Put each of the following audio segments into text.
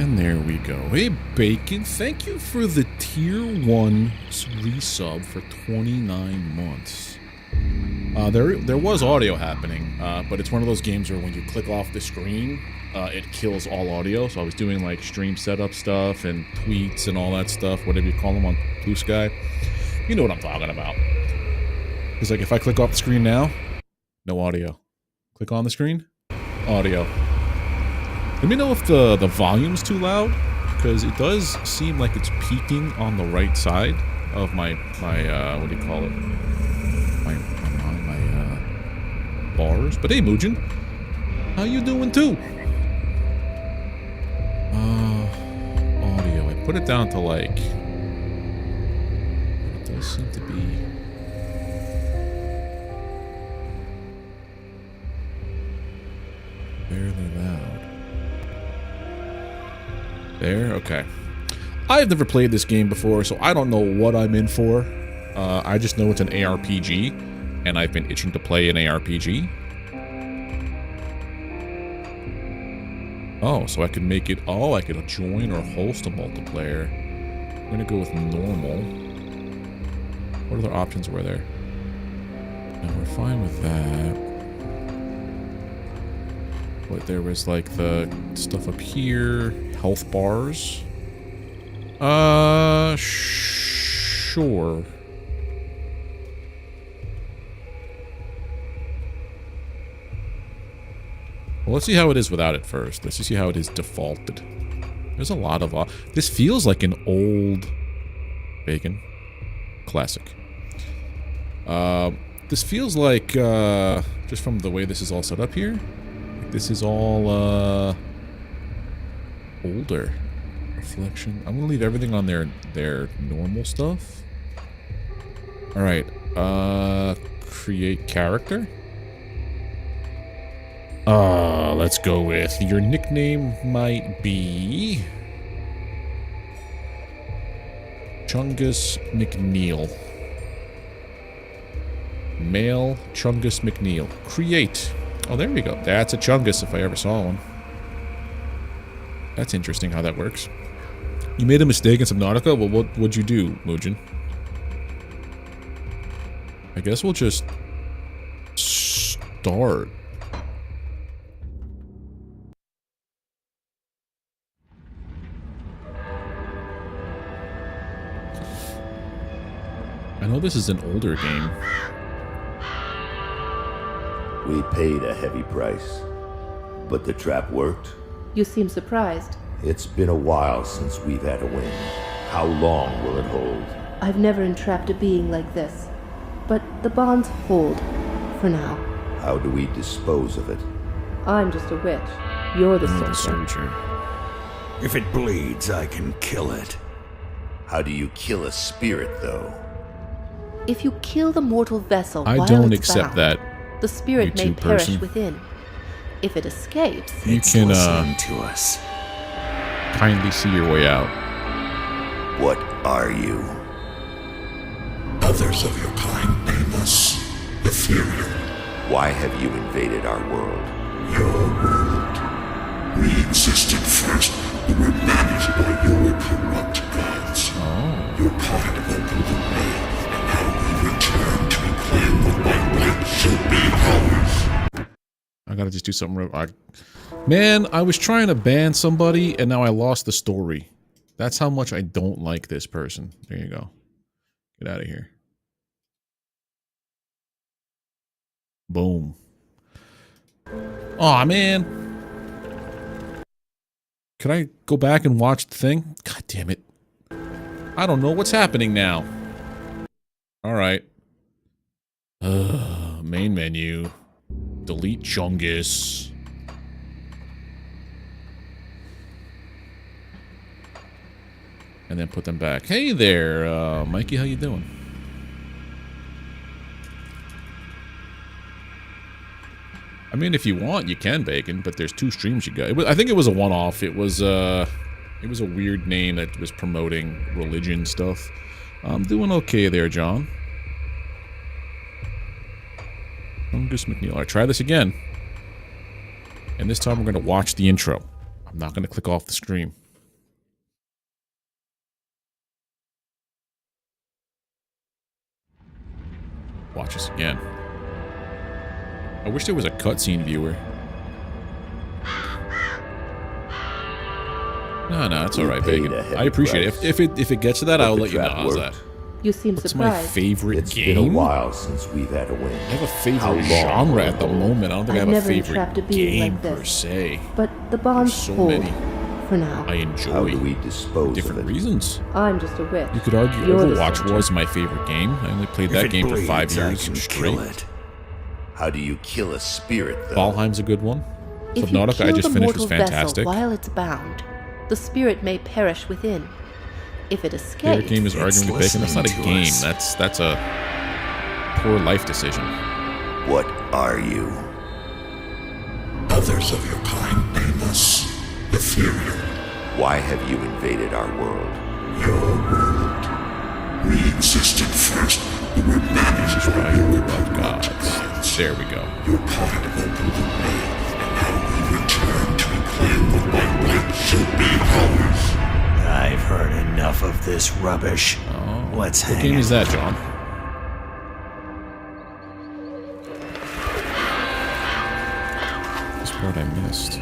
And there we go. Hey, Bacon, thank you for the tier 1 resub for 29 months. There was audio happening, but it's one of those games where when you click off the screen, it kills all audio. So I was doing like stream setup stuff and tweets and all that stuff, whatever you call them on Blue Sky. You know what I'm talking about. It's like if I click off the screen now, no audio. Click on the screen, audio. Let me know if the volume's too loud, because it does seem like it's peaking on the right side of my what do you call it? My bars. But hey, Muujin, how you doing too? Audio. I put it down to like. It does seem to be. Fairly loud. There? Okay. I've never played this game before, so I don't know what I'm in for. I just know it's an ARPG, and I've been itching to play an ARPG. Oh, so I can make it... Oh, I can join or host a multiplayer. I'm gonna go with normal. What other options were there? No, we're fine with that. But there was like the stuff up here, health bars. Sure. Well, let's see how it is without it first. Let's just see how it is defaulted. There's a lot of... this feels like an old... Bacon. Classic. This feels like, just from the way this is all set up here, this is all, older. Reflection. I'm gonna leave everything on their normal stuff. Alright, create character. Let's go with, your nickname might be... Chungus McNeil. Male Chungus McNeil. Create. Oh, there we go. That's a Chungus if I ever saw one. That's interesting how that works. You made a mistake in Subnautica? Well, what'd you do, Muujin? I guess we'll just... start. I know this is an older game. We paid a heavy price, but the trap worked. You seem surprised. It's been a while since we've had a win. How long will it hold? I've never entrapped a being like this, but the bonds hold, for now. How do we dispose of it? I'm just a witch. You're the Soldier. If it bleeds, I can kill it. How do you kill a spirit, though? If you kill the mortal vessel I while don't it's accept bound, that. the spirit may YouTube perish person. within. If it escapes, You can, listening to us. kindly see your way out. What are you? Others of your kind name us Ethereal. Why have you invaded our world? Your world. We existed first, but were managed by your corrupt gods. Oh. Your prophet opened the way, and now we return to reclaim what by right should be ours. I gotta just do something real... Man, I was trying to ban somebody, and now I lost the story. That's how much I don't like this person. There you go. Get out of here. Boom. Aw, man. Can I go back and watch the thing? God damn it. I don't know what's happening now. Alright. Main menu. Delete Chungus. And then put them back. Hey there, Mikey, how you doing? I mean, if you want, you can, Bacon, but there's 2 streams you got. I think it was a one-off. It was a weird name that was promoting religion stuff. I'm doing okay there, John. Chungus McNeil. Alright, try this again. And this time we're going to watch the intro. I'm not going to click off the stream. watch this again. I wish there was a cutscene viewer. No, it's all right, Bacon. I appreciate it. If it gets to that, I'll let you know. How's that? You seem What's surprised. my favorite It's game? been a while since we've had a win. I have a favorite genre at the moment. I don't think I have a never favorite entrapped a being game like this. per se. But the bonds so hold many. for now. I How enjoy do we dispose different of it? reasons. I'm just a witch. You could argue You're the Overwatch soldier. was my favorite game. I only played If that it game for bleeds, 5 I years can straight. kill it. How do you kill a spirit, though? Valheim's a good one. If you Subnautica, I kill just the finished, was mortal fantastic. vessel while it's bound, the spirit may perish within. If it escapes, Favorite game is It's arguing with Bacon. That's not a listening to game. us. That's a poor life decision. What are you? Others of your kind name us ethereal. Why have you invaded our world? Your world. We existed first, but were banished by your Gods. There we go. Your part opened the way, and now we return to reclaim what by right should be ours. I've heard enough of this rubbish. Oh, Let's what hang game is out. that, John? This part I missed.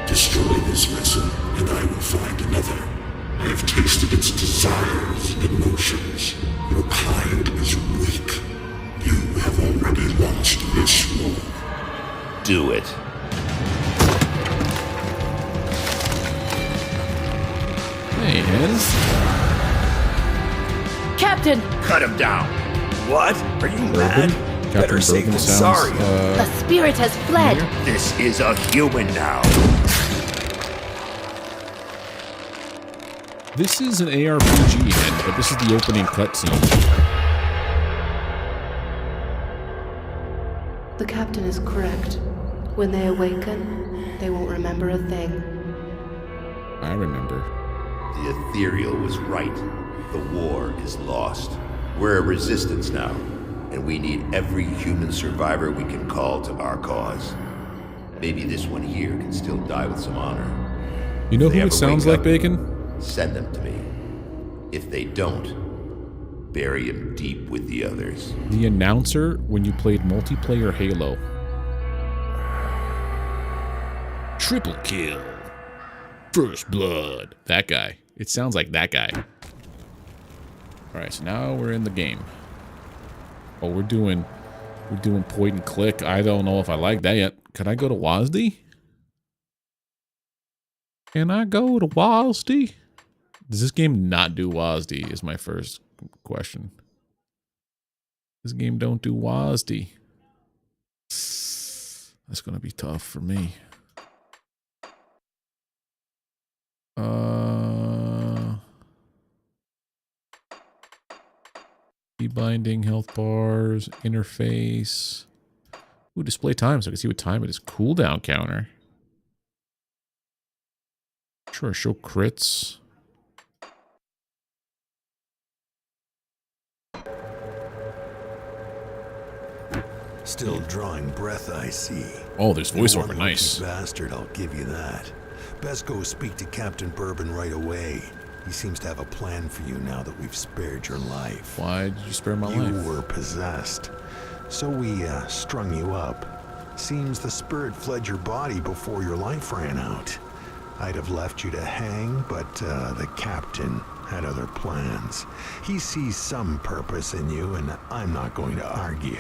Destroy this vessel, and I will find another. I have tasted its desires and emotions. Your kind is weak. You have already launched this war. Do it. Hey, Hens. Captain, Cut him down. What? Are you mad? Captain Better safe Bourbon than sounds, sorry. the spirit has fled. This is a human now. This is an ARPG, Hen, but this is the opening cutscene. The captain is correct. When they awaken, they won't remember a thing. I remember. The ethereal was right. The war is lost. We're a resistance now, and we need every human survivor we can call to our cause. Maybe this one here can still die with some honor. You know If they who it ever sounds wake like, up, Bacon? Send them to me. If they don't, bury him deep with the others. The announcer when you played multiplayer Halo. Triple kill. First blood. That guy. It sounds like that guy. Alright, so now we're in the game. Oh, we're doing point and click. I don't know if I like that yet. Can I go to WASD? Can I go to WASD? Does this game not do WASD is my first question. This game don't do WASD. That's gonna be tough for me. Key binding, health bars, interface. Ooh, display time so I can see what time it is. Cooldown counter. Sure, show crits. Still drawing breath, I see. Oh, there's You're voiceover. one Nice. lucky bastard, I'll give you that. Best go speak to Captain Bourbon right away. He seems to have a plan for you now that we've spared your life. Why did you spare my You life? were possessed, so we strung you up. Seems the spirit fled your body before your life ran out. I'd have left you to hang, but the captain had other plans. He sees some purpose in you, and I'm not going to argue.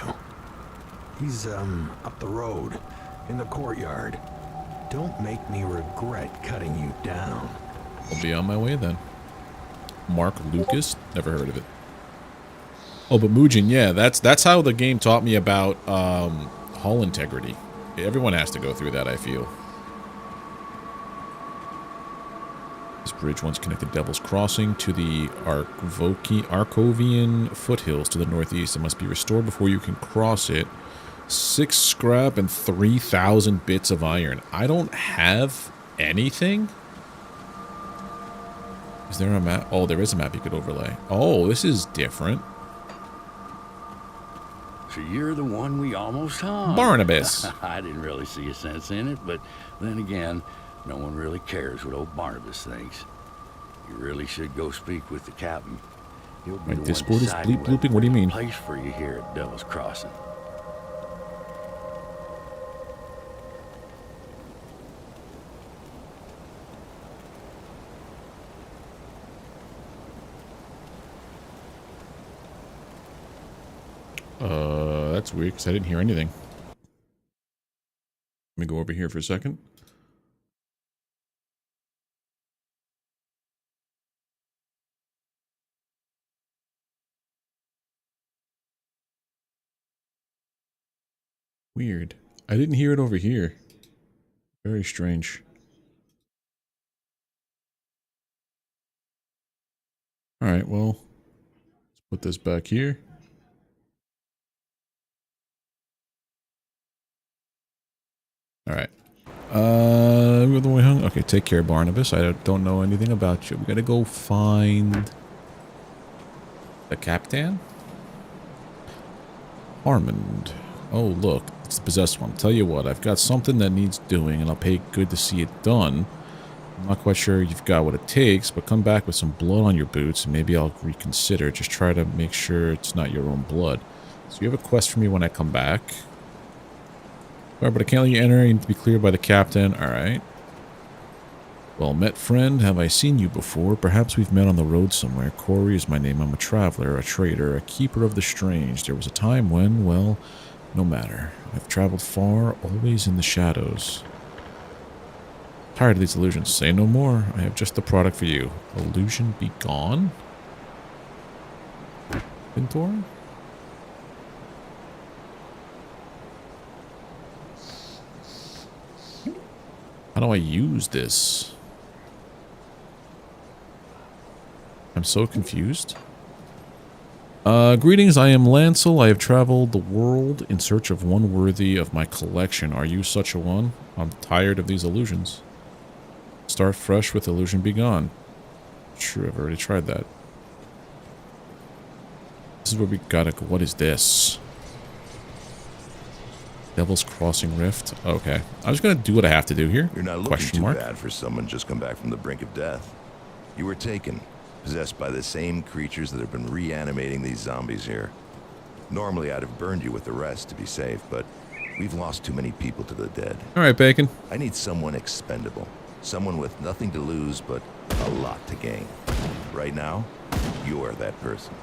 He's up the road, in the courtyard. Don't make me regret cutting you down. I'll be on my way then. Mark Lucas? Never heard of it. Oh, but Mugen, yeah, that's how the game taught me about hull integrity. Everyone has to go through that, I feel. This bridge once connected Devil's Crossing to the Arcovian foothills to the northeast. It must be restored before you can cross it. 6 scrap and 3,000 bits of iron. I don't have anything. Is there a map? Oh, there is a map you could overlay. Oh, this is different. So you're the one we almost hung. Barnabas. I didn't really see a sense in it, but then again, no one really cares what old Barnabas thinks. You really should go speak with the captain. You'll be My the one Discord is deciding bleep whether blooping? What do you there's a mean? place for you here at Devil's Crossing. That's weird because I didn't hear anything. Let me go over here for a second. Weird. I didn't hear it over here. Very strange. Alright, well, let's put this back here. Alright. We're the way home. Okay, take care, Barnabas. I don't know anything about you. We gotta go find the captain? Armand. Oh, look. It's the possessed one. Tell you what, I've got something that needs doing, and I'll pay good to see it done. I'm not quite sure you've got what it takes, but come back with some blood on your boots, and maybe I'll reconsider. Just try to make sure it's not your own blood. So you have a quest for me when I come back. Alright, but I can't let you enter. You need to be cleared by the captain. Alright. Well met, friend. Have I seen you before? Perhaps we've met on the road somewhere. Corey is my name. I'm a traveler, a trader, a keeper of the strange. There was a time when, well, no matter. I've traveled far, always in the shadows. Tired of these illusions. Say no more. I have just the product for you. Illusion be gone? Inventory? How do I use this? I'm so confused. Greetings, I am Lancel. I have traveled the world in search of one worthy of my collection. Are you such a one? I'm tired of these illusions. Start fresh with Illusion Be Gone. Sure, I've already tried that. This is where we gotta go. What is this? Devil's Crossing Rift. Okay. I'm just gonna do what I have to do here. You're not looking too bad for someone just come back from the brink of death. You were taken, possessed by the same creatures that have been reanimating these zombies here. Normally I'd have burned you with the rest to be safe, but we've lost too many people to the dead. Alright, Bacon. I need someone expendable. Someone with nothing to lose but a lot to gain. Right now, you're that person.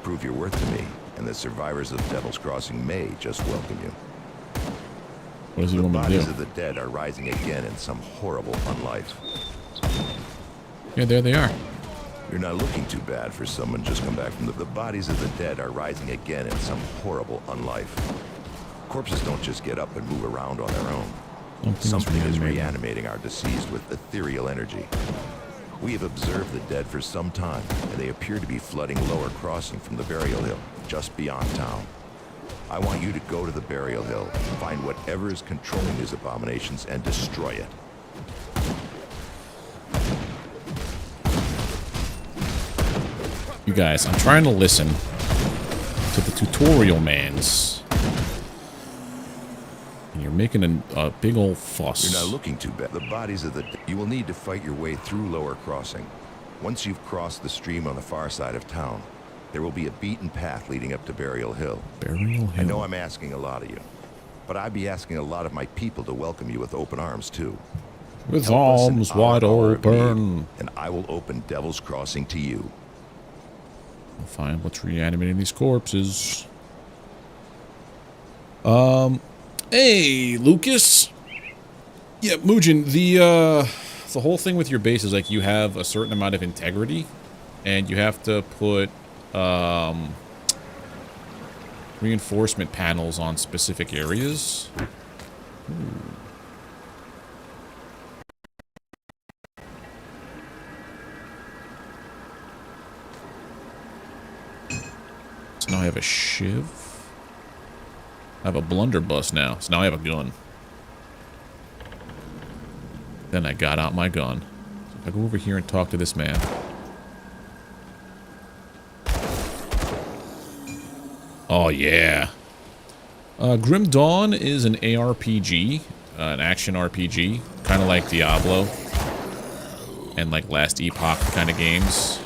Prove your worth to me, and the survivors of Devil's Crossing may just welcome you. What does he want me to do? The bodies of the dead are rising again in some horrible unlife. Yeah, there they are. You're not looking too bad for someone just come back from the bodies of the dead are rising again in some horrible unlife. Corpses don't just get up and move around on their own. Something is reanimating our deceased with ethereal energy. We have observed the dead for some time, and they appear to be flooding Lower Crossing from the Burial Hill, just beyond town. I want you to go to the Burial Hill, find whatever is controlling these abominations, and destroy it. You guys, I'm trying to listen to the tutorial mans. And you're making a big old fuss. You're not looking too bad. The bodies of the dead. You will need to fight your way through Lower Crossing. Once you've crossed the stream on the far side of town, there will be a beaten path leading up to Burial Hill. Burial Hill. I know I'm asking a lot of you, but I'd be asking a lot of my people to welcome you with open arms, too. With Help us in arms our wide hour of open. need, and I will open Devil's Crossing to you. Fine, let's reanimating these corpses. Hey, Lucas. Yeah, Mugen, the whole thing with your base is like you have a certain amount of integrity, and you have to put reinforcement panels on specific areas. So now I have a shiv. I have a blunderbuss now. So now I have a gun. Then I got out my gun. So if I go over here and talk to this man. Oh, yeah. Grim Dawn is an ARPG, an action RPG, kind of like Diablo and like Last Epoch kind of games.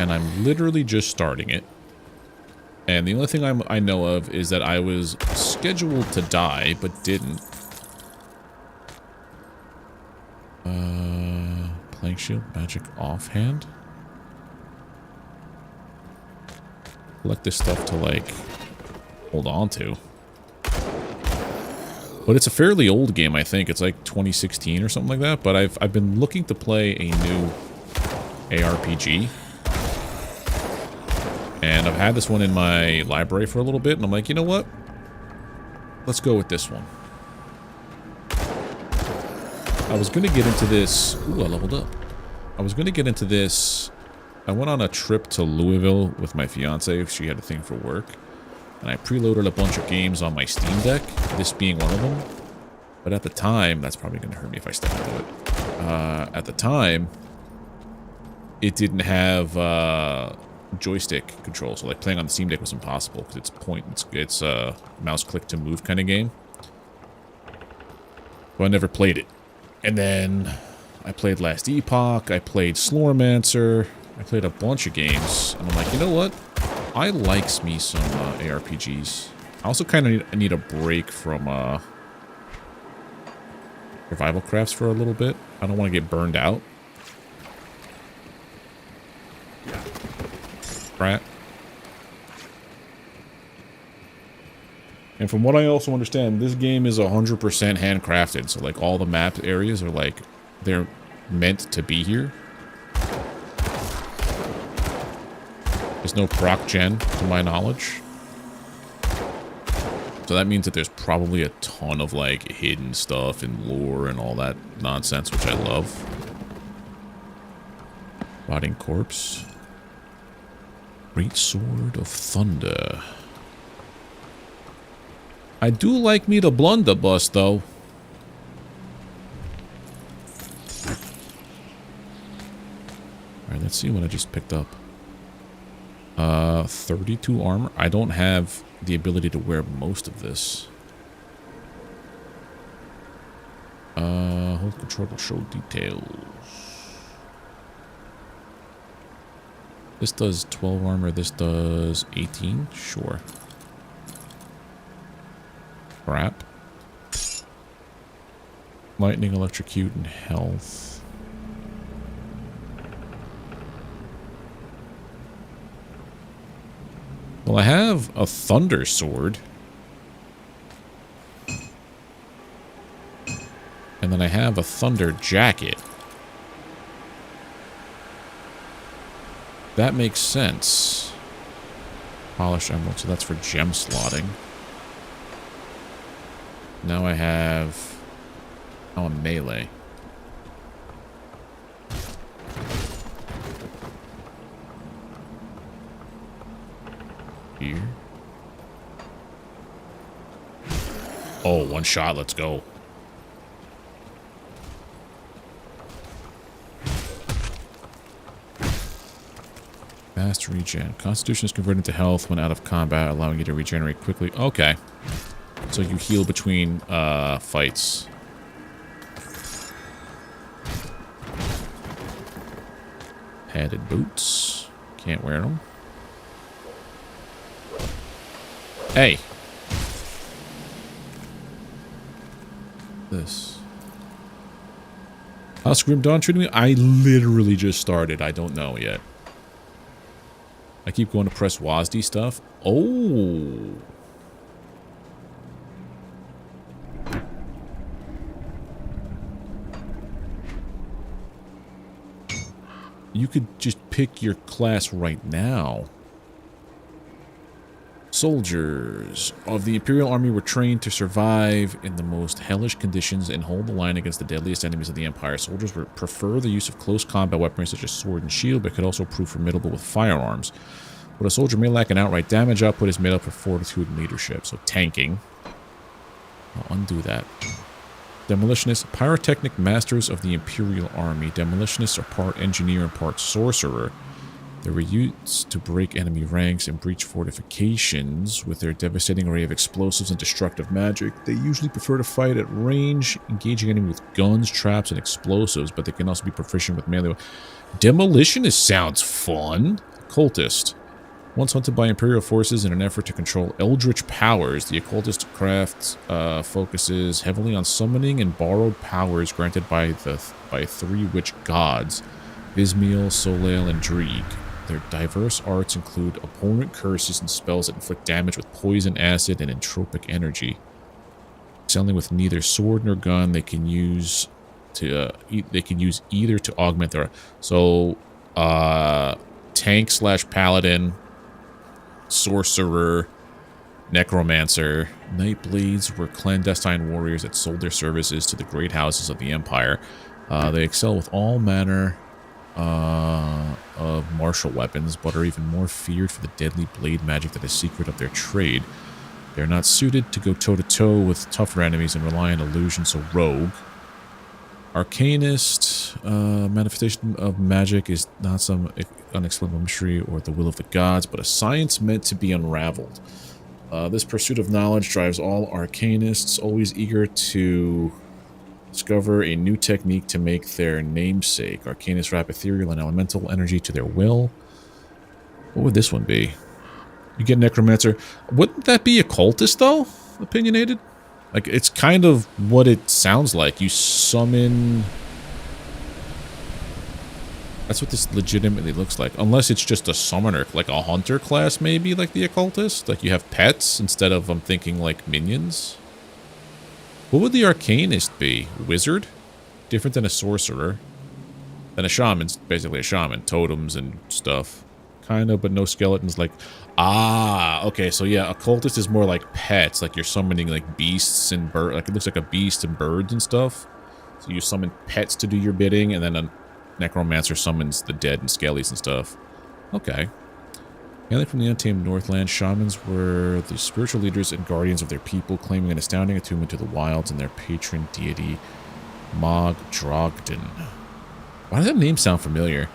And I'm literally just starting it. And the only thing I know of is that I was scheduled to die, but didn't. Playing shield, magic offhand. Collect this stuff to, like, hold on to. But it's a fairly old game, I think. It's like 2016 or something like that. But I've been looking to play a new ARPG. And I've had this one in my library for a little bit, and I'm like, you know what? Let's go with this one. I was going to get into this... Ooh, I leveled up. I was going to get into this... I went on a trip to Louisville with my fiance. She had a thing for work. And I preloaded a bunch of games on my Steam Deck, this being one of them. But at the time... That's probably going to hurt me if I step into it. At the time, it didn't have... joystick control, so like playing on the Steam Deck was impossible because it's a mouse click to move kind of game. So I never played it. And then I played Last Epoch, I played Sloremancer, I played a bunch of games, and I'm like, you know what? I likes me some ARPGs. I also kind of need a break from survival crafts for a little bit. I don't want to get burned out. Right. And from what I also understand, this game is 100% handcrafted. So, like, all the map areas are, like, they're meant to be here. There's no proc gen, to my knowledge. So that means that there's probably a ton of, like, hidden stuff and lore and all that nonsense, which I love. Rotting corpse. Great Sword of Thunder. I do like me the blunderbuss, though. Alright, let's see what I just picked up. 32 armor. I don't have the ability to wear most of this. Hold control to show details. This does 12 armor, this does 18? Sure. Crap. Lightning, electrocute, and health. Well, I have a thunder sword. And then I have a thunder jacket. That makes sense. Polished emerald, so that's for gem slotting. Now I have... Oh, a melee. Here. Oh, one shot, let's go. Fast regen. Constitution is converted to health when out of combat, allowing you to regenerate quickly. Okay. So you heal between fights. Padded boots. Can't wear them. Hey. This. How's Grim Dawn treating me? I literally just started. I don't know yet. I keep going to press WASD stuff. Oh. You could just pick your class right now. Soldiers of the Imperial Army were trained to survive in the most hellish conditions and hold the line against the deadliest enemies of the Empire. Soldiers would prefer the use of close combat weaponry such as sword and shield, but could also prove formidable with firearms. What a soldier may lack in outright damage output is made up for fortitude and leadership. So tanking. I'll undo that. Demolitionists, pyrotechnic masters of the Imperial Army. Demolitionists are part engineer and part sorcerer. They were used to break enemy ranks and breach fortifications. With their devastating array of explosives and destructive magic, they usually prefer to fight at range, engaging enemy with guns, traps, and explosives, but they can also be proficient with melee. Demolitionist sounds fun. Occultist. Once hunted by Imperial forces in an effort to control eldritch powers, the Occultist craft focuses heavily on summoning and borrowed powers granted by three witch gods, Bismiel, Soleil, and Dreeg. Their diverse arts include opponent curses and spells that inflict damage with poison, acid, and entropic energy. Excelling with neither sword nor gun, they can use either to augment their tank / paladin, sorcerer, necromancer. Nightblades were clandestine warriors that sold their services to the great houses of the Empire. They excel with all manner of martial weapons, but are even more feared for the deadly blade magic that is secret of their trade. They are not suited to go toe-to-toe with tougher enemies and rely on illusion, so rogue. Arcanist, manifestation of magic is not some unexplainable mystery or the will of the gods, but a science meant to be unraveled. This pursuit of knowledge drives all arcanists, always eager to discover a new technique to make their namesake. Arcanists wrap ethereal and elemental energy to their will. What would this one be? You get necromancer. Wouldn't that be occultist, though? Opinionated? Like, it's kind of what it sounds like. You summon... That's what this legitimately looks like. Unless it's just a summoner, like a hunter class, maybe, like the occultist. Like, you have pets instead of, I'm thinking, like, minions. What would the arcanist be? Wizard? Different than a sorcerer. Then a shaman's basically a shaman. Totems and stuff. Kind of, but no skeletons. Like, okay. So yeah, occultist is more like pets. Like you're summoning like beasts and birds. Like it looks like a beast and birds and stuff. So you summon pets to do your bidding, and then a necromancer summons the dead and skellies and stuff. Okay. Hailing from the untamed Northland, shamans were the spiritual leaders and guardians of their people, claiming an astounding attunement to the wilds and their patron deity, Mog Drogden. Why does that name sound familiar?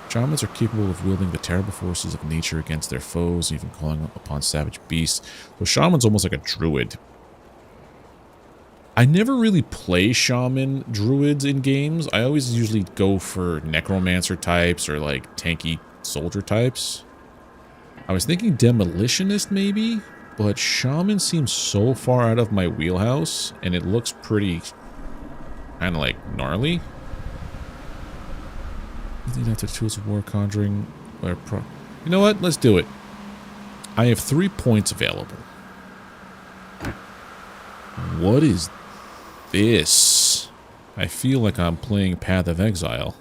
Shamans are capable of wielding the terrible forces of nature against their foes, even calling upon savage beasts. So shaman's almost like a druid. I never really play shaman druids in games. I always usually go for necromancer types or like tanky soldier types. I was thinking demolitionist maybe, but shaman seems so far out of my wheelhouse, and it looks pretty kind of like gnarly. After tools of war, conjuring, or you know what? Let's do it. I have 3 points available. What is this? I feel like I'm playing Path of Exile.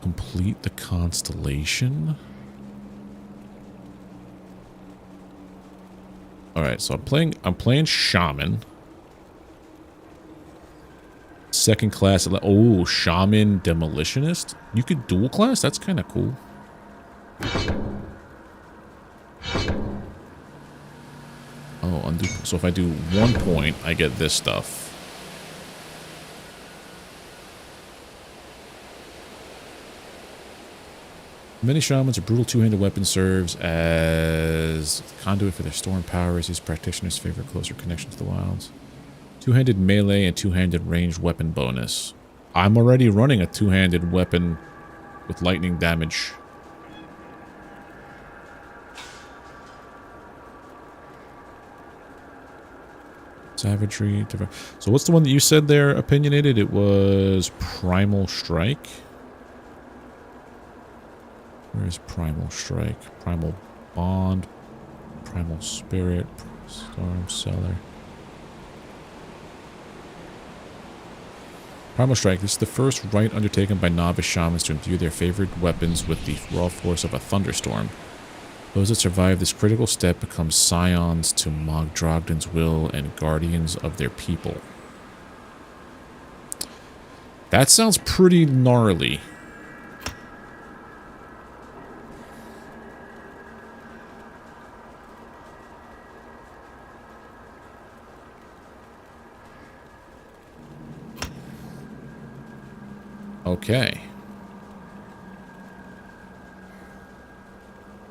Complete the constellation. All right, so I'm playing shaman. Second class. Oh, shaman demolitionist. You could dual class. That's kind of cool. Oh, undo. So if I do 1 point, I get this stuff. Many shamans, a brutal two-handed weapon serves as conduit for their storm powers. These practitioners favor closer connection to the wilds. Two-handed melee and two-handed ranged weapon bonus. I'm already running a two-handed weapon with lightning damage. Savagery. So what's the one that you said there, opinionated? It was Primal Strike. Where's Primal Strike? Primal Bond. Primal Spirit. Storm Cellar. Primal Strike. This is the first rite undertaken by novice shamans to imbue their favorite weapons with the raw force of a thunderstorm. Those that survive this critical step become scions to Mog Drogden's will and guardians of their people. That sounds pretty gnarly. Okay.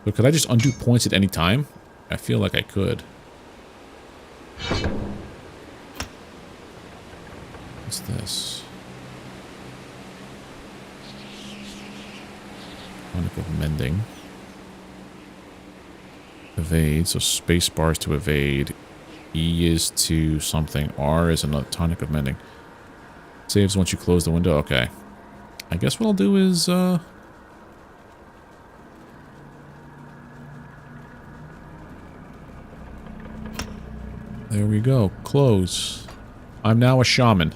So could I just undo points at any time? I feel like I could. What's this? Tonic of mending. Evade, so space bars to evade. E is to something. R is another tonic of mending. Saves once you close the window. Okay. I guess what I'll do is, there we go. Close. I'm now a shaman.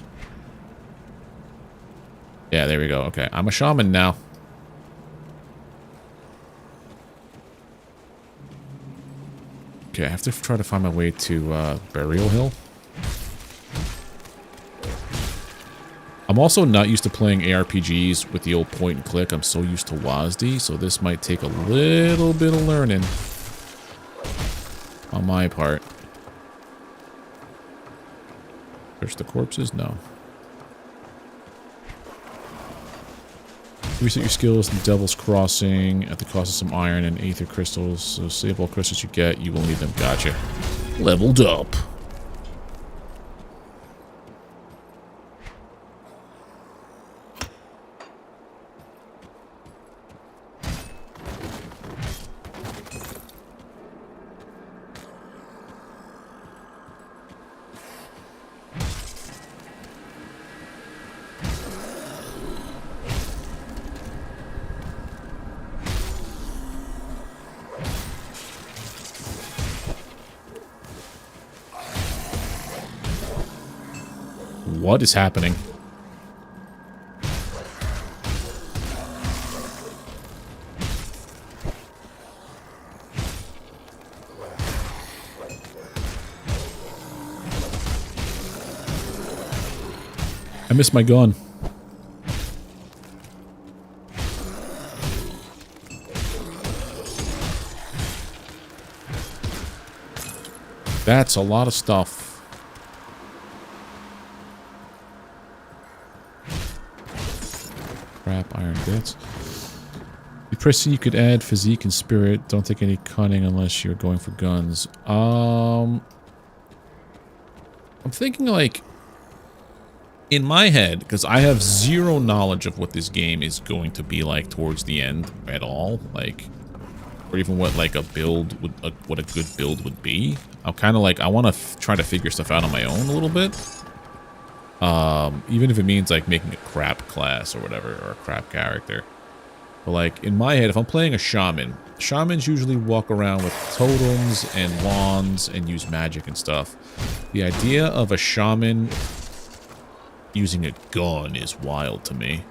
Yeah, there we go. Okay, I'm a shaman now. Okay, I have to try to find my way to Burial Hill. I'm also not used to playing ARPGs with the old point and click. I'm so used to WASD, so this might take a little bit of learning on my part. Search the corpses? No. Reset your skills in Devil's Crossing at the cost of some iron and aether crystals. So save all crystals you get. You will need them. Gotcha. Leveled up. What is happening? I missed my gun. That's a lot of stuff. Crap, iron bits. The person you could add physique and spirit. Don't take any cunning unless you're going for guns. I'm thinking like in my head, because I have zero knowledge of what this game is going to be like towards the end at all, like, or even what like a build would, what a good build would be. I'm kind of like I want to try to figure stuff out on my own a little bit. Even if it means like making a crap class or whatever, or a crap character. But like in my head, if I'm playing a shaman, shamans usually walk around with totems and wands and use magic and stuff. The idea of a shaman using a gun is wild to me.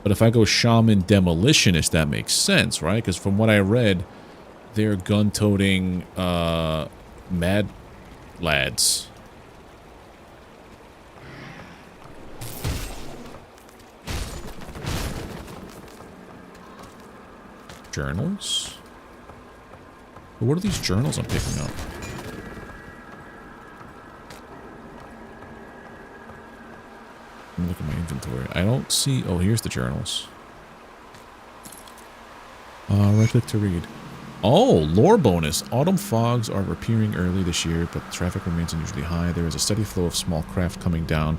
But if I go shaman demolitionist, that makes sense, right? Because from what I read, they're gun-toting mad lads. Journals? What are these journals I'm picking up? Let me look at my inventory. I don't see... Oh, here's the journals. Right click to read. Oh, lore bonus. Autumn fogs are appearing early this year, but traffic remains unusually high. There is a steady flow of small craft coming down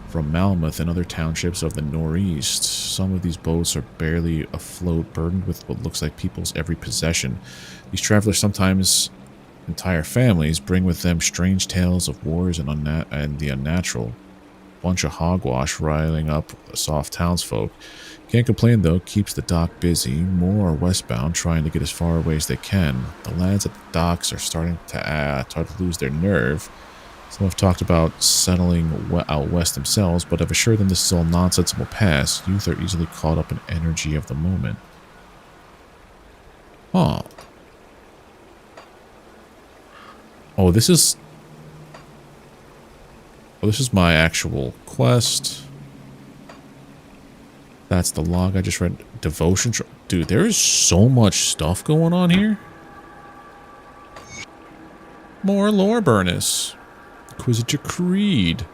from Malmouth and other townships of the northeast. Some of these boats are barely afloat, burdened with what looks like people's every possession. These travelers, sometimes entire families, bring with them strange tales of wars and the unnatural. Bunch of hogwash riling up soft townsfolk. Can't complain though, keeps the dock busy. More are westbound, trying to get as far away as they can. The lads at the docks are starting to lose their nerve. Some have talked about settling out west themselves, but I've assured them this is all nonsense and will pass. Youth are easily caught up in energy of the moment. Huh. Oh, this is my actual quest. That's the log I just read. Devotion. Dude, there is so much stuff going on here. More lore bonus. Inquisitor Creed.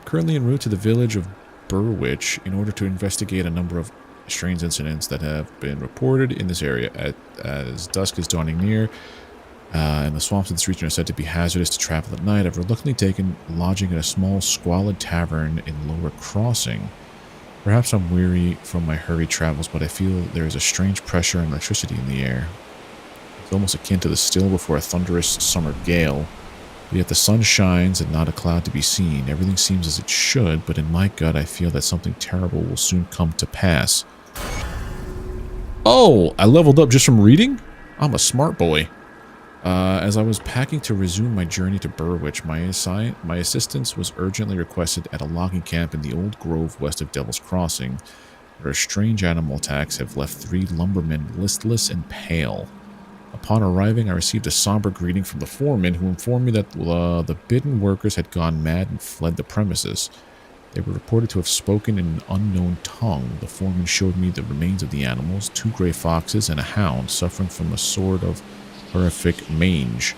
Currently en route to the village of Burwitch in order to investigate a number of strange incidents that have been reported in this area. As dusk is dawning near, and the swamps of this region are said to be hazardous to travel at night, I've reluctantly taken lodging in a small, squalid tavern in Lower Crossing. Perhaps I'm weary from my hurried travels, but I feel there is a strange pressure and electricity in the air. It's almost akin to the still before a thunderous summer gale. But yet the sun shines and not a cloud to be seen. Everything seems as it should, but in my gut I feel that something terrible will soon come to pass. Oh, I leveled up just from reading? I'm a smart boy. As I was packing to resume my journey to Burwitch, my assistance was urgently requested at a logging camp in the old grove west of Devil's Crossing, where strange animal attacks have left 3 lumbermen listless and pale. Upon arriving, I received a somber greeting from the foreman, who informed me that the bidden workers had gone mad and fled the premises. They were reported to have spoken in an unknown tongue. The foreman showed me the remains of the animals, 2 gray foxes and a hound suffering from a sort of horrific mange,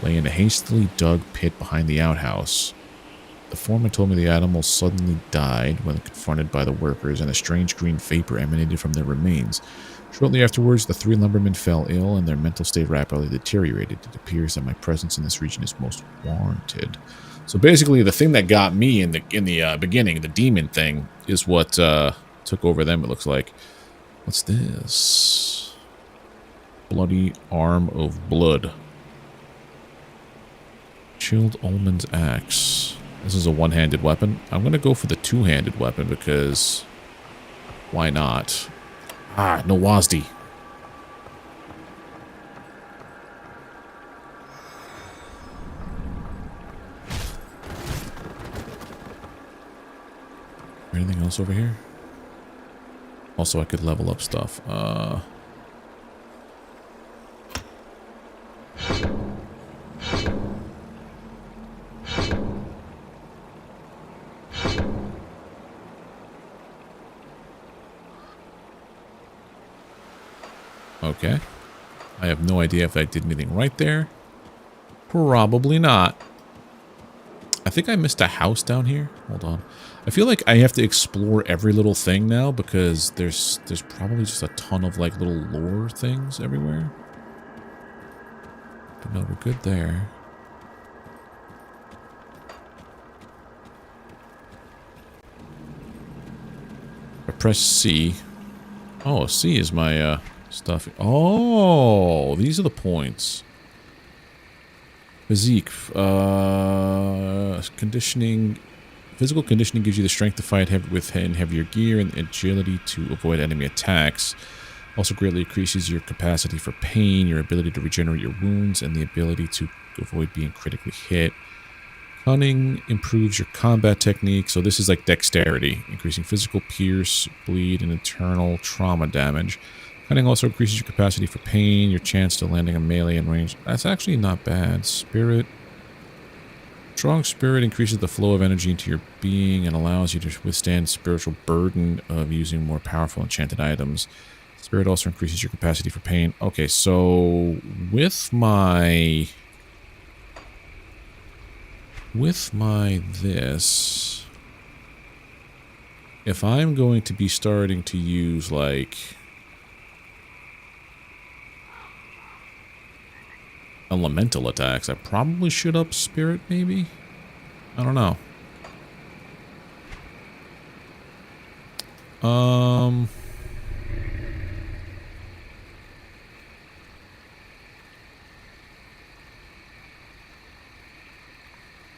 lay in a hastily dug pit behind the outhouse. The foreman told me the animals suddenly died when confronted by the workers, and a strange green vapor emanated from their remains. Shortly afterwards, the 3 lumbermen fell ill, and their mental state rapidly deteriorated. It appears that my presence in this region is most warranted. So basically, the thing that got me in the beginning, the demon thing, is what took over them, it looks like. What's this? Bloody arm of blood. Chilled Ullman's axe. This is a one-handed weapon. I'm going to go for the two-handed weapon because why not? Ah, no WASD. Anything else over here? Also, I could level up stuff. Okay. I have no idea if I did anything right there. Probably not. I think I missed a house down here. Hold on. I feel like I have to explore every little thing now because there's probably just a ton of like little lore things everywhere. But no, we're good there. I press C. Oh, C is my stuff. Oh, these are the points. Physique. Conditioning. Physical conditioning gives you the strength to fight with heavier gear and agility to avoid enemy attacks. Also greatly increases your capacity for pain, your ability to regenerate your wounds, and the ability to avoid being critically hit. Cunning improves your combat technique. So this is like dexterity, increasing physical pierce, bleed, and internal trauma damage. Cunning also increases your capacity for pain, your chance to landing a melee in range. That's actually not bad. Spirit. Strong spirit increases the flow of energy into your being and allows you to withstand spiritual burden of using more powerful enchanted items. Spirit also increases your capacity for pain. Okay, so with my this, if I'm going to be starting to use like elemental attacks, I probably should up spirit, maybe? I don't know.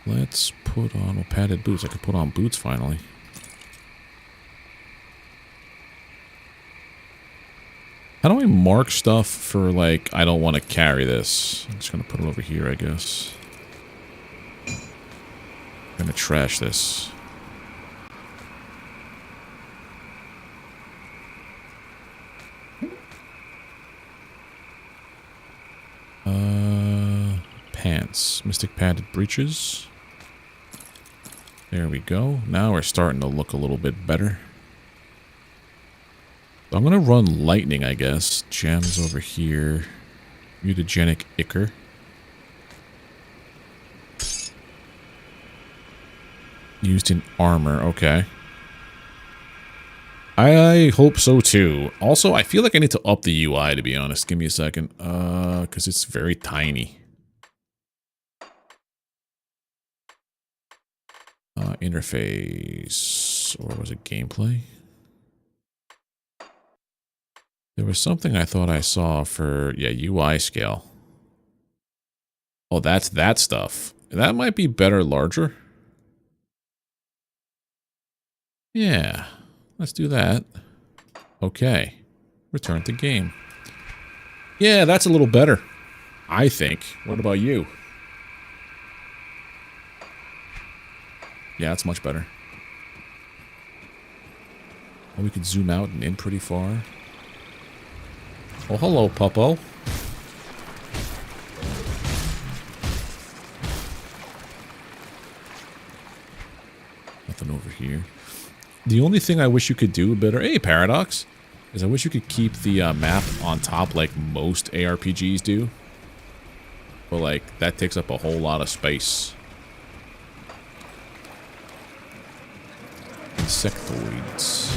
Let's put on padded boots. I can put on boots finally. How do I mark stuff for, like, I don't want to carry this? I'm just going to put it over here, I guess. I'm going to trash this. Pants. Mystic padded breeches. There we go. Now we're starting to look a little bit better. I'm going to run lightning, I guess. Gems over here. Mutagenic Ichor. Used in armor, okay. I hope so too. Also, I feel like I need to up the UI, to be honest. Give me a second. Because it's very tiny. Interface. Or was it gameplay? There was something I thought I saw for, yeah, UI scale. Oh, that's that stuff. That might be better larger. Yeah, let's do that. Okay. Return to game. Yeah, that's a little better, I think. What about you? Yeah, that's much better. Oh, we could zoom out and in pretty far. Oh, hello, Puppo. Nothing over here. The only thing I wish you could do better... Hey, Paradox! Is I wish you could keep the map on top like most ARPGs do. But, like, that takes up a whole lot of space. Insectoids.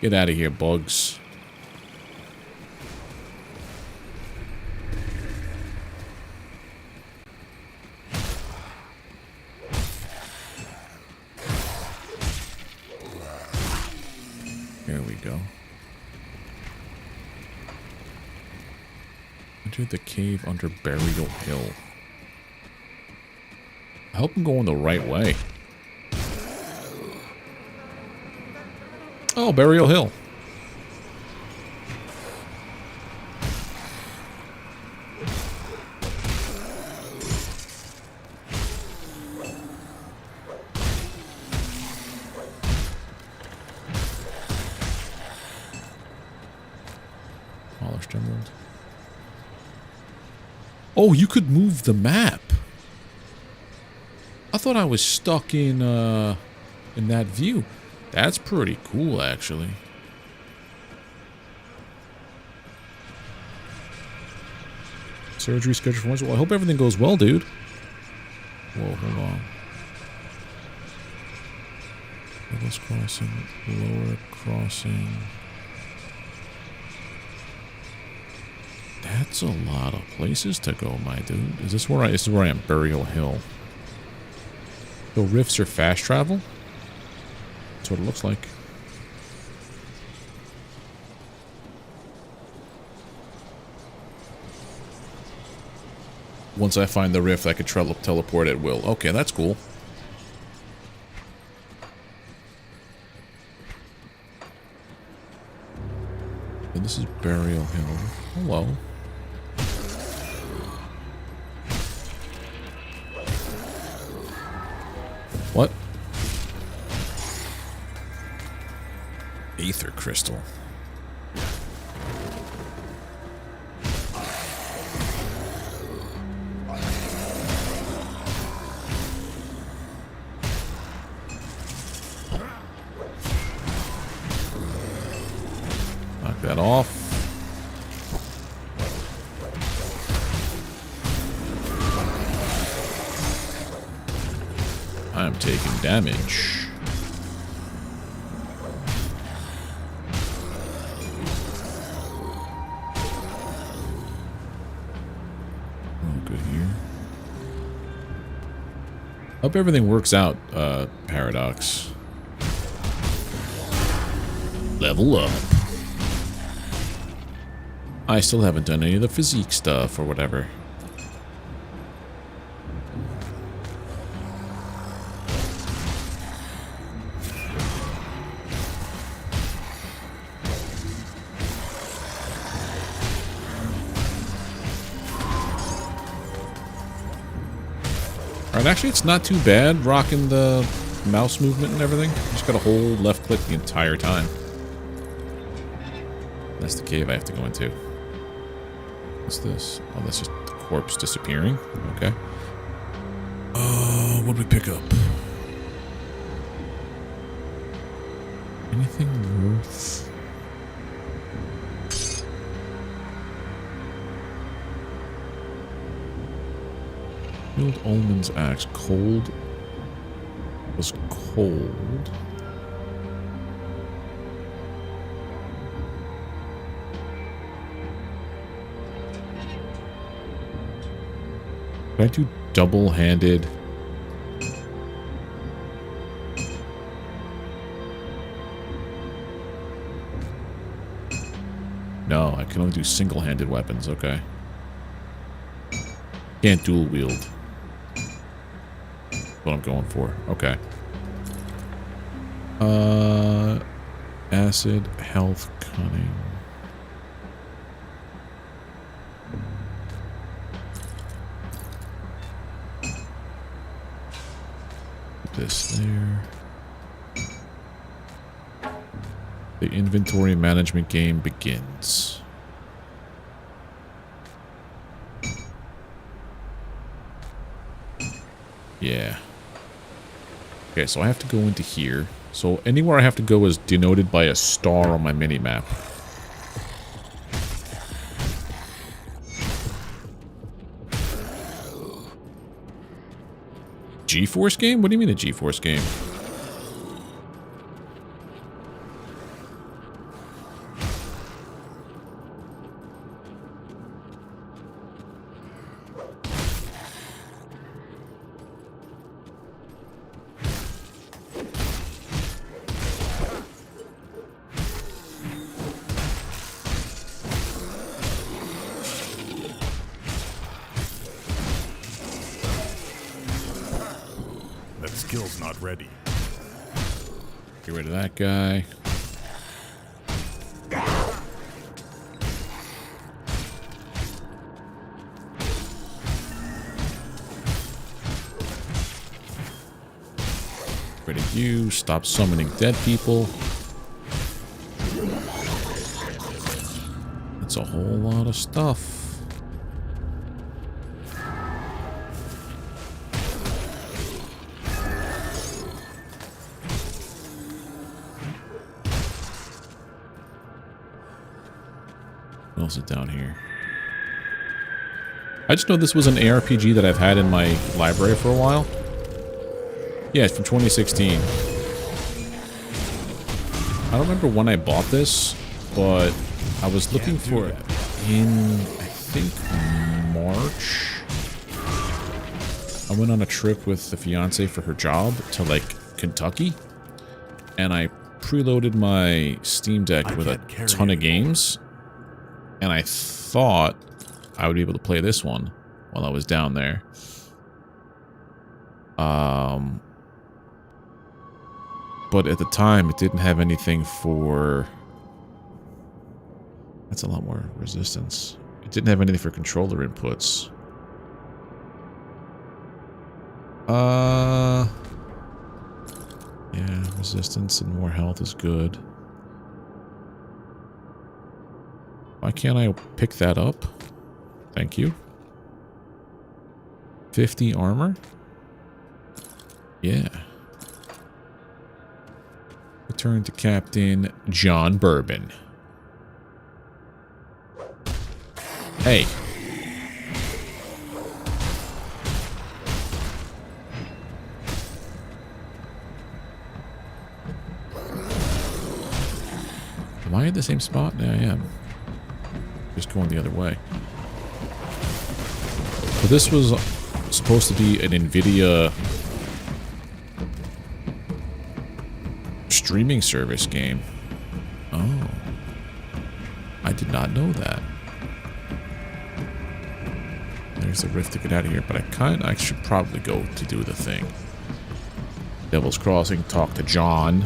Get out of here, bugs. There we go. Enter the cave under Burial Hill. I hope I'm going the right way. Oh, Burial Hill. Polished emerald. Oh, you could move the map. I thought I was stuck in that view. That's pretty cool, actually. Surgery scheduled for Wednesday. Well, I hope everything goes well, dude. Whoa, hold on. Levels crossing, lower crossing. That's a lot of places to go, my dude. Is this where this is where I am? Burial Hill. So rifts are fast travel? That's what it looks like. Once I find the rift, I could teleport at will. Okay, that's cool. And this is Burial Hill. Hello. What? Aether crystal. Knock that off. I'm taking damage. Hope everything works out, Paradox. Level up. I still haven't done any of the physique stuff or whatever. Alright, actually it's not too bad rocking the mouse movement and everything. Just gotta hold left click the entire time. That's the cave I have to go into. What's this? Oh, that's just the corpse disappearing. Okay. What did we pick up? Anything worth... Build Ullman's axe. Cold was cold. Can I do double-handed? No, I can only do single-handed weapons, okay. Can't dual wield. That's what I'm going for. Okay. Acid, health, cunning. Put this there. The inventory management game begins. Yeah. Okay, so I have to go into here. So anywhere I have to go is denoted by a star on my mini-map. G-Force game? What do you mean a G-Force game? Skill's not ready. Get rid of that guy. Get rid of you. Stop summoning dead people. That's a whole lot of stuff. What else is down here? I just know this was an ARPG that I've had in my library for a while. Yeah, it's from 2016. I don't remember when I bought this, but I was looking for it in, I think, March. I went on a trip with the fiance for her job to, like, Kentucky. And I preloaded my Steam Deck with a ton of games. And I thought I would be able to play this one while I was down there. But at the time, it didn't have anything for... That's a lot more resistance. It didn't have anything for controller inputs. Yeah, resistance and more health is good. Why can't I pick that up? Thank you. 50 armor? Yeah. Return to Captain John Bourbon. Hey. Am I at the same spot? Yeah, I am. Just going the other way. So this was supposed to be an NVIDIA streaming service game. Oh. I did not know that. There's the rift to get out of here, but I should probably go to do the thing. Devil's Crossing, talk to John.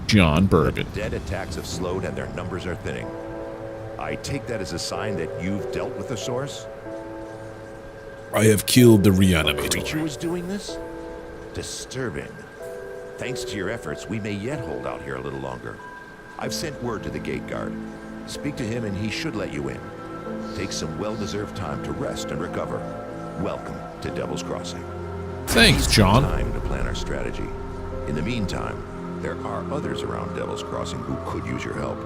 John Bourbon. The dead attacks have slowed and their numbers are thinning. I take that as a sign that you've dealt with the source? I have killed the The reanimator. creature was doing this? Disturbing. Thanks to your efforts, we may yet hold out here a little longer. I've sent word to the gate guard. Speak to him and he should let you in. Take some well-deserved time to rest and recover. Welcome to Devil's Crossing. Thanks, John. Time to plan our strategy. In the meantime, there are others around Devil's Crossing who could use your help.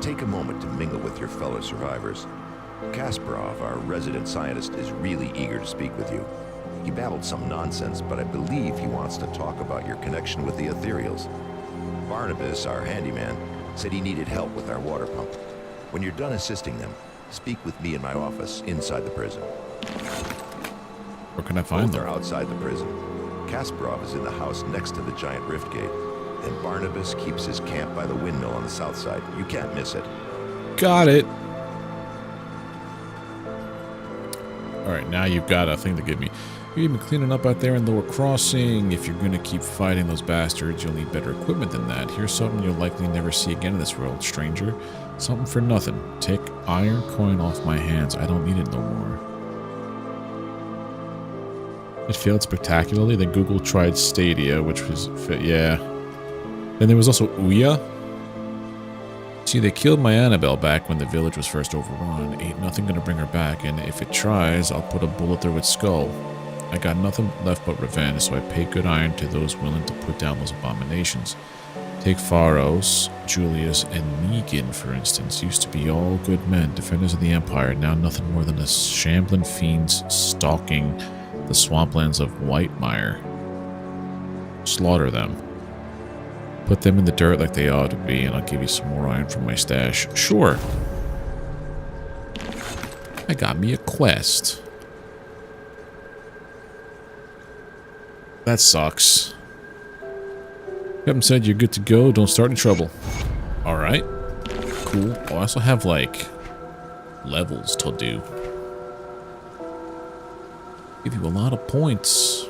Take a moment to mingle with your fellow survivors. Kasparov, our resident scientist, is really eager to speak with you. He babbled some nonsense, but I believe he wants to talk about your connection with the Ethereals. Barnabas, our handyman, said he needed help with our water pump. When you're done assisting them, speak with me in my office inside the prison. Where can I find Both are them? outside the prison. Kasparov is in the house next to the giant rift gate, and Barnabas keeps his camp by the windmill on the south side. You can't miss it. Got it. Alright, now you've got a thing to give me. You've been cleaning up out there in Lower Crossing. If you're going to keep fighting those bastards, you'll need better equipment than that. Here's something you'll likely never see again in this world, stranger. Something for nothing. Take iron coin off my hands. I don't need it no more. It failed spectacularly. Then Google tried Stadia, which was... yeah. Then there was also Ouya. See, they killed my Annabelle back when the village was first overrun. Ain't nothing gonna bring her back, and if it tries, I'll put a bullet through its skull. I got nothing left but revenge, so I pay good iron to those willing to put down those abominations. Take Pharos, Julius, and Negan, for instance. Used to be all good men, defenders of the Empire, now nothing more than a shambling fiends stalking the swamplands of Whitemire. Slaughter them. Put them in the dirt like they ought to be, and I'll give you some more iron from my stash. Sure. I got me a quest. That sucks. Captain said you're good to go. Don't start any trouble. Alright. Cool. I also have, like, levels to do. Give you a lot of points.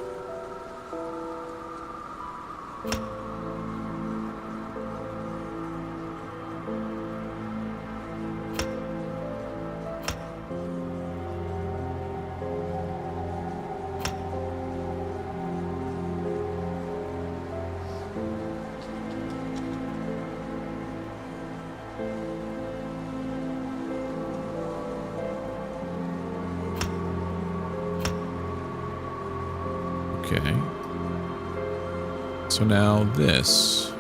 Okay. So now this.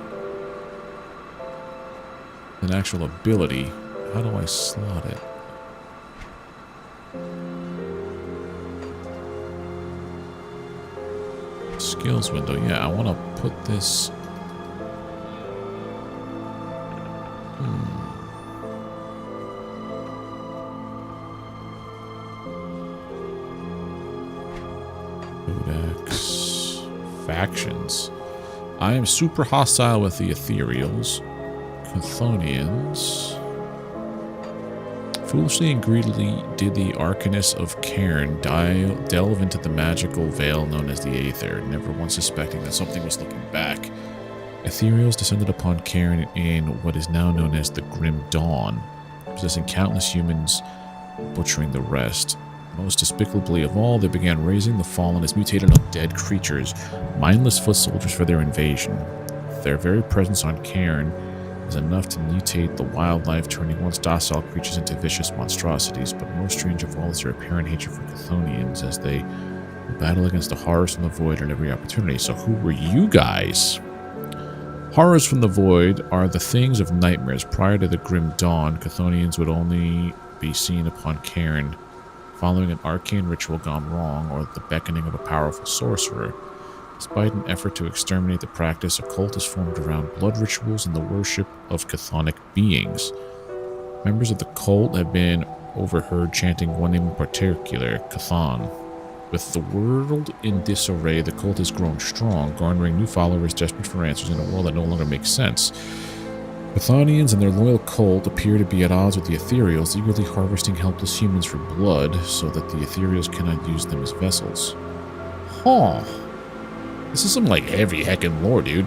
An actual ability. How do I slot it? Skills window. Yeah, I want to put this... Codex. Factions. I am super hostile with the Ethereals. Chthonians. Foolishly and greedily did the Arcanist of Cairn delve into the magical veil known as the Aether, never once suspecting that something was looking back. Ethereals descended upon Cairn in what is now known as the Grim Dawn, possessing countless humans, butchering the rest. Most despicably of all, they began raising the fallen as mutated undead creatures, mindless foot soldiers for their invasion. Their very presence on Cairn is enough to mutate the wildlife, turning once docile creatures into vicious monstrosities, but most strange of all is their apparent hatred for Chthonians, as they battle against the horrors from the void on every opportunity. So who were you guys? Horrors from the void are the things of nightmares. Prior to the Grim Dawn, Chthonians would only be seen upon Cairn following an arcane ritual gone wrong or the beckoning of a powerful sorcerer. Despite an effort to exterminate the practice, a cult is formed around blood rituals and the worship of chthonic beings. Members of the cult have been overheard chanting one name in particular, Chthon. With the world in disarray, the cult has grown strong, garnering new followers desperate for answers in a world that no longer makes sense. Chthonians and their loyal cult appear to be at odds with the Ethereals, eagerly harvesting helpless humans for blood so that the Ethereals cannot use them as vessels. Huh. This is some, like, heavy heckin' lore, dude.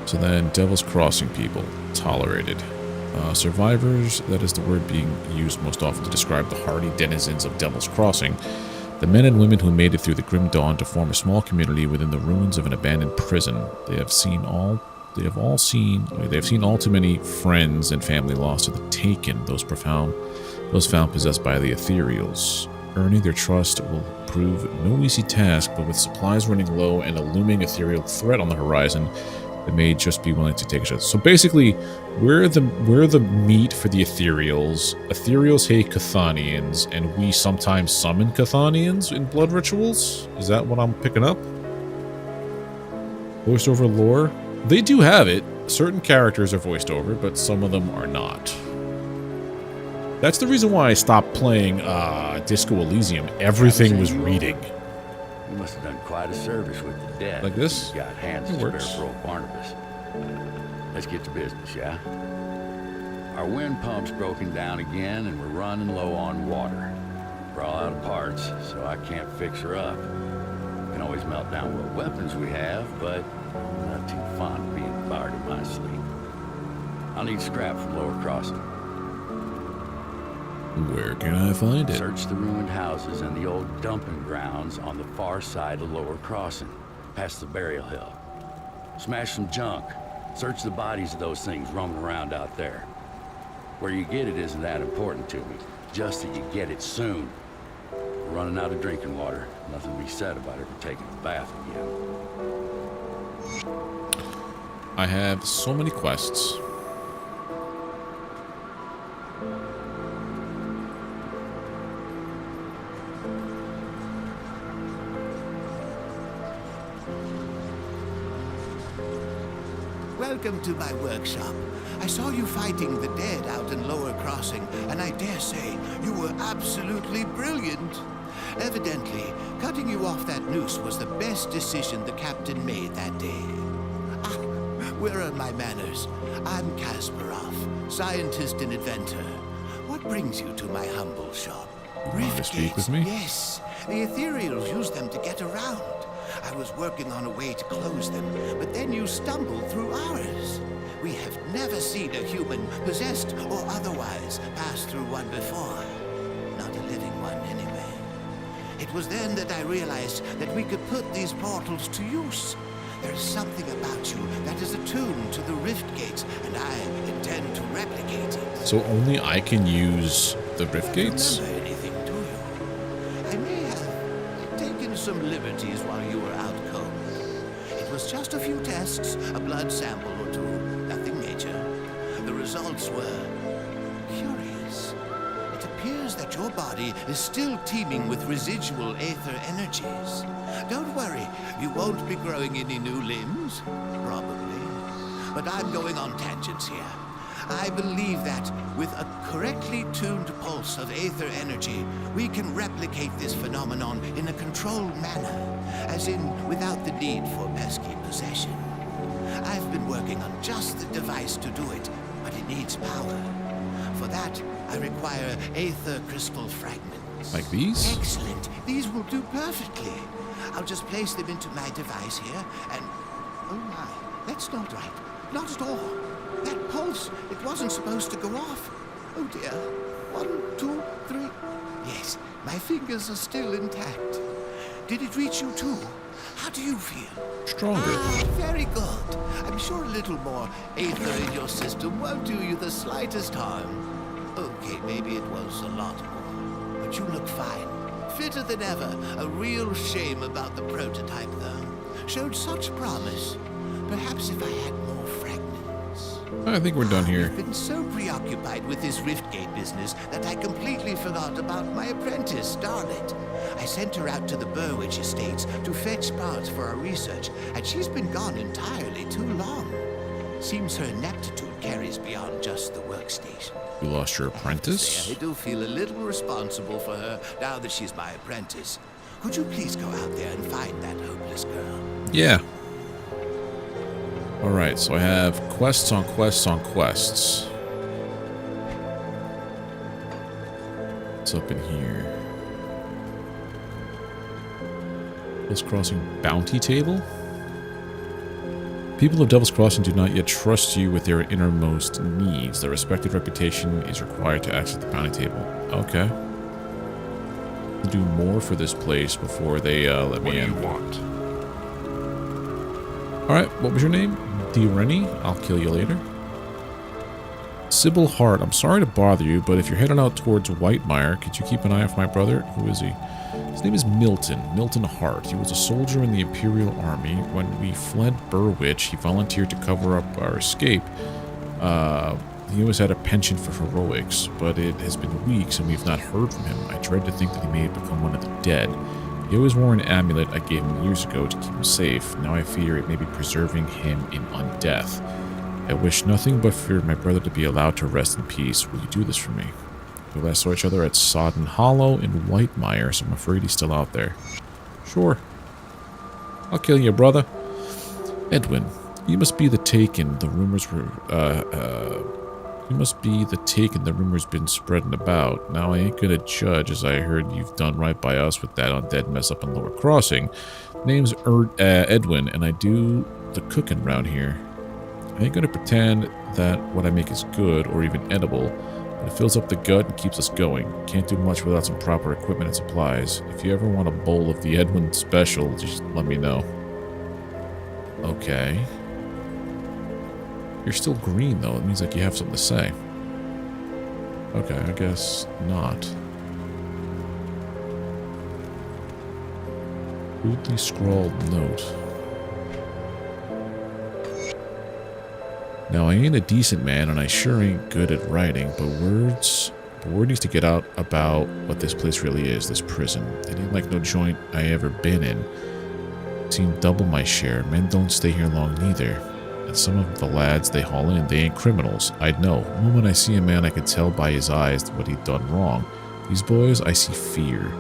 So then, Devil's Crossing people. Tolerated. Survivors, that is the word being used most often to describe the hardy denizens of Devil's Crossing. The men and women who made it through the Grim Dawn to form a small community within the ruins of an abandoned prison. They have seen all too many friends and family lost to the Taken, those found possessed by the Ethereals. Earning their trust will prove no easy task, but with supplies running low and a looming ethereal threat on the horizon, They may just be willing to take a shot. So basically, we're the meat for the Ethereals. Ethereals hate Chthonians, and we sometimes summon Chthonians in blood rituals. Is that what I'm picking up? Voiced over lore? They do have it. Certain characters are voiced over, but some of them are not. That's the reason why I stopped playing Disco Elysium. Everything was reading. You must have done quite a service with the dead. Like this? You got hands It to spare works. for old Barnabas. Let's get to business, yeah? Our wind pump's broken down again, and we're running low on water. We're all out of parts, so I can't fix her up. Can always melt down what weapons we have, but I'm not too fond of being fired in my sleep. I'll need scrap from Lower Crossing. Where can I find it? Search the ruined houses and the old dumping grounds on the far side of Lower Crossing, past the burial hill. Smash some junk. Search the bodies of those things roaming around out there. Where you get it isn't that important to me, just that you get it soon. We're running out of drinking water. Nothing to be said about ever taking a bath again. I have so many quests. Welcome to my workshop. I saw you fighting the dead out in Lower Crossing, and I dare say you were absolutely brilliant. Evidently, cutting you off that noose was the best decision the captain made that day. Ah, where are my manners? I'm Kasparov, scientist and inventor. What brings you to my humble shop? Want to speak with me? Yes, the Ethereals use them to get around. I was working on a way to close them, but then you stumbled through ours. We have never seen a human, possessed or otherwise, pass through one before. Not a living one, anyway. It was then that I realized that we could put these portals to use. There is something about you that is attuned to the rift gates, and I intend to replicate it. So only I can use the rift gates? Remember anything, do you? I may have taken some liberties while you were out cold. It was just a few tests, a blood sample or two, nothing major. The results were curious. It appears that your body is still teeming with residual aether energies. Don't worry, you won't be growing any new limbs, probably. But I'm going on tangents here. I believe that with a correctly tuned pulse of aether energy, we can replicate this phenomenon in a controlled manner, as in without the need for pesky possession. I've been working on just the device to do it, but it needs power. For that, I require aether crystal fragments. Like these? Excellent. These will do perfectly. I'll just place them into my device here, and... Oh my, that's not right. Not at all. That pulse, it wasn't supposed to go off. Oh dear. 1, 2, 3. Yes, my fingers are still intact. Did it reach you too? How do you feel? Stronger. Ah, very good. I'm sure a little more aether in your system won't do you the slightest harm. Okay, maybe it was a lot more. But you look fine. Fitter than ever. A real shame about the prototype, though. Showed such promise. Perhaps if I had more fragments. I think we're done here. I've been so preoccupied with this Riftgate business that I completely forgot about my apprentice, Darlet. I sent her out to the Burwitch estates to fetch parts for our research, and she's been gone entirely too long. Seems her ineptitude carries beyond just the workstation. You lost your apprentice? I do feel a little responsible for her now that she's my apprentice. Could you please go out there and find that hopeless girl? Yeah. Alright, so I have quests on quests on quests. What's up in here? Devil's Crossing bounty table? People of Devil's Crossing do not yet trust you with their innermost needs. Their respected reputation is required to access the bounty table. Okay. Do more for this place before they let me in. What do you want? Alright, what was your name? Direni? I'll kill you later. Sybil Hart, I'm sorry to bother you, but if you're heading out towards Whitemire, could you keep an eye out for my brother? Who is he? His name is Milton Hart. He was a soldier in the Imperial Army. When we fled Burwitch, he volunteered to cover up our escape. He always had a penchant for heroics, but it has been weeks and we've not heard from him. I dread to think that he may have become one of the dead. He always wore an amulet I gave him years ago to keep him safe. Now I fear it may be preserving him in undeath. I wish nothing but for my brother to be allowed to rest in peace. Will you do this for me? We last saw each other at Sodden Hollow in Whitemire, so I'm afraid he's still out there. Sure. I'll kill you, brother. Edwin, you must be the taken. The rumors were, you must be the taken the rumors been spreading about. Now, I ain't gonna judge, as I heard you've done right by us with that undead mess up in Lower Crossing. Name's Edwin, and I do the cooking around here. I ain't gonna pretend that what I make is good or even edible, but it fills up the gut and keeps us going. Can't do much without some proper equipment and supplies. If you ever want a bowl of the Edwin special, just let me know. Okay. You're still green, though. It means like you have something to say. Okay, I guess not. Crudely scrawled note. Now, I ain't a decent man, and I sure ain't good at writing, but word needs to get out about what this place really is, this prison. It ain't like no joint I ever been in. Seen double my share. Men don't stay here long neither. And some of the lads they haul in, they ain't criminals. I'd know. The moment I see a man, I can tell by his eyes what he'd done wrong. These boys, I see fear.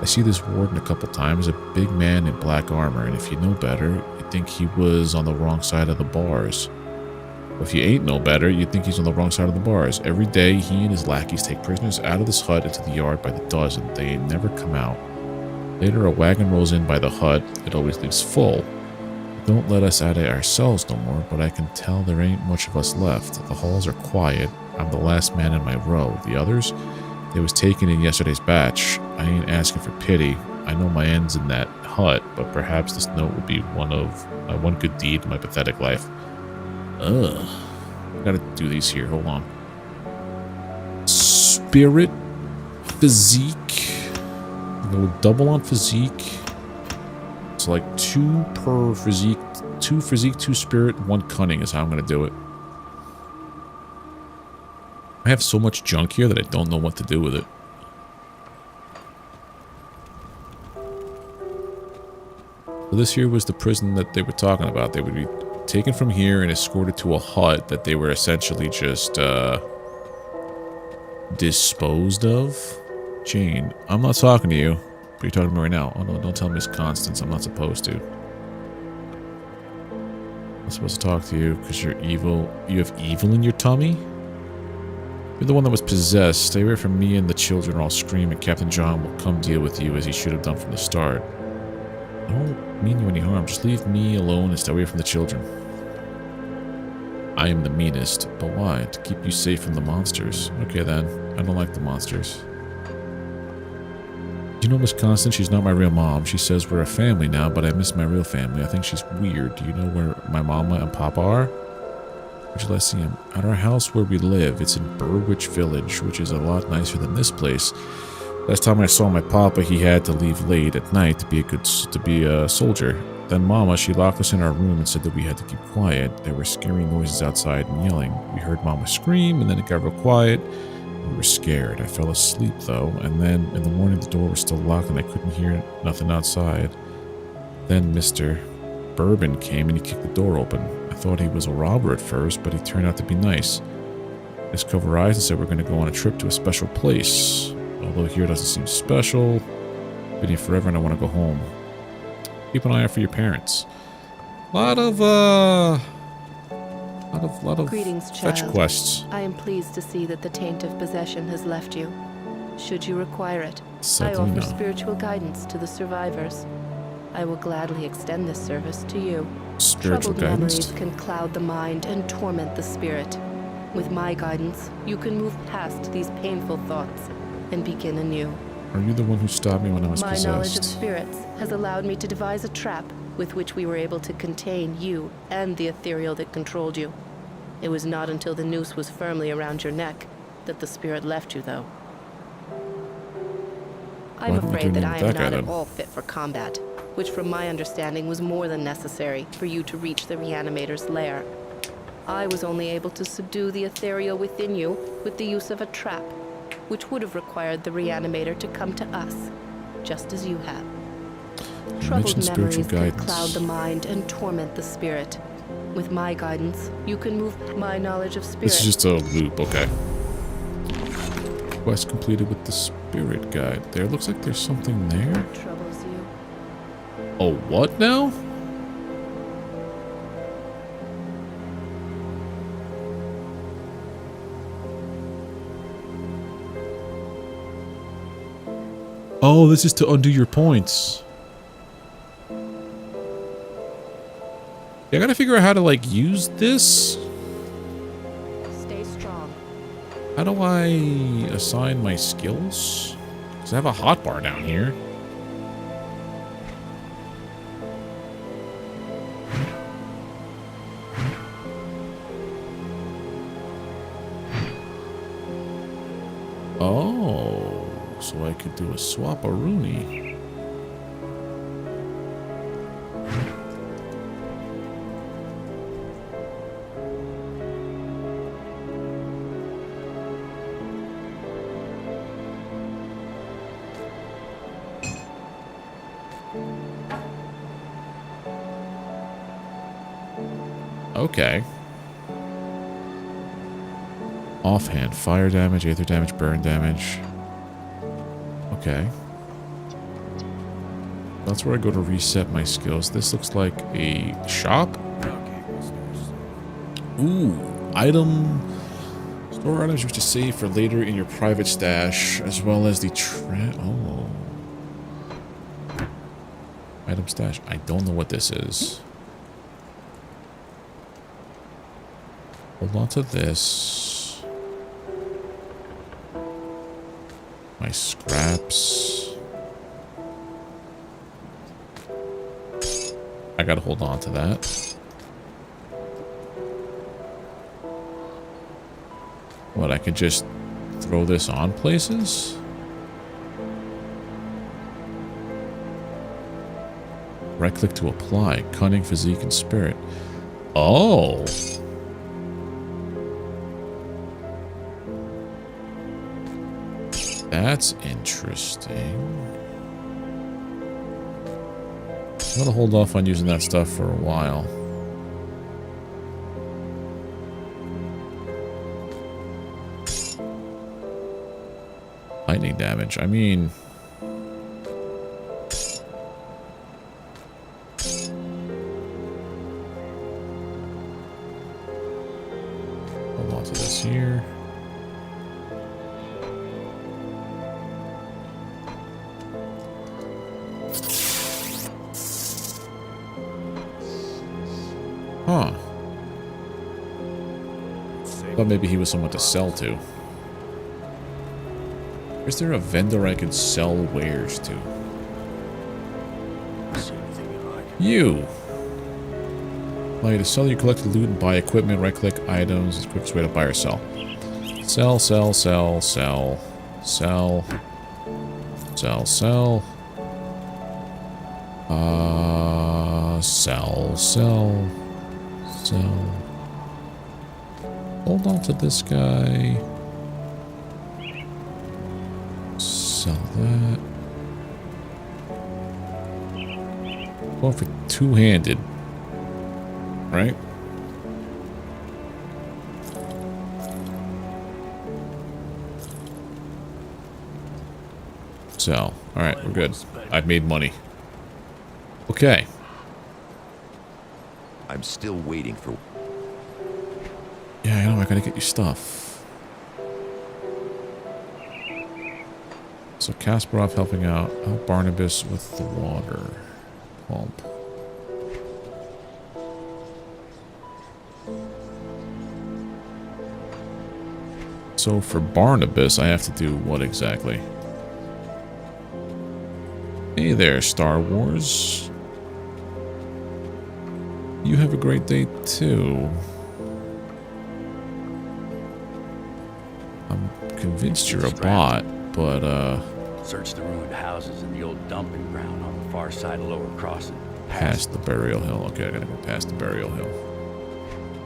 I see this warden a couple times, a big man in black armor, and if you know better, you'd think he was on the wrong side of the bars. If you ain't no better, you'd think he's on the wrong side of the bars. Every day, he and his lackeys take prisoners out of this hut into the yard by the dozen. They ain't never come out. Later, a wagon rolls in by the hut. It always leaves full. Don't let us at it ourselves no more, but I can tell there ain't much of us left. The halls are quiet. I'm the last man in my row. The others? They was taken in yesterday's batch. I ain't asking for pity. I know my end's in that hut, but perhaps this note will be one good deed in my pathetic life. Ugh. Gotta do these here. Hold on. Spirit. Physique. Go double on physique. It's like 2 per physique. 2 physique, 2 spirit, 1 cunning is how I'm gonna do it. I have so much junk here that I don't know what to do with it. So this here was the prison that they were talking about. They would be taken from here and escorted to a hut that they were essentially just disposed of. Jane, I'm not talking to you, but you're talking to me right now. Oh no, don't tell Miss Constance. I'm not supposed to. I'm supposed to talk to you because you're evil. You have evil in your tummy? You're the one that was possessed. Stay away from me and the children, or I'll scream and Captain John will come deal with you as he should have done from the start. I don't mean you any harm. Just leave me alone and stay away from the children. I am the meanest. But why? To keep you safe from the monsters. Okay then. I don't like the monsters. You know Miss Constance? She's not my real mom. She says we're a family now, but I miss my real family. I think she's weird. Do you know where my mama and papa are? Would you like to see him? At our house where we live. It's in Burwitch Village, which is a lot nicer than this place. Last time I saw my papa, he had to leave late at night to be a soldier. Then Mama, she locked us in our room and said that we had to keep quiet. There were scary noises outside and yelling. We heard Mama scream, and then it got real quiet. We were scared. I fell asleep though, and then in the morning the door was still locked and I couldn't hear nothing outside. Then Mr. Bourbon came and he kicked the door open. I thought he was a robber at first, but he turned out to be nice. He just covered our eyes and said we're going to go on a trip to a special place. Although here doesn't seem special. Been here forever and I want to go home. Keep an eye out for your parents. Lot of Greetings, fetch child. quests. I am pleased to see that the taint of possession has left you. Should you require it, Certainly I offer no. spiritual guidance to the survivors. I will gladly extend this service to you. Spiritual Troubled guidance. memories can cloud the mind and torment the spirit. With my guidance, you can move past these painful thoughts and begin anew. Are you the one who stopped me when I was My possessed? knowledge of spirits has allowed me to devise a trap with which we were able to contain you and the ethereal that controlled you. It was not until the noose was firmly around your neck that the spirit left you, though. I'm What are you afraid that doing I with am that guy, not at then? all fit for combat, which from my understanding was more than necessary for you to reach the Reanimator's lair. I was only able to subdue the ethereal within you with the use of a trap, which would have required the Reanimator to come to us, just as you have. Troubled mentioned memories spiritual can guidance. cloud the mind and torment the spirit. With my guidance, you can move my knowledge of spirit. This is just a loop, okay. Quest completed with the spirit guide. There looks like there's something there. What troubles you? Oh, what now? Oh, this is to undo your points. I gotta figure out how to, like, use this. Stay strong. How do I assign my skills? Because I have a hotbar down here. Oh, so I could do a swap-a-rooney. Okay. Offhand, fire damage, aether damage, burn damage. Okay. That's where I go to reset my skills. This looks like a shop. Ooh, item. Store items you wish to save for later in your private stash, as well as the oh. Item stash. I don't know what this is. Hold on to this. My scraps. I gotta hold on to that. What, I could just throw this on places? Right click to apply. Cunning, physique, and spirit. Oh! That's interesting. I'm gonna hold off on using that stuff for a while. Lightning damage. I mean... hold on to this here. Huh. Thought maybe he was someone to sell to. Is there a vendor I could sell wares to? You! Allow you to sell your collected loot and buy equipment. Right click items. It's the quickest way to buy or sell. Sell, sell, sell, sell. Sell. Sell, sell. Sell, sell. Sell. Hold on to this guy. Sell that. Going for two-handed. Right? Sell. Alright, we're good. I've made money. Okay. I'm still waiting for... Yeah, I know, I gotta get you stuff. So Kasparov helping out. Help Barnabas with the water pump. So for Barnabas, I have to do what exactly? Hey there, Star Wars. You have a great day too. I'm convinced you're a bot, but Search the ruined houses in the old dumping ground on the far side of Lower Crossing. past the burial hill. Okay, I gotta go past the burial hill.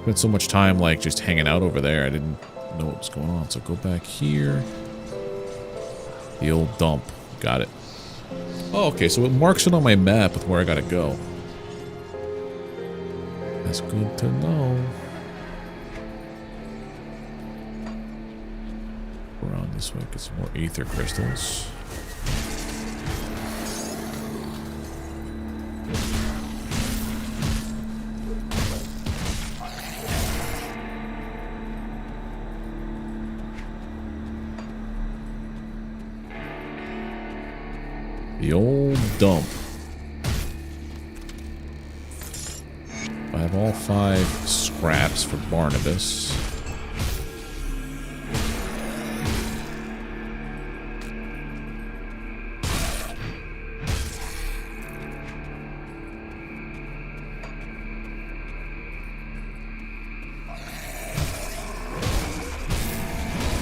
Spent so much time like just hanging out over there, I didn't know what was going on. So go back here. The old dump. Got it. Oh, okay, so it marks it on my map with where I gotta go. That's good to know. Around this way, get some more aether crystals. The old dump. I have all 5 scraps for Barnabas.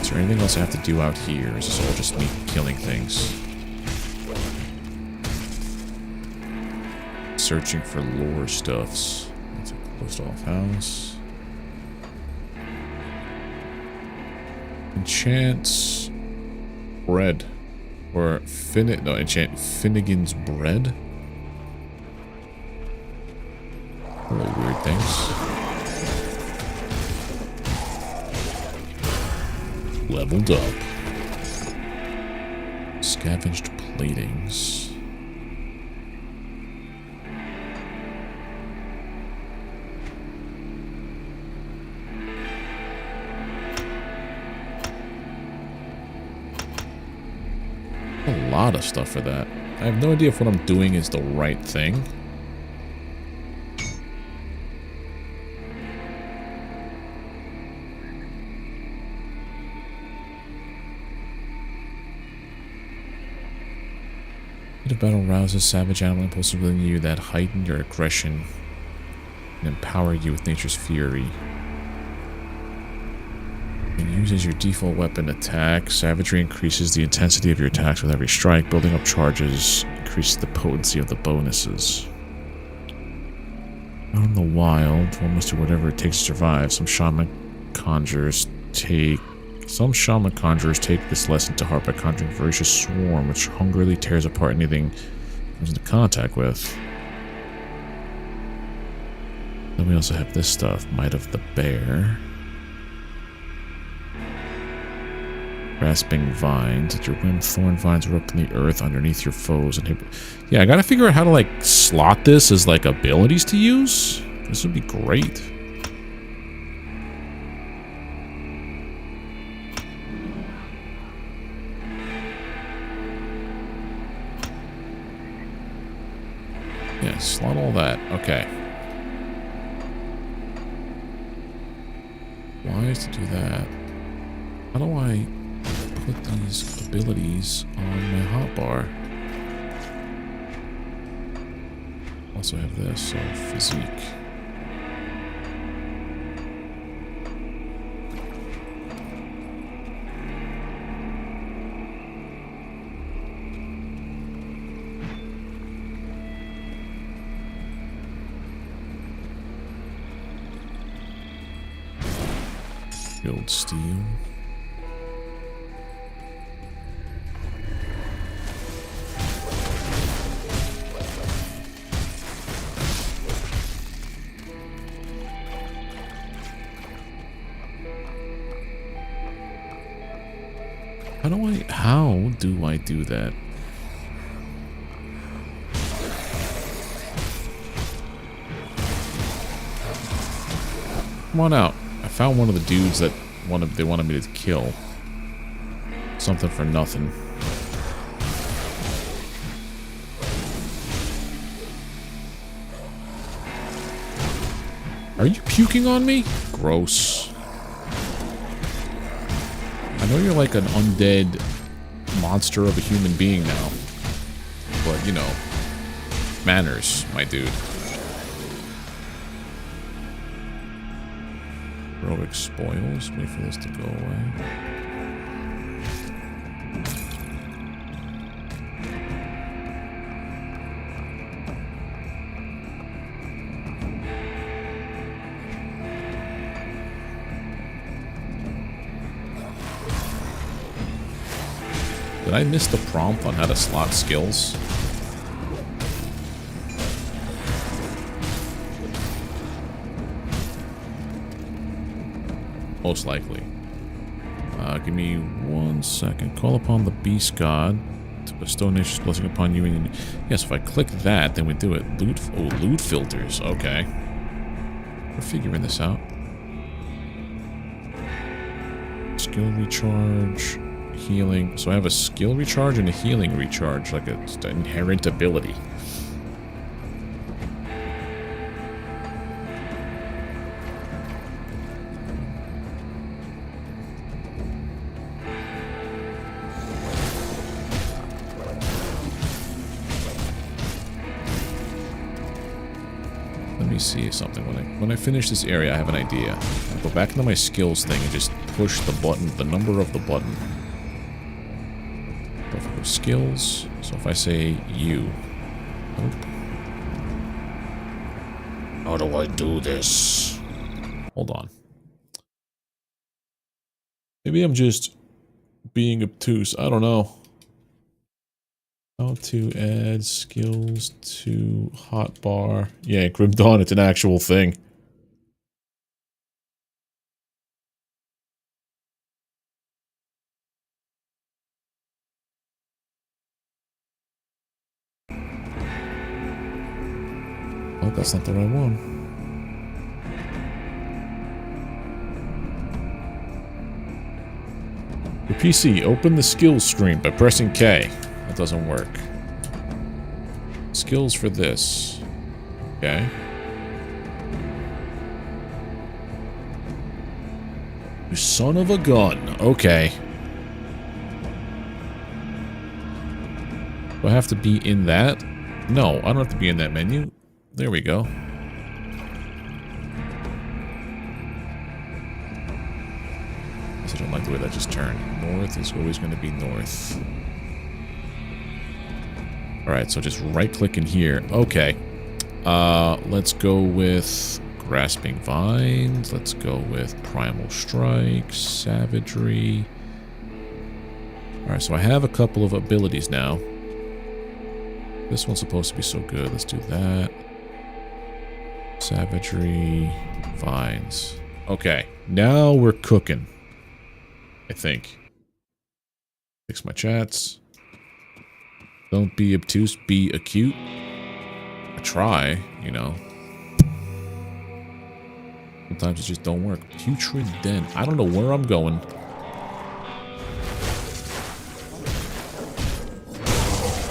Is there anything else I have to do out here? Or is this all just me killing things? Searching for lore stuffs. That's a closed off house. Enchant bread. Or enchant Finnegan's bread. Really weird things. Leveled up. Scavenged platings. A lot of stuff for that. I have no idea if what I'm doing is the right thing. Heat of battle rouses savage animal impulses within you that heighten your aggression and empower you with nature's fury. And use as your default weapon attack. Savagery increases the intensity of your attacks with every strike. Building up charges increases the potency of the bonuses. Out in the wild, one must do whatever it takes to survive. Some shaman conjurers take this lesson to heart by conjuring a voracious swarm which hungrily tears apart anything it comes into contact with. Then we also have this stuff, Might of the Bear. Grasping vines. At your whim, thorn vines erupt in the earth underneath your foes. And yeah, I gotta figure out how to like slot this as like abilities to use. This would be great. Yeah, slot all that. Okay. Why is to do that? How do I put these abilities on my hotbar? Also have this, so physique. Build steel. How do I do that? Come on out. I found one of the dudes that they wanted me to kill. Something for nothing. Are you puking on me? Gross. I know you're like an undead monster of a human being now. But, you know, manners, my dude. Heroic spoils. Wait for this to go away. Did I miss the prompt on how to slot skills? Most likely. Give me 1 second. Call upon the beast god to bestow nature's blessing upon you. And yes, if I click that, then we do it. Loot filters. Okay. We're figuring this out. Skill recharge, healing. So I have a skill recharge and a healing recharge, like an inherent ability. See something. When I finish this area, I have an idea. I'll go back into my skills thing and just push the button, the number of the button. Go for skills. So if I say U. Nope. How do I do this? Hold on. Maybe I'm just being obtuse. I don't know. How to add skills to hotbar. Yeah, Grim Dawn, it's an actual thing. Oh, that's not the right one. Your PC, open the skills screen by pressing K. That doesn't work. Skills for this. Okay. You son of a gun. Okay. Do I have to be in that? No, I don't have to be in that menu. There we go. I don't like the way that just turned. North is always going to be north. Alright, so just right-click in here. Okay. Let's go with Grasping Vines. Let's go with Primal Strike, Savagery. Alright, so I have a couple of abilities now. This one's supposed to be so good. Let's do that. Savagery, Vines. Okay, now we're cooking. I think. Fix my chats. Don't be obtuse, be acute. I try, you know. Sometimes it just don't work. Putrid Den. I don't know where I'm going.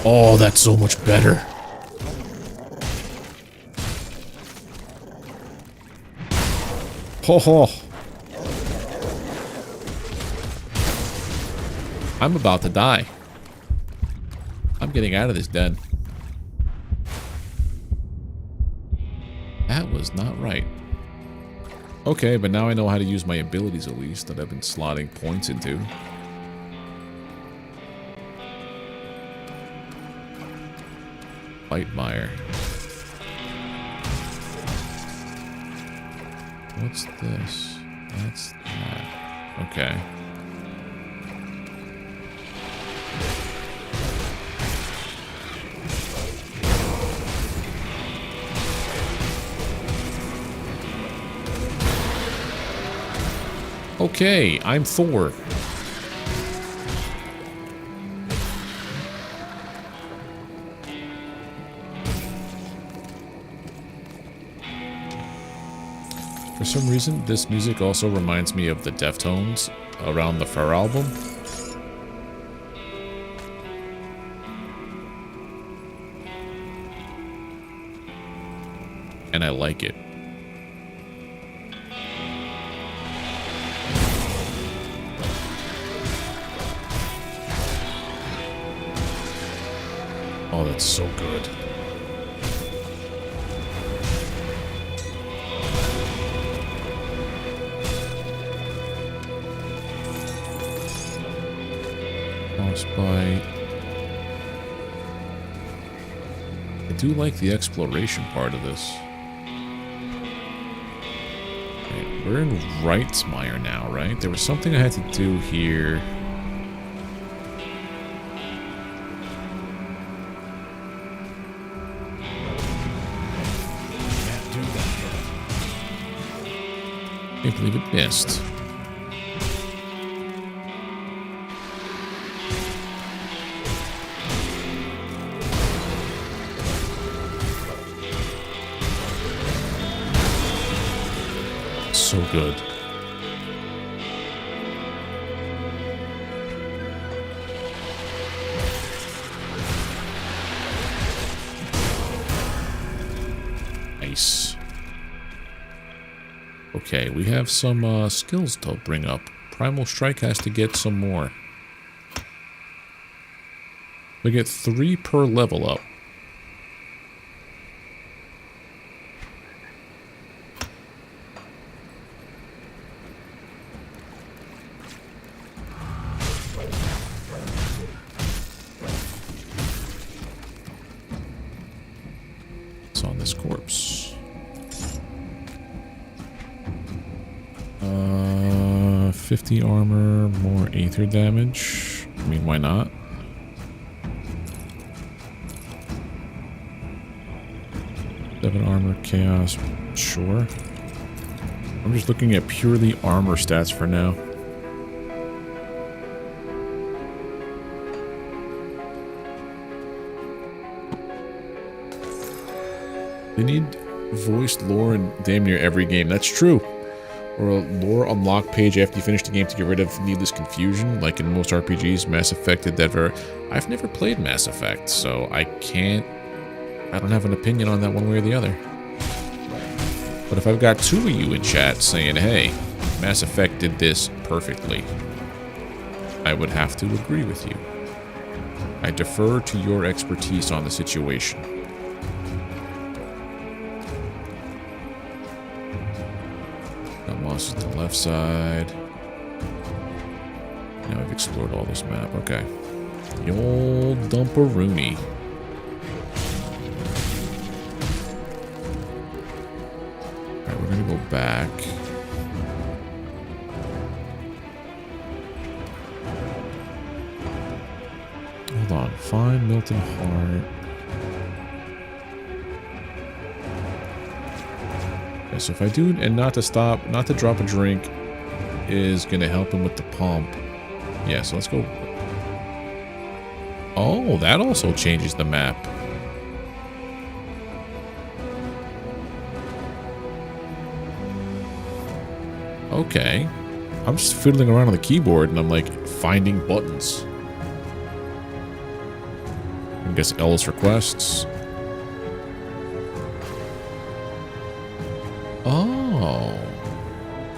Oh, that's so much better. Ho ho. I'm about to die. I'm getting out of this den. That was not right. Okay, but now I know how to use my abilities at least that I've been slotting points into. Fight Mire. What's this? That's that. Okay. Okay, I'm Thor. For some reason, this music also reminds me of the Deftones around the Fur album. And I like it. Oh, that's so good. Frostbite. I do like the exploration part of this. Okay, we're in Wrightsmire now, right? There was something I had to do here. Can't believe it missed. So good. Nice. Okay, we have some skills to bring up. Primal Strike has to get some more. We get 3 per level up. What's on this corpse? 50 armor, more aether damage. I mean, why not? Seven armor, chaos, sure. I'm just looking at purely armor stats for now. They need voiced lore in damn near every game. That's true. Or a lore unlock page after you finish the game to get rid of needless confusion, like in most RPGs. Mass Effect did that very... I've never played Mass Effect, so I don't have an opinion on that one way or the other. But if I've got 2 of you in chat saying, hey, Mass Effect did this perfectly, I would have to agree with you. I defer to your expertise on the situation. To the left side. Now I've explored all this map. Okay. The old Dumperoonie. Alright, we're gonna go back. Hold on. Find Milton Hart. So if I do, and not to drop a drink is going to help him with the pump. Yeah, so let's go. Oh, that also changes the map. Okay. I'm just fiddling around on the keyboard and I'm like finding buttons. I guess L is for quests. Oh,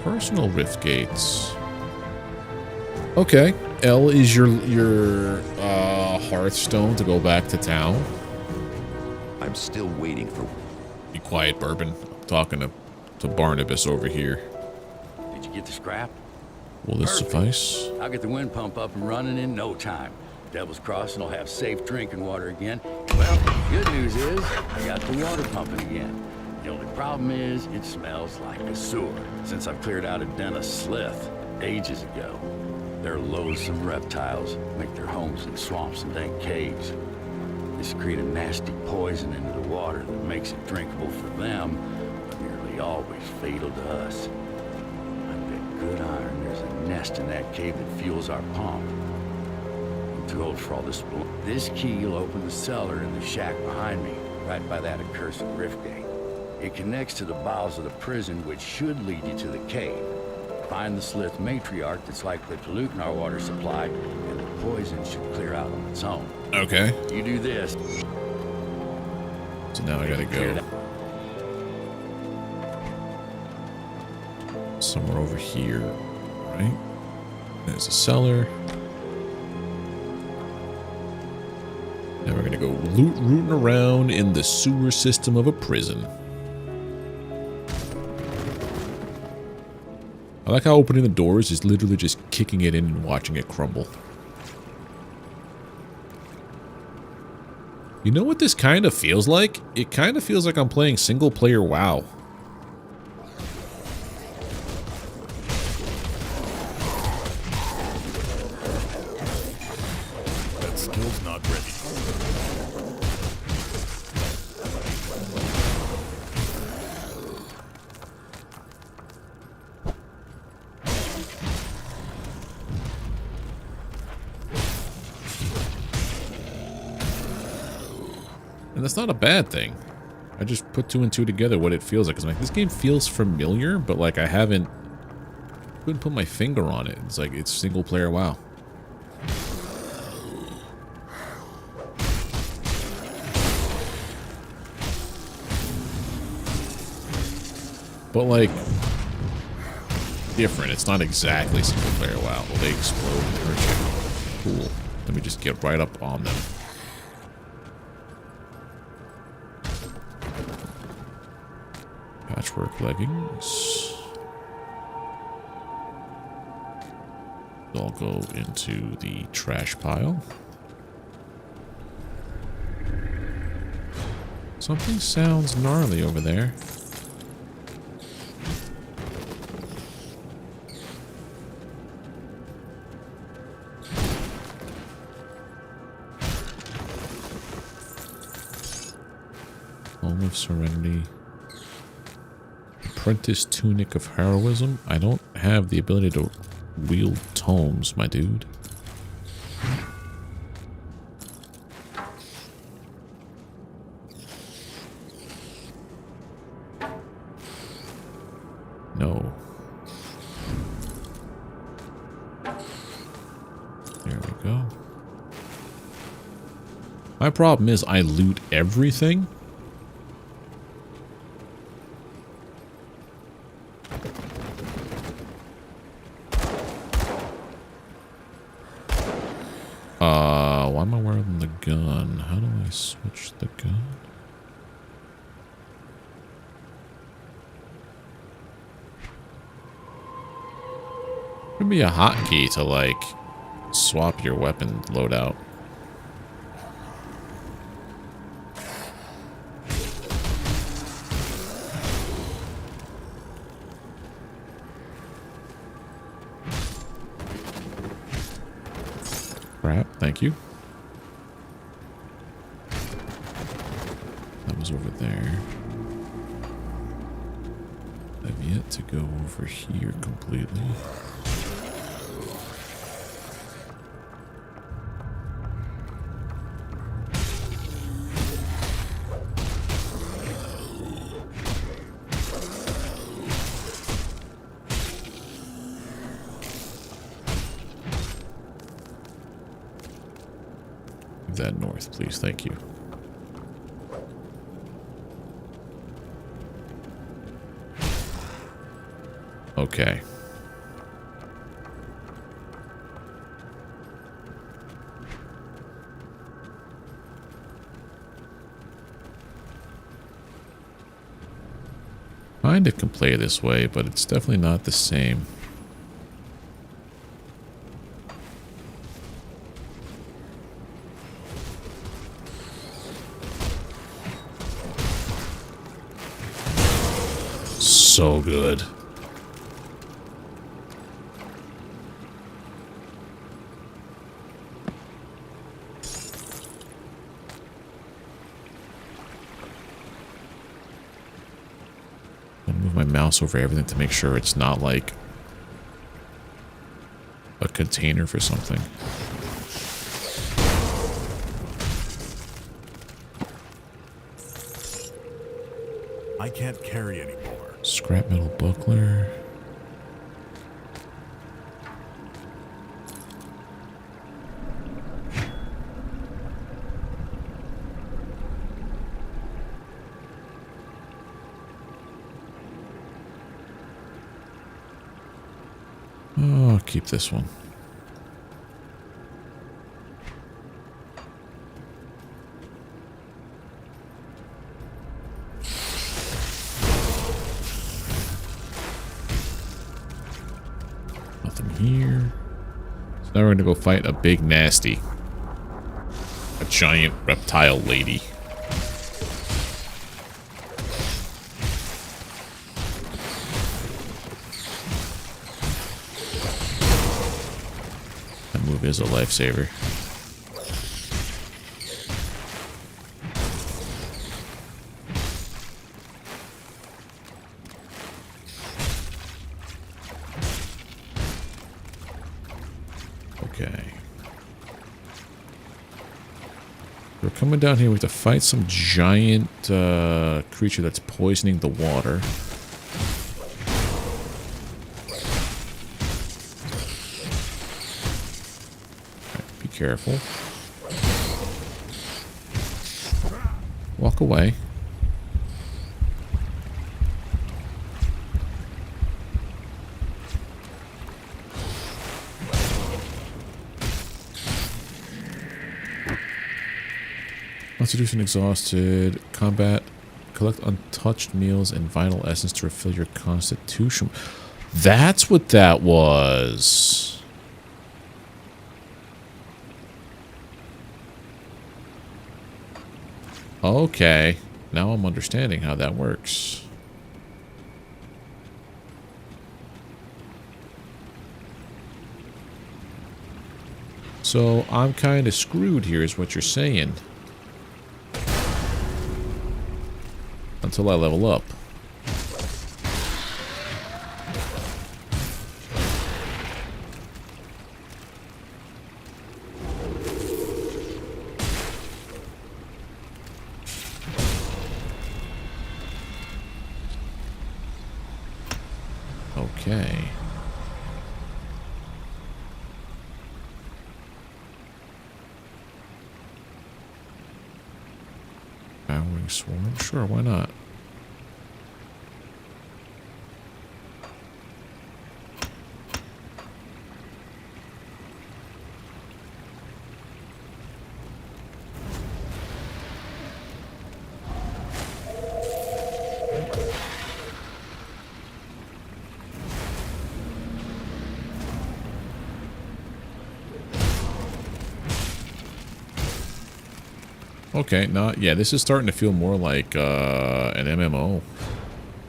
personal rift gates. Okay, L is your Hearthstone to go back to town. I'm still waiting for... Be quiet, Bourbon. I'm talking to Barnabas over here. Did you get the scrap? Will this suffice? I'll get the wind pump up and running in no time. Devil's Crossing will have safe drinking water again. Well, good news is I got the water pumping again. The only problem is it smells like a sewer, since I've cleared out a den of slith ages ago. They're loathsome reptiles, make their homes in swamps and dank caves. They secrete a nasty poison into the water that makes it drinkable for them, but nearly always fatal to us. I bet good iron there's a nest in that cave that fuels our pump. I'm too old for all this. This key will open the cellar in the shack behind me, right by that accursed rift gate. It connects to the bowels of the prison, which should lead you to the cave. Find the slith matriarch that's likely polluting our water supply, and the poison should clear out on its own. Okay. You do this. So now I gotta go somewhere over here, right? There's a cellar. Now we're gonna go rooting around in the sewer system of a prison. I like how opening the doors is literally just kicking it in and watching it crumble. You know what this kind of feels like? It kind of feels like I'm playing single player WoW. That skill's not ready. And that's not a bad thing. I just put 2 and 2 together what it feels like. 'Cause I'm like, this game feels familiar, but like I couldn't put my finger on it. It's like it's single player WoW. But like different. It's not exactly single player WoW. Well, they explode and hurt you. Cool. Let me just get right up on them. Patchwork leggings. They'll go into the trash pile. Something sounds gnarly over there. Home of Serenity. Apprentice Tunic of Heroism. I don't have the ability to wield tomes, my dude. No. There we go. My problem is I loot everything. Why am I wearing the gun? How do I switch the gun? Could be a hotkey to like swap your weapon loadout. Crap, thank you. That was over there. I've yet to go over here completely. That north, please. Thank you. Okay. Kinda can play this way, but it's definitely not the same. So good. I'll move my mouse over everything to make sure it's not like a container for something. I can't carry anymore. Scrap metal buckler. Oh, I'll keep this one. Here. So now we're gonna go fight a big nasty. A giant reptile lady. That move is a lifesaver. We're coming down here. We have to fight some giant creature that's poisoning the water. Right, be careful. Walk away. Constitution exhausted. Combat. Collect untouched meals and vital essence to refill your constitution. That's what that was. Okay. Now I'm understanding how that works. So I'm kind of screwed here is what you're saying. Until I level up. Okay. Powering swarm? Sure, why not? Okay, yeah, this is starting to feel more like an MMO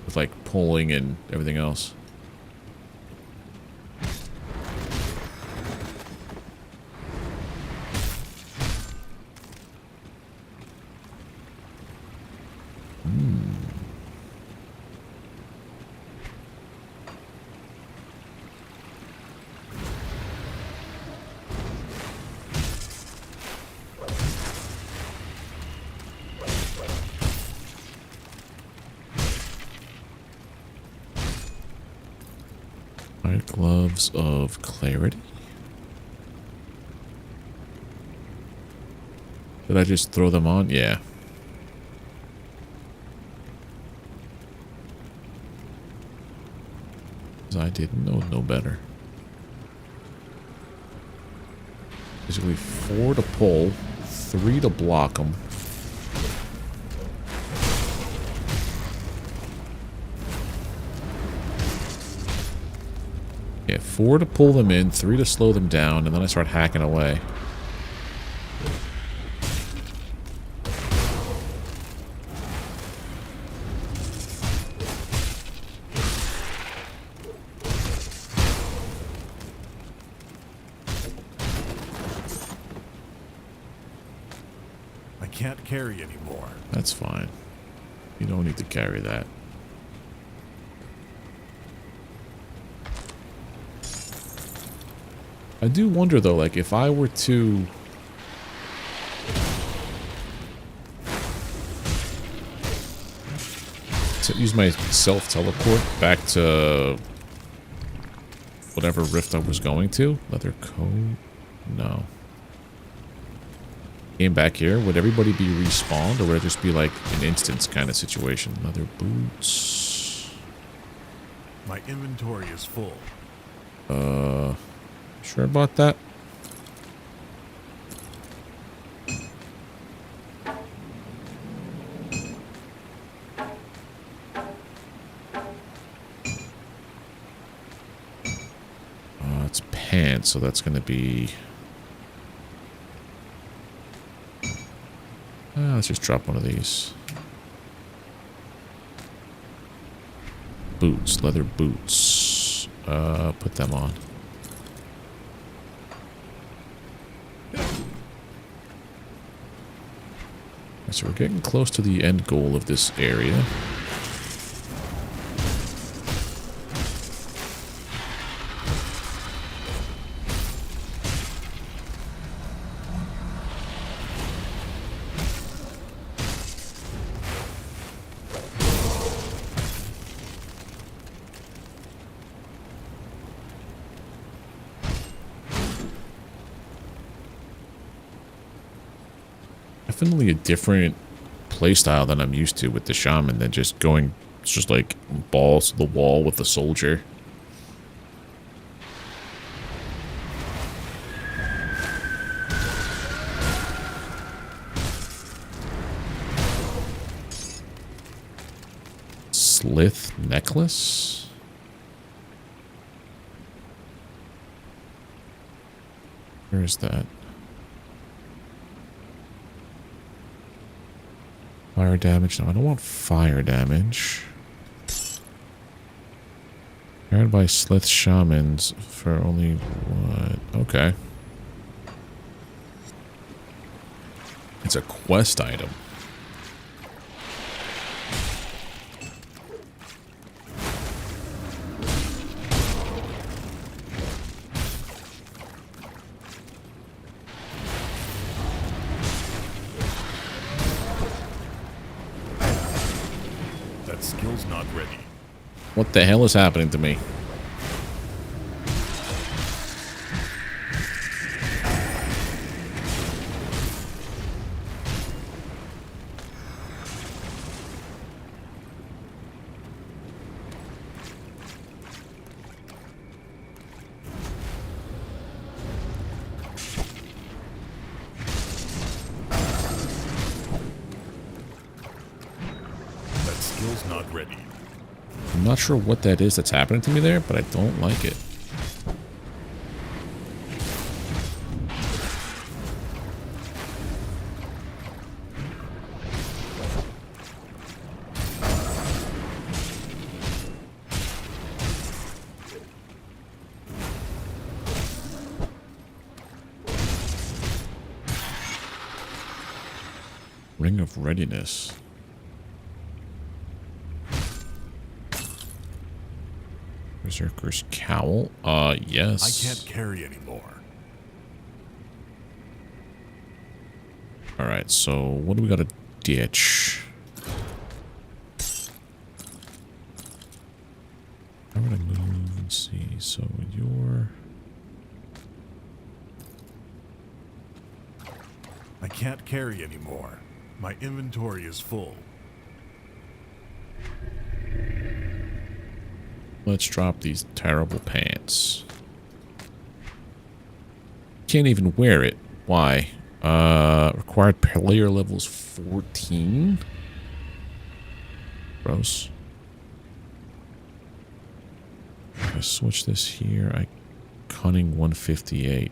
with like pulling and everything else. Gloves of clarity. Did I just throw them on? Yeah. I didn't know no better. Basically 4 to pull, 3 to block them. Yeah, 4 to pull them in, 3 to slow them down, and then I start hacking away. I can't carry anymore. That's fine. You don't need to carry that. I do wonder though, like if I were to use my self-teleport back to whatever rift I was going to, leather coat, no. Came back here, would everybody be respawned or would it just be like an instance kind of situation? Leather boots. My inventory is full. Sure about that? It's pants, so that's going to be... let's just drop one of these. Boots, leather boots. Put them on. So we're getting close to the end goal of this area. definitely a different playstyle than I'm used to with the shaman than just going, it's just like balls to the wall with the soldier. Slith necklace? Where is that? Fire damage? No, I don't want fire damage. Carried by Slith shamans for only what? Okay. It's a quest item. That skill's not ready. What the hell is happening to me? That skill's not ready. I'm not sure what that is that's happening to me there, but I don't like it. Ring of Readiness. Berserker's Cowl? Yes. I can't carry anymore. Alright, so what do we gotta ditch? I'm gonna move and see. So you're... I can't carry anymore. My inventory is full. Let's drop these terrible pants. Can't even wear it. Why? Required player levels 14? Gross. If I switch this here, cunning 158.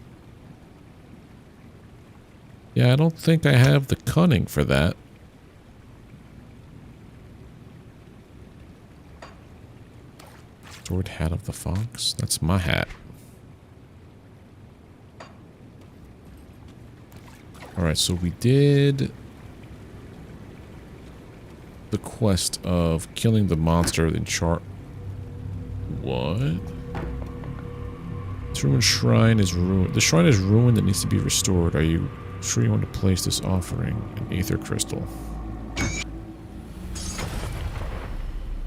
Yeah, I don't think I have the cunning for that. Sword hat of the fox? That's my hat. Alright, so we did the quest of killing the monster in chart. What? This ruined shrine is ruined. The shrine is ruined and needs to be restored. Are you sure you want to place this offering? An aether crystal.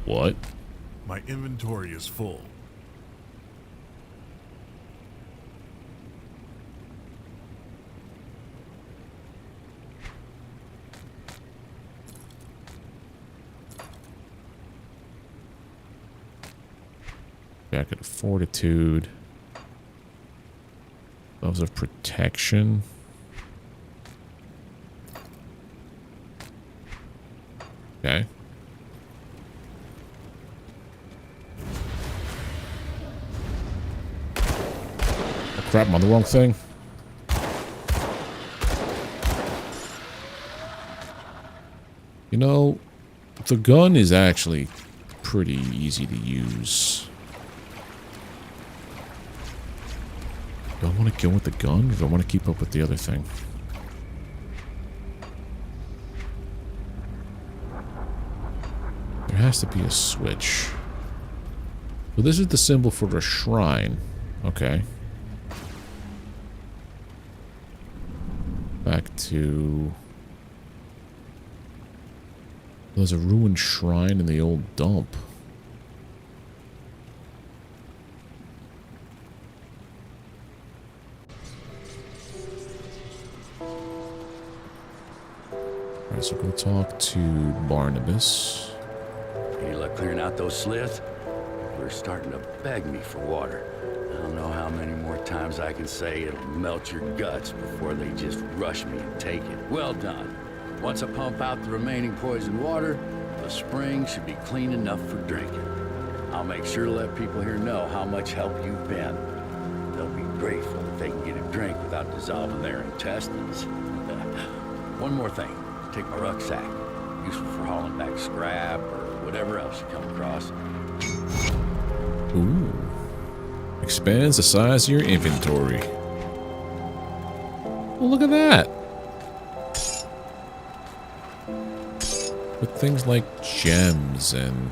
What? My inventory is full. Jacket of Fortitude. Gloves of Protection. Okay. Oh, crap, I'm on the wrong thing. You know, the gun is actually pretty easy to use. Do I want to go with the gun, or do I want to keep up with the other thing? There has to be a switch. So this is the symbol for the shrine. Okay. Back to... There's a ruined shrine in the old dump. Okay, so go talk to Barnabas. Any luck clearing out those sliths? They're starting to beg me for water. I don't know how many more times I can say it'll melt your guts before they just rush me and take it. Well done. Once I pump out the remaining poisoned water, the spring should be clean enough for drinking. I'll make sure to let people here know how much help you've been. They'll be grateful if they can get a drink without dissolving their intestines. One more thing. Take my rucksack. Useful for hauling back scrap or whatever else you come across. Ooh. Expands the size of your inventory. Well, look at that. With things like gems and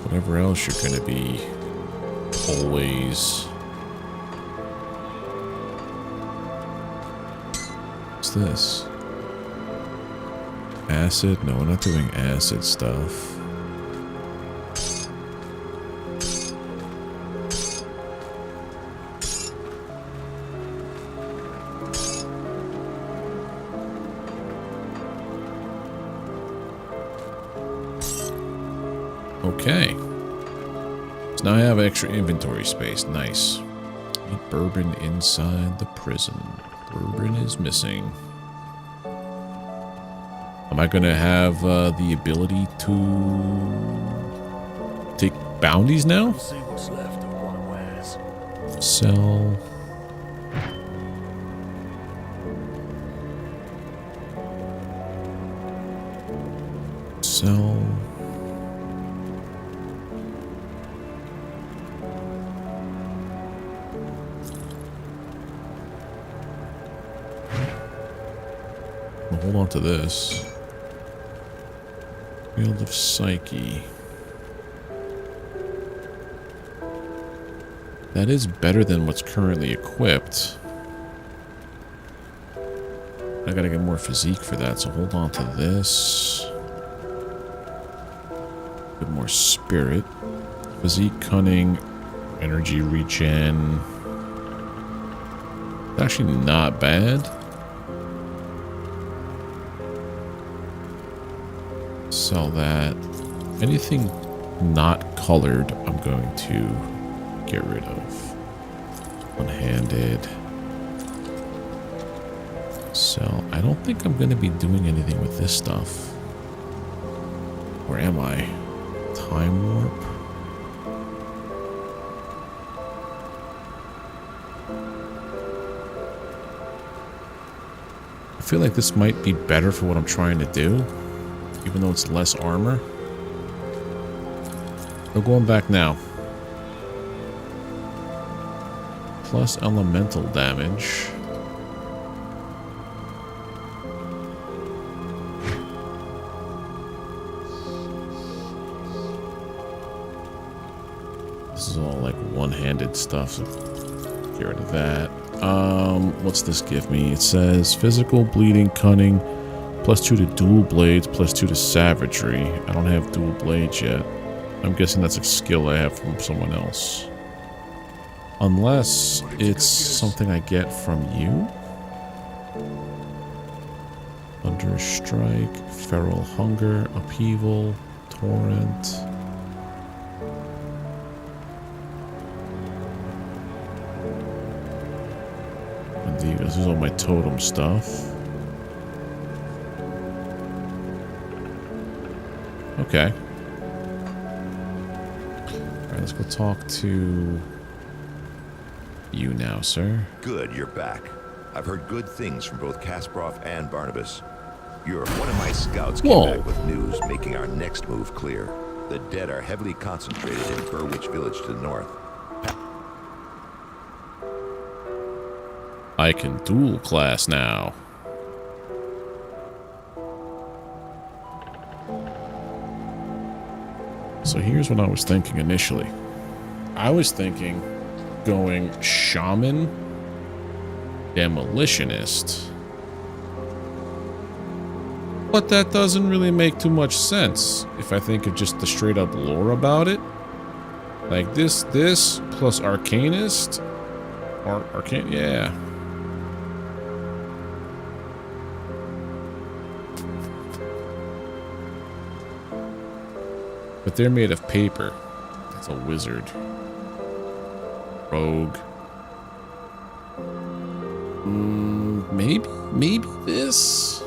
whatever else you're going to be always. What's this? Acid? No, we're not doing acid stuff. Okay. So now I have extra inventory space. Nice. Need bourbon inside the prison. Bourbon is missing. Am I going to have the ability to take bounties now? See what's left of what it wears. Sell. Sell. Hold on to this. Field of Psyche. That is better than what's currently equipped. I gotta get more physique for that, so hold on to this. Get more spirit. Physique, cunning, energy regen. Actually not bad. Sell that. Anything not colored, I'm going to get rid of. One-handed. Sell. I don't think I'm going to be doing anything with this stuff. Where am I? Time warp? I feel like this might be better for what I'm trying to do. Even though it's less armor. We're going back now. Plus elemental damage. This is all like one-handed stuff, so get rid of that. What's this give me? It says physical, bleeding, cunning, +2 to dual blades, +2 to savagery. I don't have dual blades yet. I'm guessing that's a skill I have from someone else. Unless it's something I get from you. Under strike, feral hunger, upheaval, torrent. Indeed, this is all my totem stuff. Okay. Alright, let's go talk to you now, sir. Good, you're back. I've heard good things from both Kasparov and Barnabas. One of my scouts came back with news making our next move clear. The dead are heavily concentrated in Burwitch village to the north. I can dual class now. So here's what I was thinking initially. I was thinking going shaman, demolitionist. But that doesn't really make too much sense if I think of just the straight up lore about it. Like this plus arcanist. Arcane, yeah. But they're made of paper. That's a wizard. Rogue. Maybe this?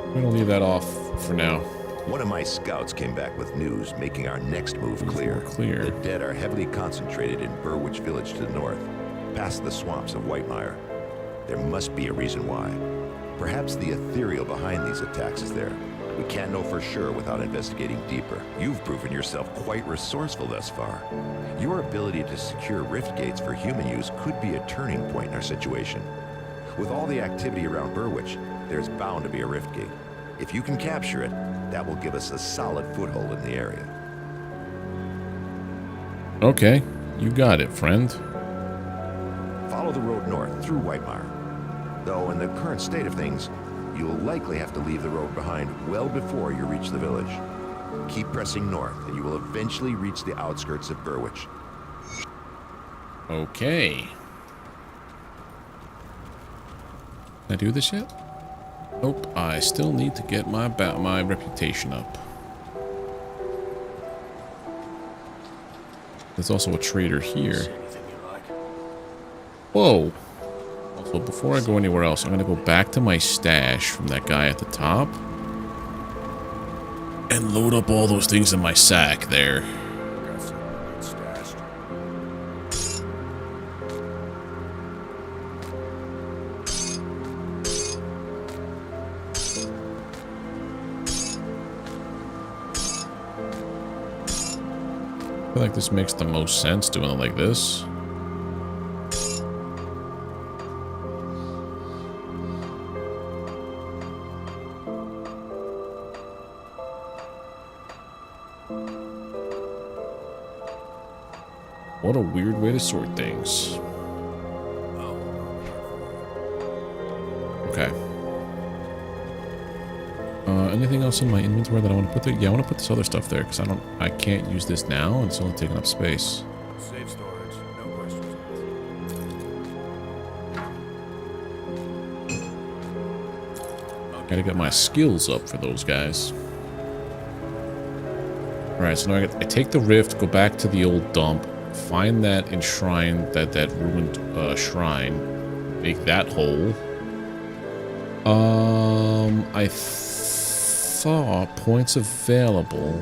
I'm gonna leave that off for now. One of my scouts came back with news, making our next move clear. The dead are heavily concentrated in Burwitch village to the north, past the swamps of Whitemire. There must be a reason why. Perhaps the ethereal behind these attacks is there. We can't know for sure without investigating deeper. You've proven yourself quite resourceful thus far. Your ability to secure rift gates for human use could be a turning point in our situation. With all the activity around Burwitch, there's bound to be a rift gate. If you can capture it, that will give us a solid foothold in the area. Okay, you got it, friend. Follow the road north through Whitemire. Though in the current state of things, you'll likely have to leave the road behind well before you reach the village. Keep pressing north, and you will eventually reach the outskirts of Burwitch. Okay. Can I do this yet? Nope, I still need to get my reputation up. There's also a trader here. Whoa! Also, before I go anywhere else, I'm gonna go back to my stash from that guy at the top and load up all those things in my sack there. I feel like this makes the most sense doing it like this. What a weird way to sort things. Okay. Anything else in my inventory that I want to put there? Yeah, I want to put this other stuff there because I can't use this now and it's only taking up space. Safe storage, no questions. Gotta get my skills up for those guys. Alright, so now I take the rift, go back to the old dump, find that enshrine, that ruined shrine, make that whole. I saw points available.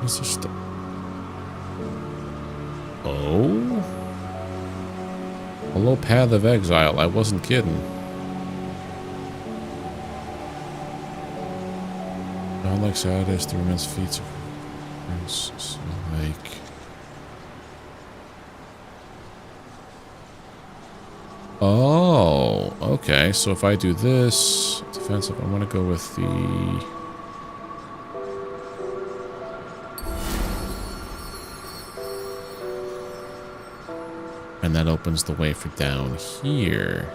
What's this stuff? Oh? Hello, Path of Exile. I wasn't kidding. Not like Saturdays, the immense feats of so like. Oh, okay. So if I do this defensive, I'm gonna go with the. And that opens the way for down here.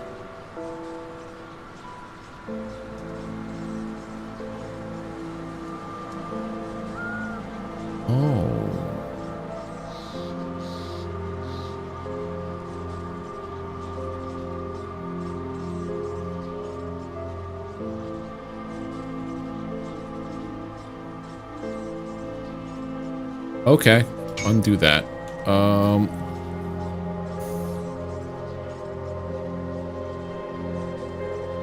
Oh. Okay, undo that.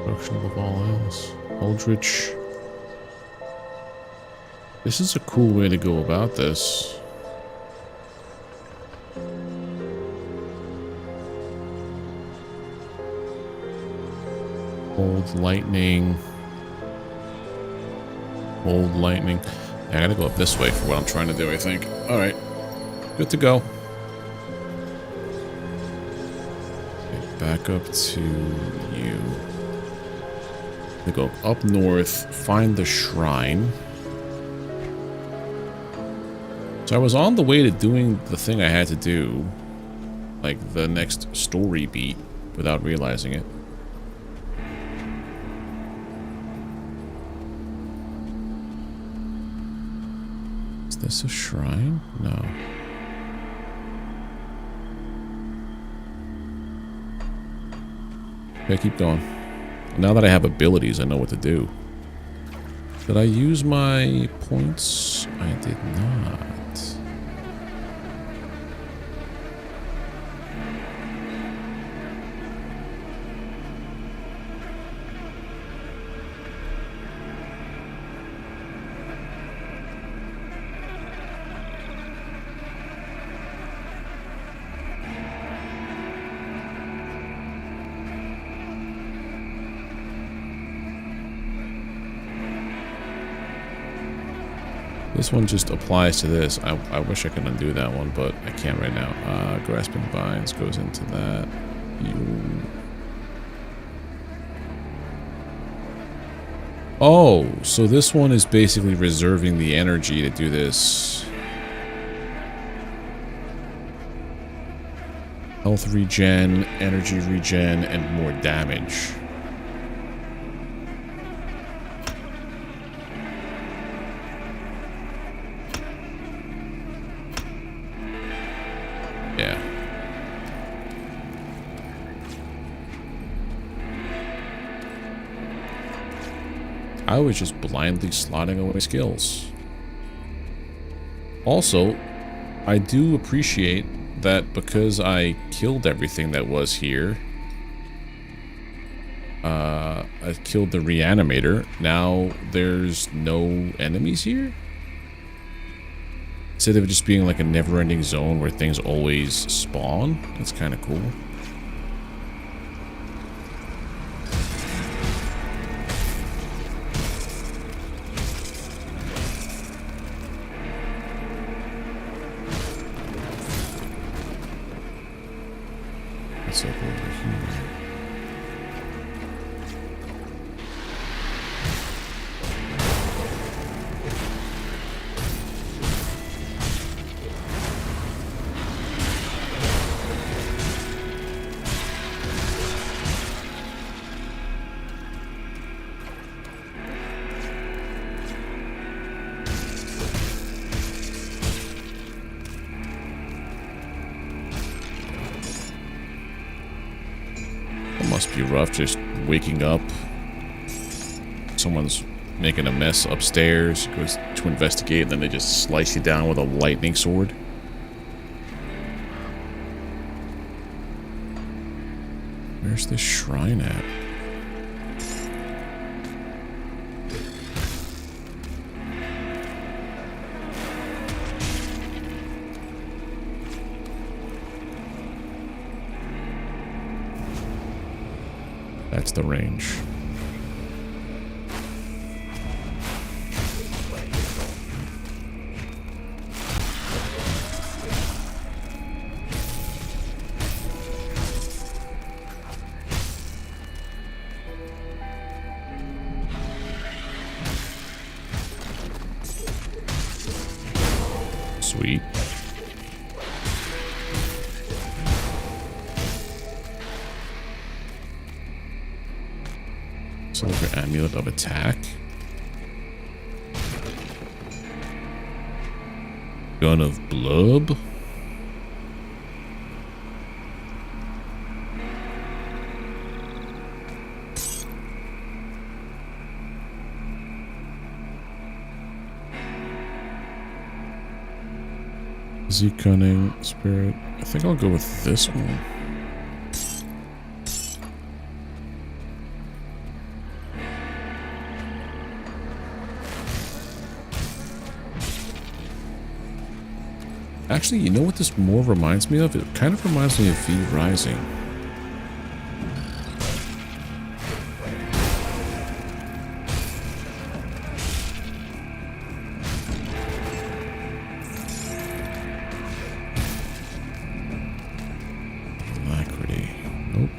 Production above all else. Eldritch. This is a cool way to go about this. Old lightning. Old lightning. I gotta go up this way for what I'm trying to do, I think. Alright. Good to go. Okay, back up to you. We go up north, find the shrine. So I was on the way to doing the thing I had to do, like the next story beat, without realizing it. Is this a shrine? No. Okay, keep going. Now that I have abilities, I know what to do. Did I use my points? I did not. This one just applies to this. I wish I could undo that one, but I can't right now. Grasping Vines goes into that. Oh, so this one is basically reserving the energy to do this. Health regen, energy regen, and more damage. I was just blindly slotting away skills. Also, I do appreciate that because I killed everything that was here, I killed the reanimator, now there's no enemies here? Instead of it just being like a never-ending zone where things always spawn, that's kind of cool. Let's look over here. Must be rough just waking up. Someone's making a mess upstairs, goes to investigate, and then they just slice you down with a lightning sword. Where's this shrine at? That's the range. Sweet. Silver amulet of attack. Gun of blub. Z cunning spirit. I think I'll go with this one. Actually, you know what this more reminds me of? It kind of reminds me of V Rising. Alacrity. Nope.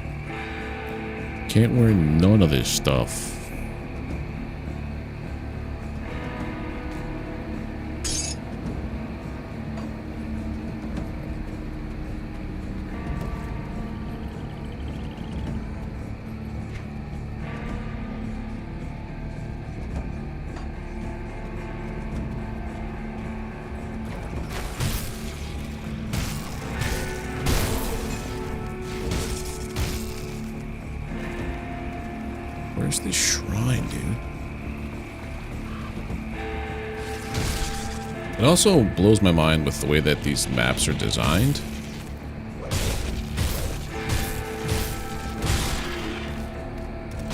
Can't wear none of this stuff. Where's this shrine, dude? It also blows my mind with the way that these maps are designed.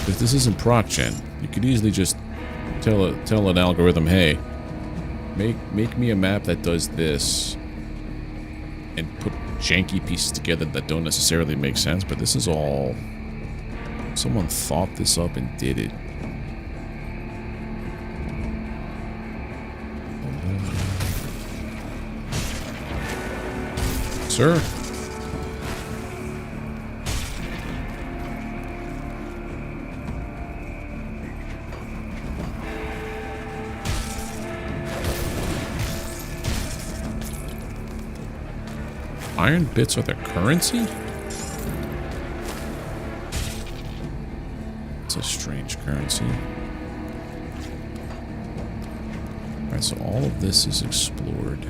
If this isn't proc-gen, you could easily just tell an algorithm, hey, make me a map that does this, and put janky pieces together that don't necessarily make sense, but this is all... Someone thought this up and did it. Sir? Iron bits are their currency? It's a strange currency. Alright, so all of this is explored.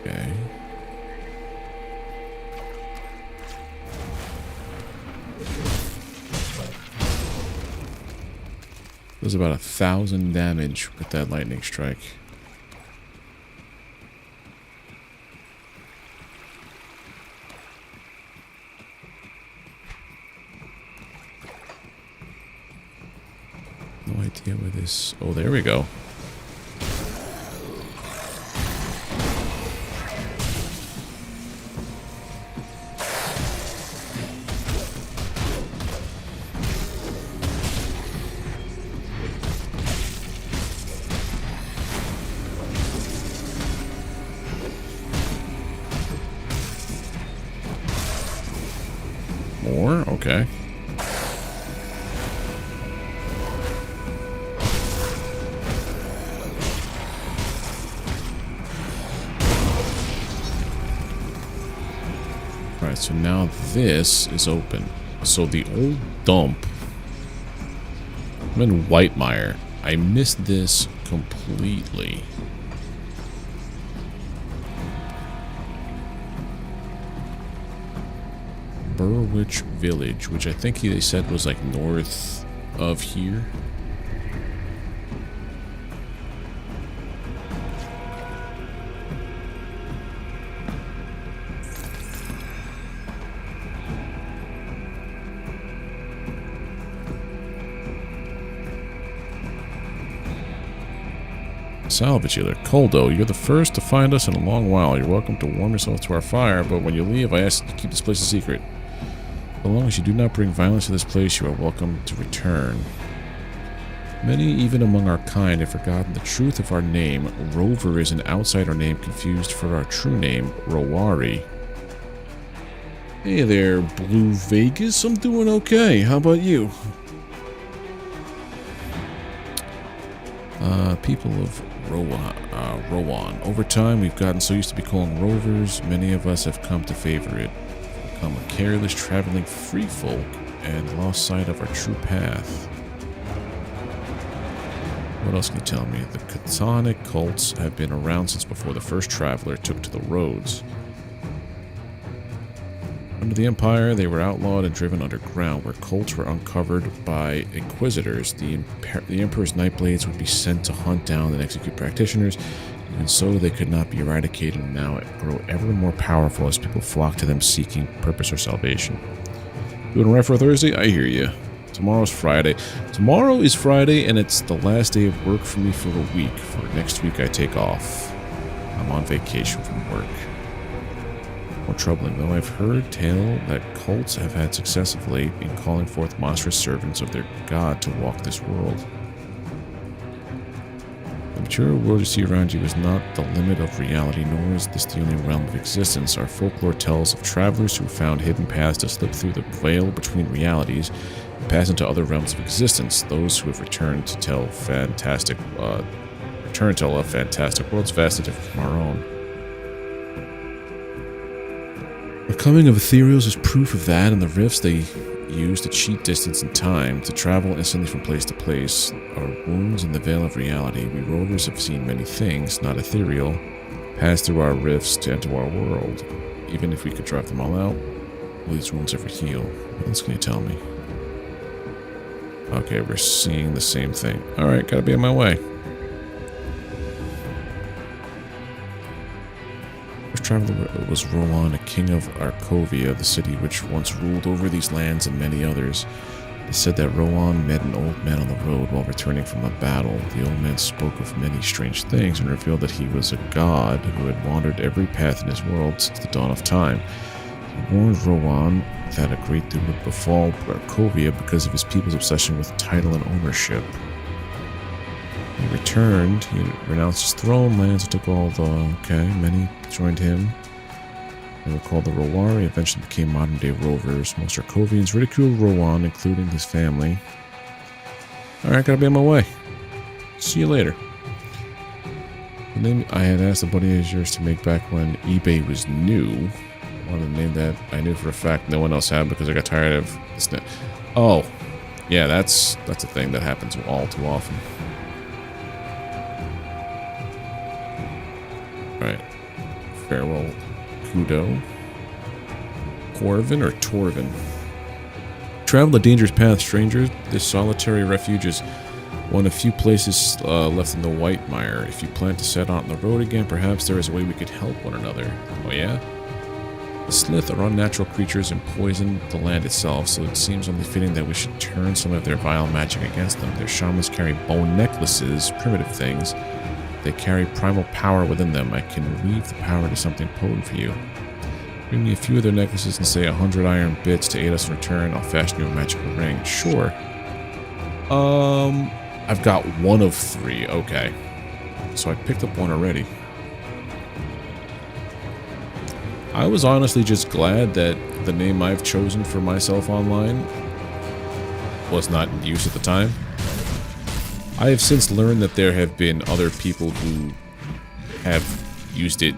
Okay. Does about 1,000 damage with that lightning strike. No idea where this... Oh, there we go. More? Okay. Alright, so now this is open. So the old dump. I'm in Whitemire. I missed this completely. Burwitch Village, which I think they said was like north of here. Salvage healer. Koldo, you're the first to find us in a long while. You're welcome to warm yourself to our fire, but when you leave, I ask you to keep this place a secret. So long as you do not bring violence to this place, you are welcome to return. Many, even among our kind, have forgotten the truth of our name. Rover is an outsider name confused for our true name, Rowari. Hey there, Blue Vegas. I'm doing okay. How about you? People of Rowan. Over time, we've gotten so used to be calling rovers, many of us have come to favor it. Become a careless, traveling free folk and lost sight of our true path. What else can you tell me? The Chthonic cults have been around since before the first traveler took to the roads. Under the Empire, they were outlawed and driven underground, where cults were uncovered by inquisitors. The Emperor's Nightblades would be sent to hunt down and execute practitioners. Even so, they could not be eradicated and now grow ever more powerful as people flock to them seeking purpose or salvation. Doing all right for a Thursday? I hear you. Tomorrow's Friday. Tomorrow is Friday, and it's the last day of work for me for the week. For next week, I take off. I'm on vacation from work. More troubling, though, I've heard tale that cults have had success of late in calling forth monstrous servants of their god to walk this world. I'm material world you see around you is not the limit of reality, nor is this the only realm of existence. Our folklore tells of travelers who found hidden paths to slip through the veil between realities and pass into other realms of existence. Those who have returned tell of fantastic worlds vastly different from our own. The coming of ethereals is proof of that, and the rifts they use to cheat distance and time, to travel instantly from place to place, are wounds in the veil of reality. We rovers have seen many things, not ethereal, pass through our rifts to enter our world. Even if we could drive them all out, will these wounds ever heal? What else can you tell me? Okay, we're seeing the same thing. Alright, gotta be on my way. First traveler was Rowan, a king of Arkovia, the city which once ruled over these lands and many others. It said that Rowan met an old man on the road while returning from a battle. The old man spoke of many strange things and revealed that he was a god who had wandered every path in his world since the dawn of time. He warned Rowan that a great doom would befall Arkovia because of his people's obsession with title and ownership. He returned, he renounced his throne, lands, and took all the... many joined him. They were called the Rowari, eventually became modern-day rovers. Most Arkovians ridiculed Rowan, including his family. Alright, gotta be on my way. See you later. The name I had asked a buddy of yours to make back when eBay was new. I wanted to name that I knew for a fact no one else had because I got tired of this. Oh, yeah, that's a thing that happens all too often. Alright. Farewell, Kudo. Corvin or Torvin? Travel a dangerous path, stranger. This solitary refuge is one of few places left in the White Mire. If you plan to set out on the road again, perhaps there is a way we could help one another. Oh yeah? The Slith are unnatural creatures and poison the land itself, so it seems only fitting that we should turn some of their vile magic against them. Their shamans carry bone necklaces, primitive things. They carry primal power within them. I can weave the power into something potent for you. Bring me a few of their necklaces and say 100 iron bits to aid us in return. I'll fashion you a magical ring. Sure. I've got one of 3. Okay. So I picked up one already. I was honestly just glad that the name I've chosen for myself online was not in use at the time. I have since learned that there have been other people who have used it,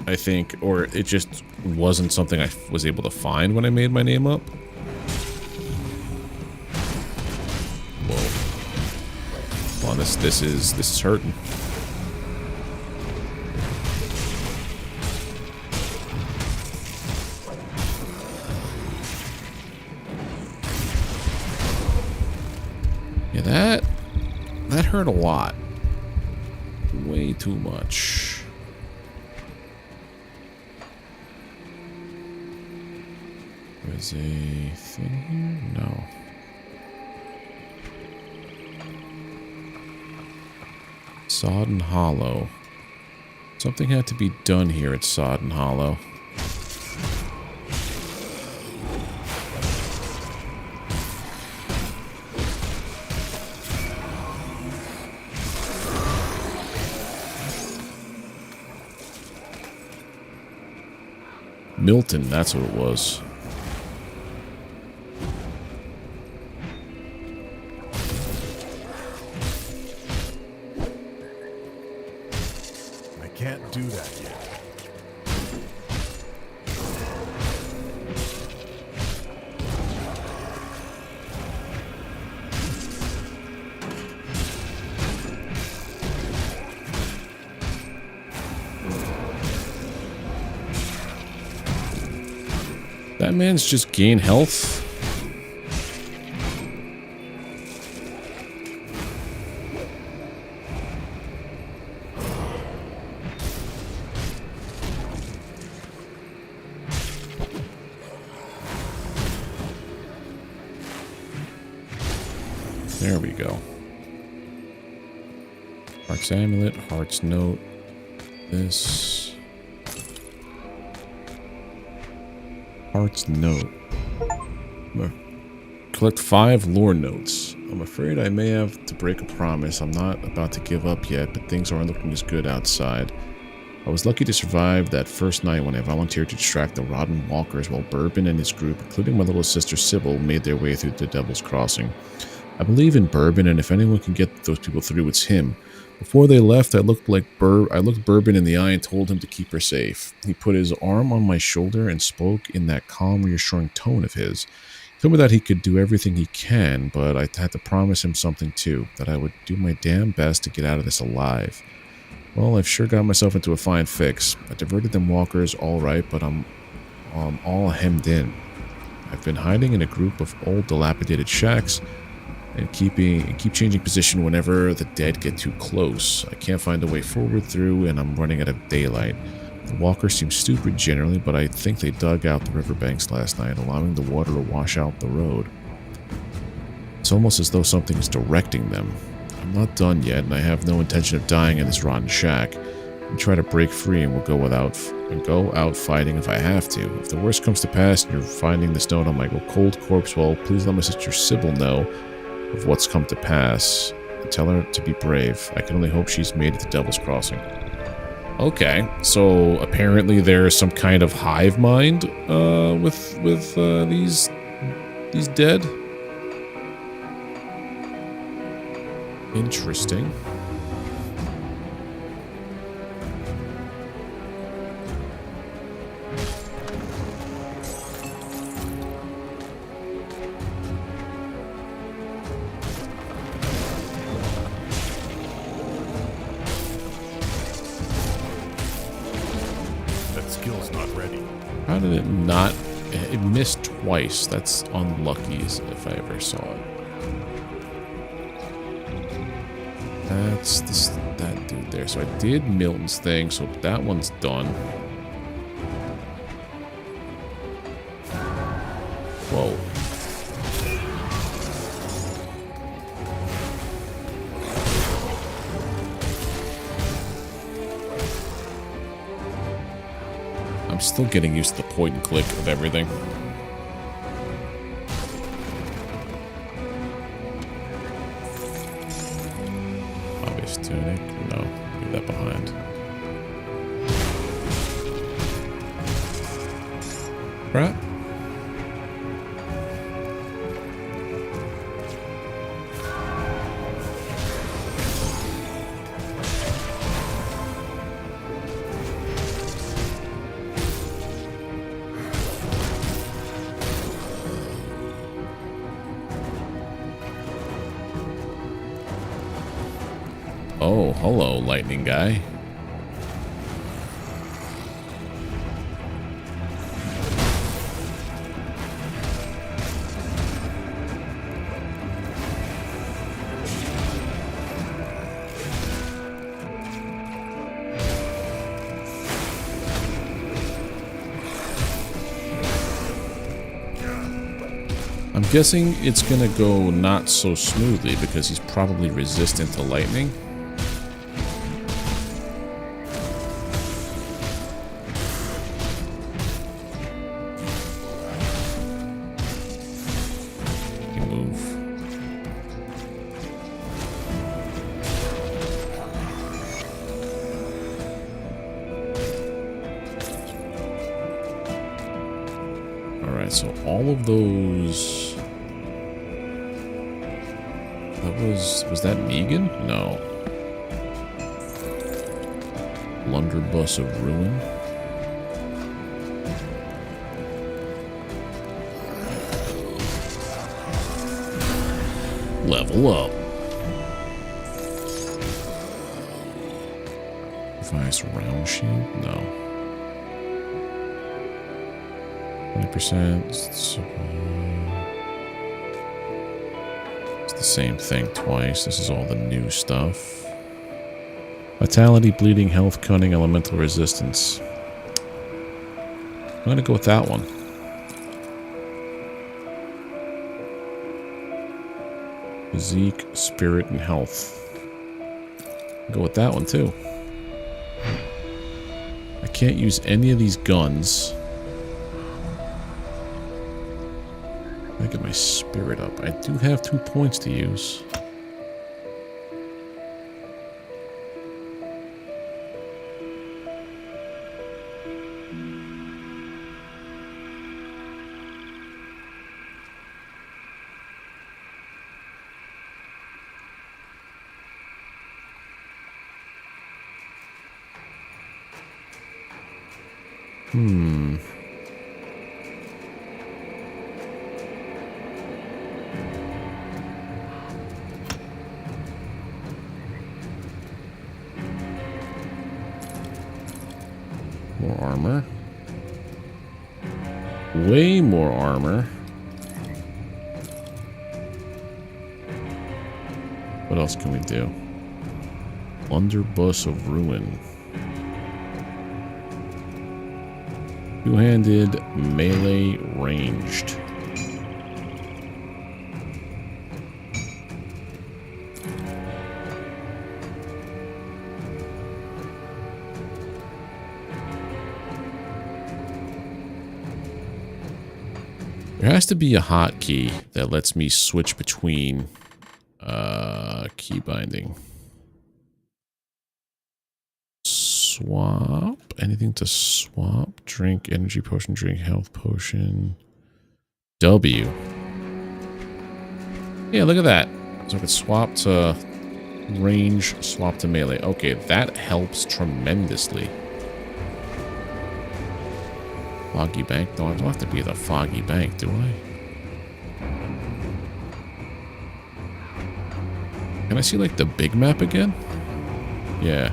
I think, or it just wasn't something I was able to find when I made my name up. Whoa. Well, this is hurting. Yeah, that hurt a lot. Way too much. There's a thing here? No. Sodden Hollow. Something had to be done here at Sodden Hollow. Milton, that's what it was. I can't do that yet. That man's just gain health. There we go. Heart's Amulet, Heart's Note. This. Heart's Note. Collect 5 lore notes. I'm afraid I may have to break a promise. I'm not about to give up yet, but things aren't looking as good outside. I was lucky to survive that first night when I volunteered to distract the rotten walkers while Bourbon and his group, including my little sister Sybil, made their way through the Devil's Crossing. I believe in Bourbon, and if anyone can get those people through, it's him. Before they left, I looked Bourbon in the eye and told him to keep her safe. He put his arm on my shoulder and spoke in that calm, reassuring tone of his. He told me that he could do everything he can, but I had to promise him something too, that I would do my damn best to get out of this alive. Well, I've sure got myself into a fine fix. I diverted them walkers all right, but I'm all hemmed in. I've been hiding in a group of old dilapidated shacks and keep changing position whenever the dead get too close. I can't find a way forward through, and I'm running out of daylight. The walkers seem stupid generally, but I think they dug out the riverbanks last night, allowing the water to wash out the road. It's almost as though something is directing them. I'm not done yet, and I have no intention of dying in this rotten shack. I'll try to break free, and we'll go out fighting if I have to. If the worst comes to pass and you're finding this note on my cold corpse, well, please let my sister Sybil know of what's come to pass. Tell her to be brave. I can only hope she's made it to Devil's Crossing. Okay, so apparently there's some kind of hive mind with these dead. Interesting. How did it not? It missed twice. That's unlucky if I ever saw it. That's that dude there. So I did Milton's thing, so that one's done. Whoa. I'm still getting used to the point and click of everything. Obvious tunic? No, leave that behind. Right? Oh, hello, lightning guy. I'm guessing it's gonna go not so smoothly because he's probably resistant to lightning. So all of those... Was that Negan? No. Blunderbuss of Ruin. Level up. Device round shield? No. 20%. It's the same thing twice. This is all the new stuff. Vitality, bleeding, health, cunning, elemental resistance. I'm gonna go with that one. Physique, spirit, and health. I'll go with that one too. I can't use any of these guns. I get my spirit up. I do have 2 points to use. More armor. Way more armor. What else can we do? Blunderbuss of Ruin. Two-handed melee ranged. There has to be a hotkey that lets me switch between key binding. Swap. Anything to swap? Drink, energy potion, drink, health potion. W. Yeah, look at that. So I could swap to range, swap to melee. Okay, that helps tremendously. Foggy Bank? No, I don't have to be at the Foggy Bank, do I? Can I see, like, the big map again? Yeah.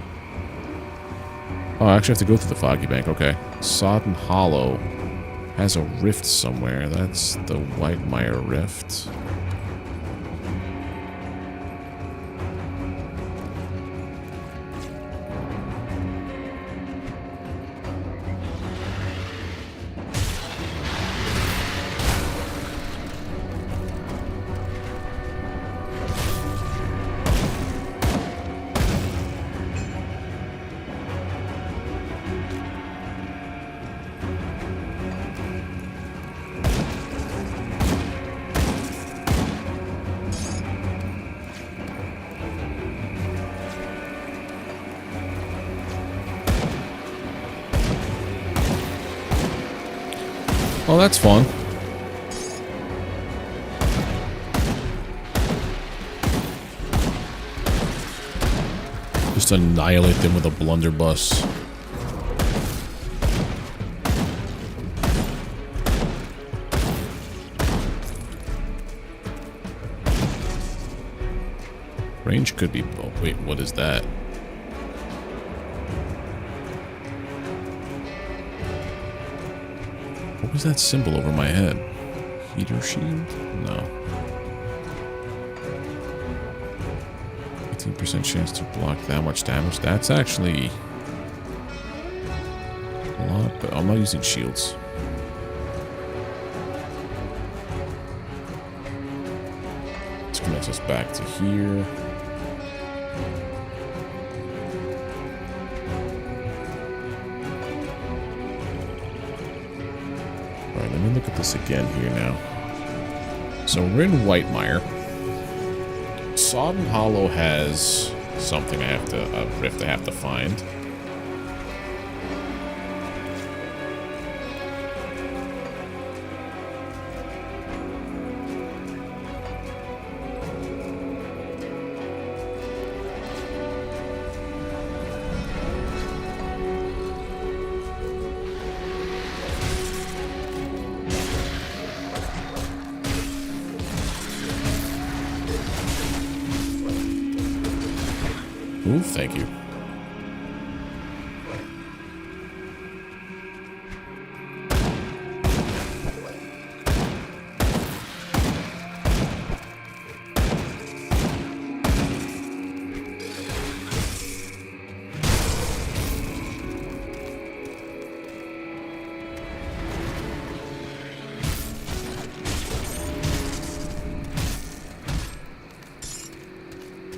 Oh, I actually have to go through the Foggy Bank. Okay. Sodden Hollow has a rift somewhere. That's the White Mire Rift. Oh, that's fun. Just annihilate them with a blunderbuss. Range could be... Oh, wait, what is that? What was that symbol over my head? Heater shield? No. 18% chance to block that much damage. That's actually a lot, but I'm not using shields. This connects us back to here. Let me look at this again here now. So we're in White Mire. Sodden Hollow has something a rift I have to find. Ooh, thank you.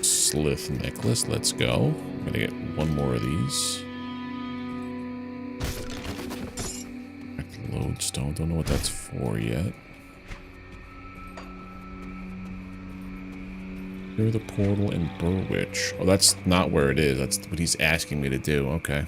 Slith necklace, let's go. I'm gonna get one more of these. Lodestone, don't know what that's for yet. Clear the portal in Burwitch. Oh, that's not where it is. That's what he's asking me to do. Okay.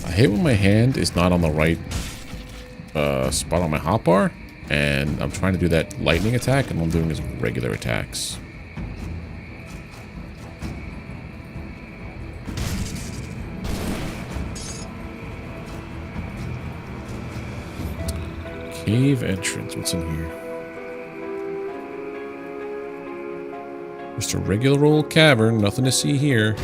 I hate when my hand is not on the right spot on my hotbar, and I'm trying to do that lightning attack, and all I'm doing is regular attacks. Cave entrance. What's in here? Just a regular old cavern. Nothing to see here.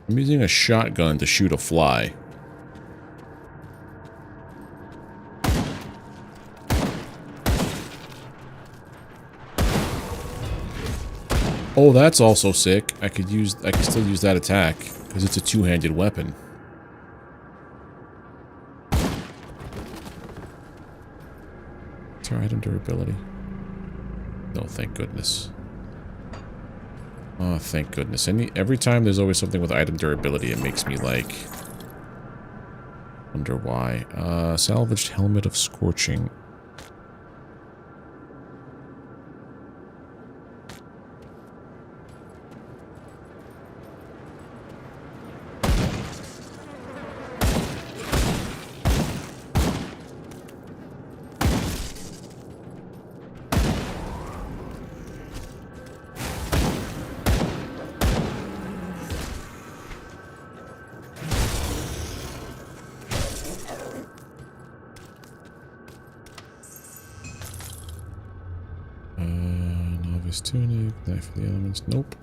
I'm using a shotgun to shoot a fly. Oh, that's also sick. I could still use that attack because it's a two-handed weapon. What's our item durability? No, thank goodness. Oh, thank goodness. Every time there's always something with item durability, it makes me like wonder why. Salvaged helmet of scorching. Novice tunic, knife of the elements. Nope.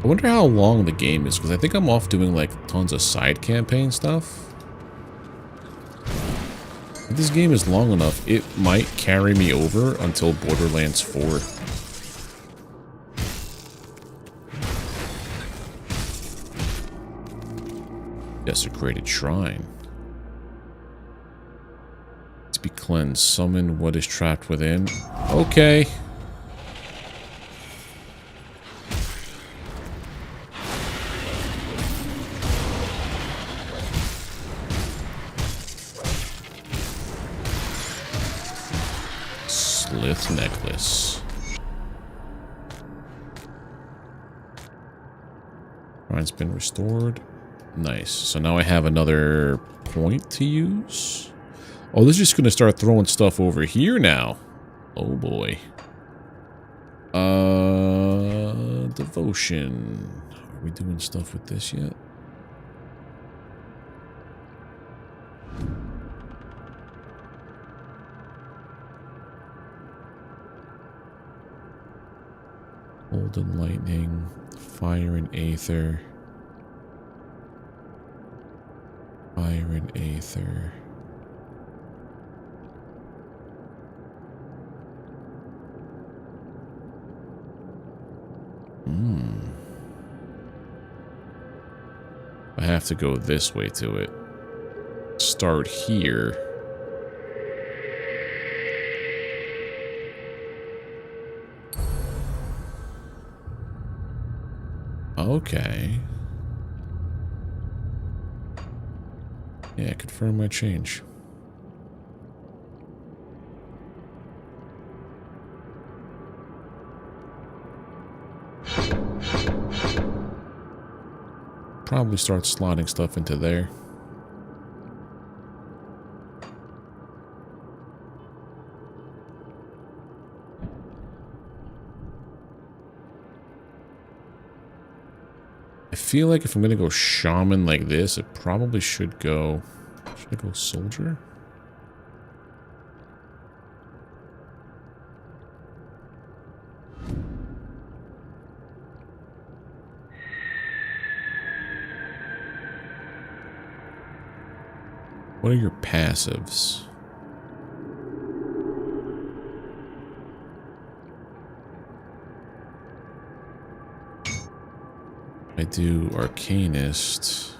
I wonder how long the game is, because I think I'm off doing like tons of side campaign stuff. If this game is long enough, it might carry me over until Borderlands 4. Desecrated shrine. To be cleansed. Summon what is trapped within. Okay. Slith necklace. Shrine's been restored. Nice. So now I have another point to use. Oh, this is just going to start throwing stuff over here now. Oh boy. Devotion. Are we doing stuff with this yet? Golden lightning. Fire and aether. Fire and aether. I have to go this way to it. Start here. Okay. Yeah, confirm my change. Probably start slotting stuff into there. I feel like if I'm gonna go shaman like this, it probably should go... Should I go soldier? What are your passives? I do Arcanist.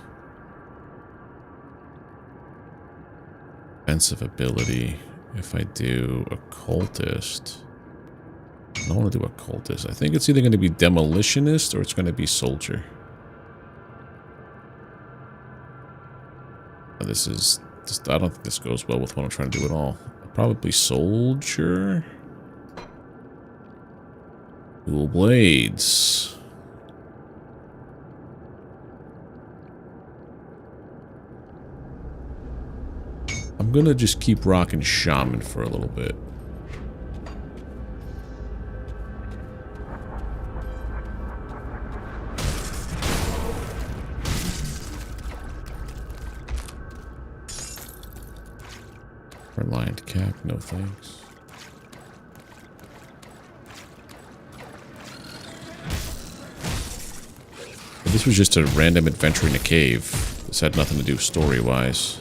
Offensive ability. If I do Occultist. I don't want to do Occultist. I think it's either going to be Demolitionist or it's going to be Soldier. This is... I don't think this goes well with what I'm trying to do at all. Probably Soldier. Dual Blades. I'm gonna just keep rocking Shaman for a little bit. Reliant Cap, no thanks. This was just a random adventure in a cave. This had nothing to do story-wise.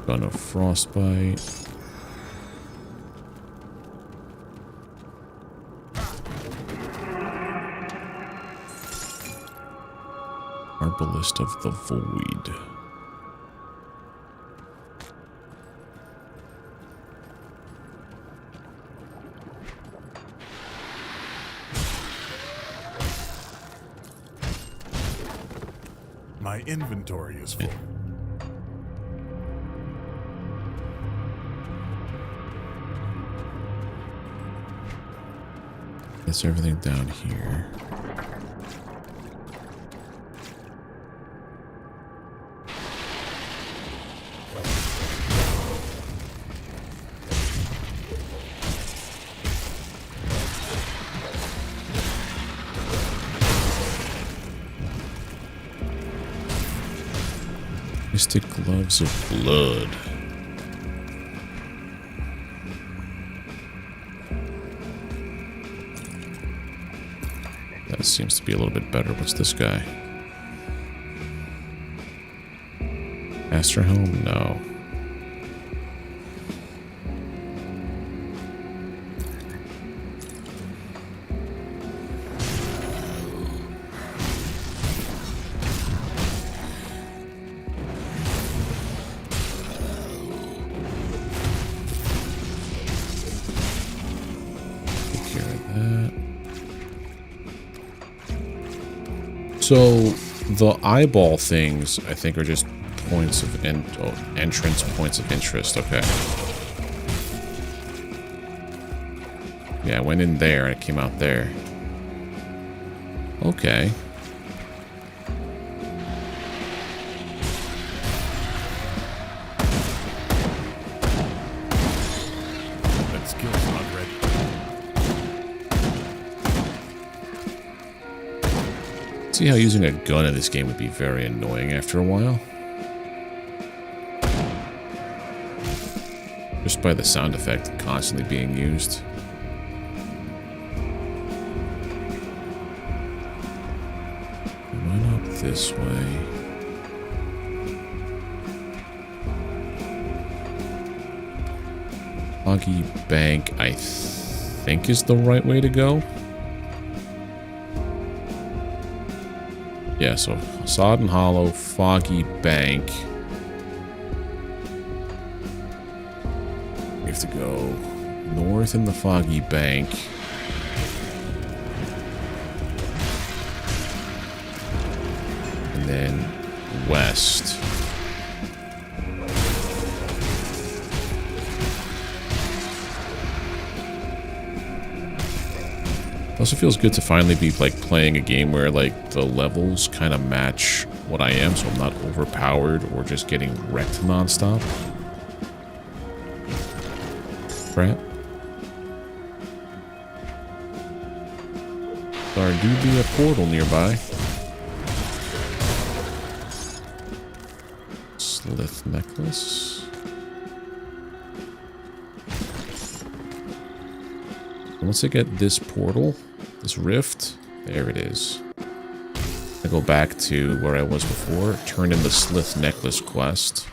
Gun of Frostbite. Arbalist of the Void. My inventory is full. That's everything down here. Mystic Gloves of Blood. That seems to be a little bit better. What's this guy? Master Helm? No. So, the eyeball things, I think, are just points of entrance points of interest. Okay. Yeah, I went in there and it came out there. Okay. That skill's not ready. See how using a gun in this game would be very annoying after a while. Just by the sound effect constantly being used. Run up this way. Foggy Bank, I think, is the right way to go. Yeah, so Sodden Hollow, Foggy Bank. We have to go north in the Foggy Bank. And then west. It also feels good to finally be like playing a game where like the levels kind of match what I am, so I'm not overpowered or just getting wrecked nonstop. Crap. There do be a portal nearby. Slith necklace. Once I get this portal, this rift, there it is. I go back to where I was before, turn in the Slith necklace quest.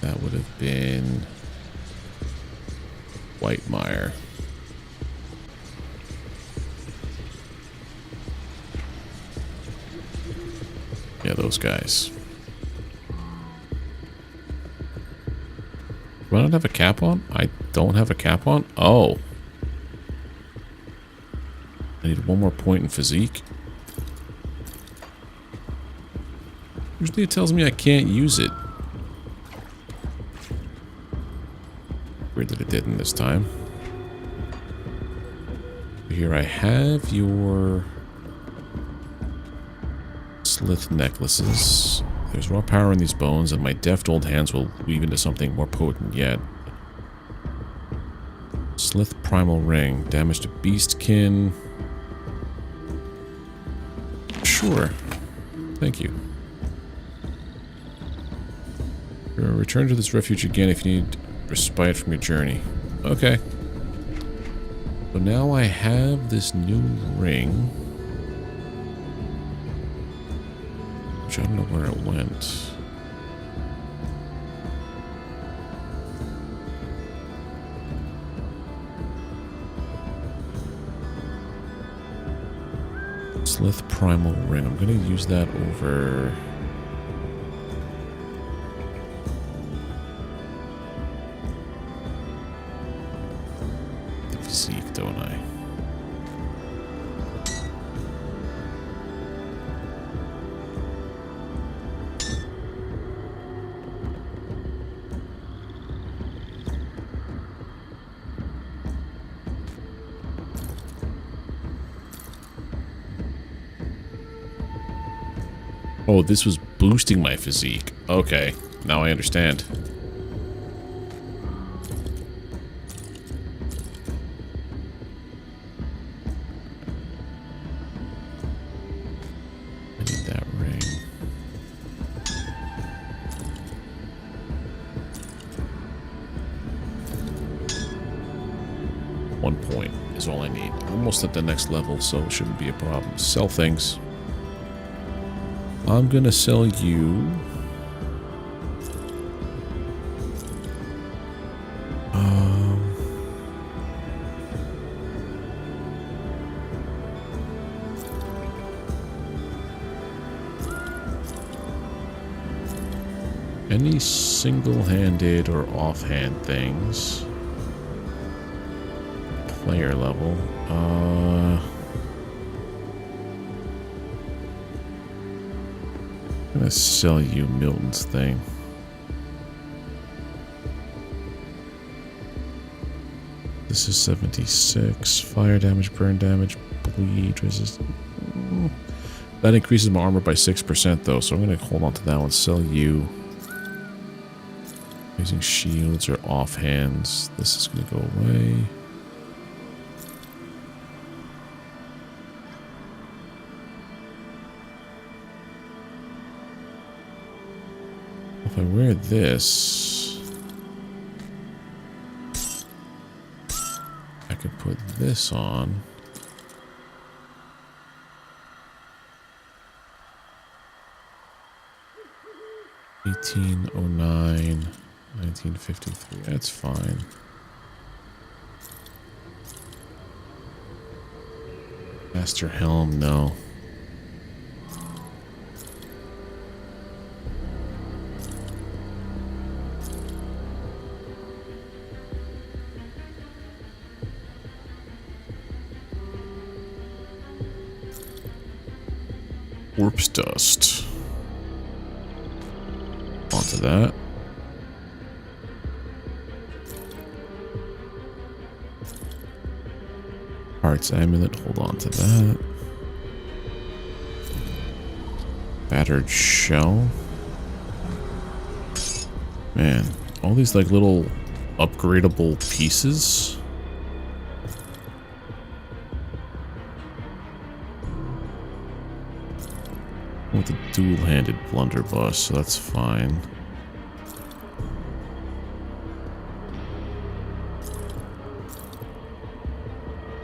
That would have been White Mire. Yeah, those guys. Do I not have a cap on? I don't have a cap on? Oh. I need one more point in physique. Usually it tells me I can't use it. Weird that it didn't this time. Here I have your Slith necklaces. There's raw power in these bones, and my deft old hands will weave into something more potent yet. Slith primal ring. Damage to beastkin. Sure. Thank you. Return to this refuge again if you need respite from your journey. Okay. So now I have this new ring. Which I don't know where it went. Slith primal ring. I'm gonna use that over the physique, don't I? Oh, this was boosting my physique. Okay, now I understand. I need that ring. One point is all I need. Almost at the next level, so it shouldn't be a problem. Sell things. I'm gonna sell you any single-handed or offhand things. Player level. I'm gonna sell you Milton's thing. This is 76. Fire damage, burn damage, bleed resist. That increases my armor by 6% though, so I'm gonna hold on to that one. Sell you. Using shields or offhands. This is gonna go away. If I wear this, I could put this on. (1809) 1953. That's fine. Master helm, no. Corpse dust. Onto that. Heart's amulet, hold on to that. Battered shell. Man, all these like little upgradable pieces. With a dual-handed blunderbuss, so that's fine.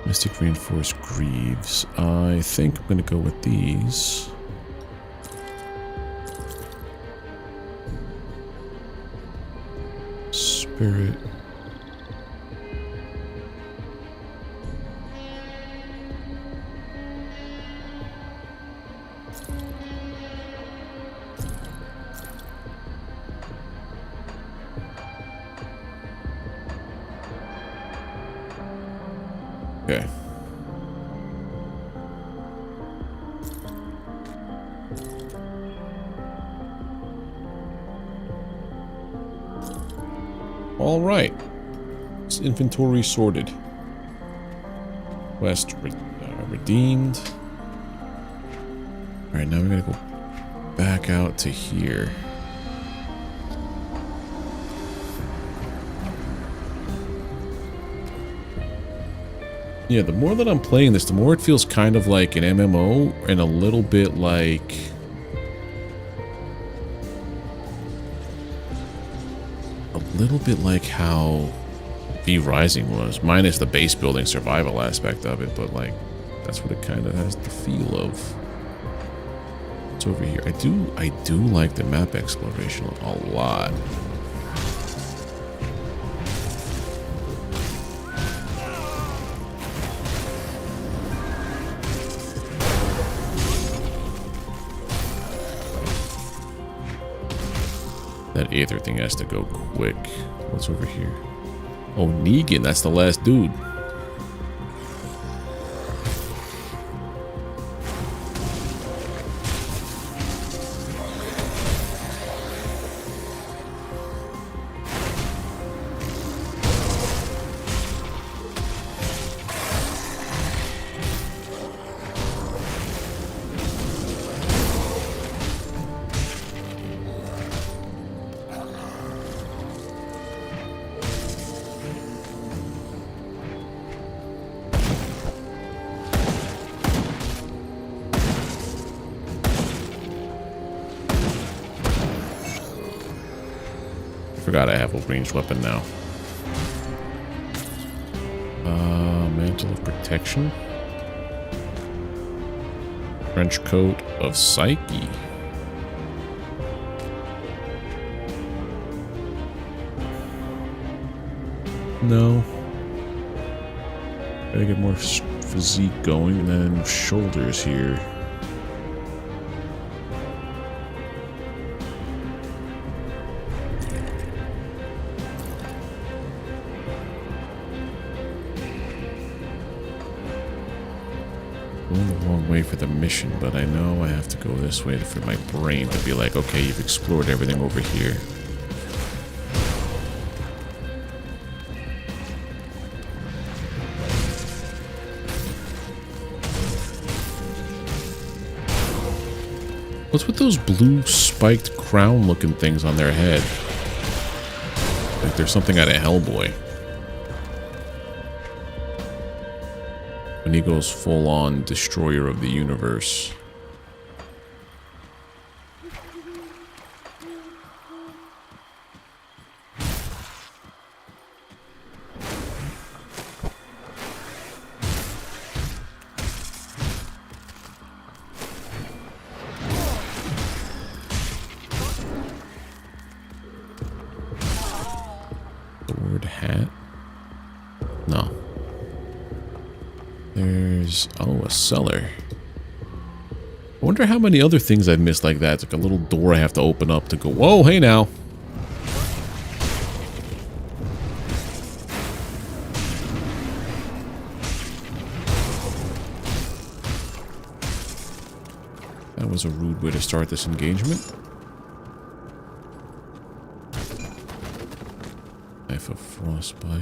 Mystic Reinforced Greaves. I think I'm gonna go with these. Spirit. Okay. All right. It's inventory sorted. Quest redeemed. All right, now we're gonna go back out to here. Yeah, the more that I'm playing this, the more it feels kind of like an MMO and a little bit like... how V Rising was, minus the base building survival aspect of it, but like, that's what it kind of has the feel of. What's over here? I do like the map exploration a lot. That Aether thing has to go quick. What's over here? Oh, Negan, that's the last dude. Forgot I have a ranged weapon now. Mantle of Protection. Trench coat of Psyche. No. Gotta get more physique going, and then shoulders here. Going the wrong way for the mission, but I know I have to go this way for my brain to be like, okay, you've explored everything over here. What's with those blue spiked crown looking things on their head? Like there's something out of Hellboy. When he goes full on destroyer of the universe. Sword hat? No. There's, oh, a cellar. I wonder how many other things I've missed like that. It's like a little door I have to open up to go, whoa, hey now. That was a rude way to start this engagement. Knife of Frostbite.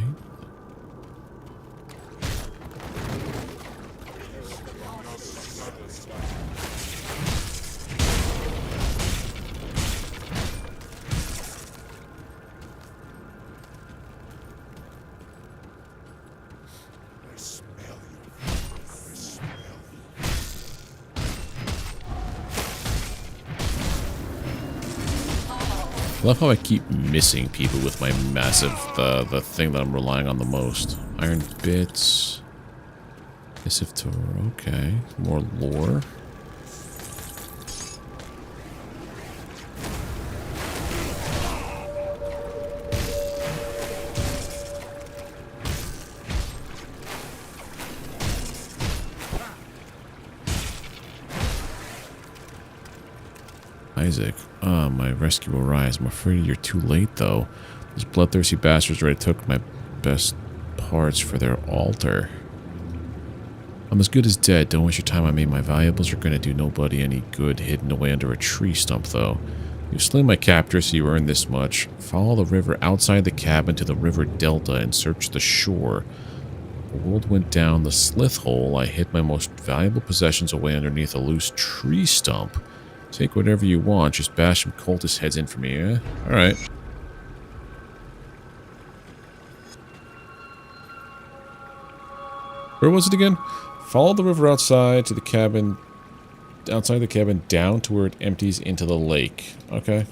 I love how I keep missing people with my massive, the thing that I'm relying on the most. Iron bits. Missive tour, okay. More lore. Isaac, my rescue will rise. I'm afraid you're too late, though. Those bloodthirsty bastards already took my best parts for their altar. I'm as good as dead. Don't waste your time on me. My valuables are going to do nobody any good hidden away under a tree stump, though. You slain my captor, so you earned this much. Follow the river outside the cabin to the river delta and search the shore. The world went down the slith hole. I hid my most valuable possessions away underneath a loose tree stump. Take whatever you want. Just bash some cultist heads in for me, eh? Alright. Where was it again? Follow the river outside to the cabin. Outside the cabin down to where it empties into the lake. Okay.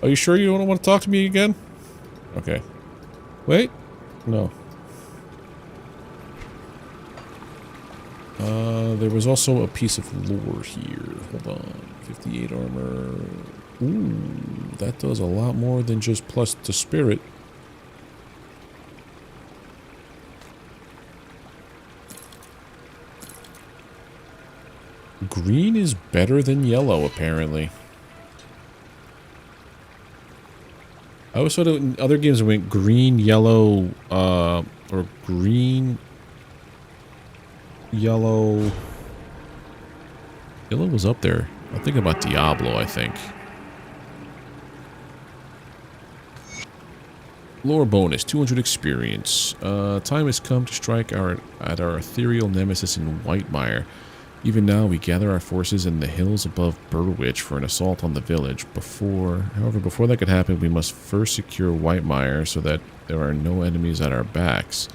Are you sure you don't want to talk to me again? Okay. Wait. No. There was also a piece of lore here. Hold on. 58 armor. Ooh, that does a lot more than just plus the spirit. Green is better than yellow, apparently. I always thought in other games it went green, yellow, or green, yellow. Yellow was up there. I'm thinking about Diablo, I think. Lore bonus, 200 experience. Time has come to strike at our ethereal nemesis in Whitemire. Even now, we gather our forces in the hills above Burwitch for an assault on the village. However, before that could happen, we must first secure Whitemire so that there are no enemies at our backs.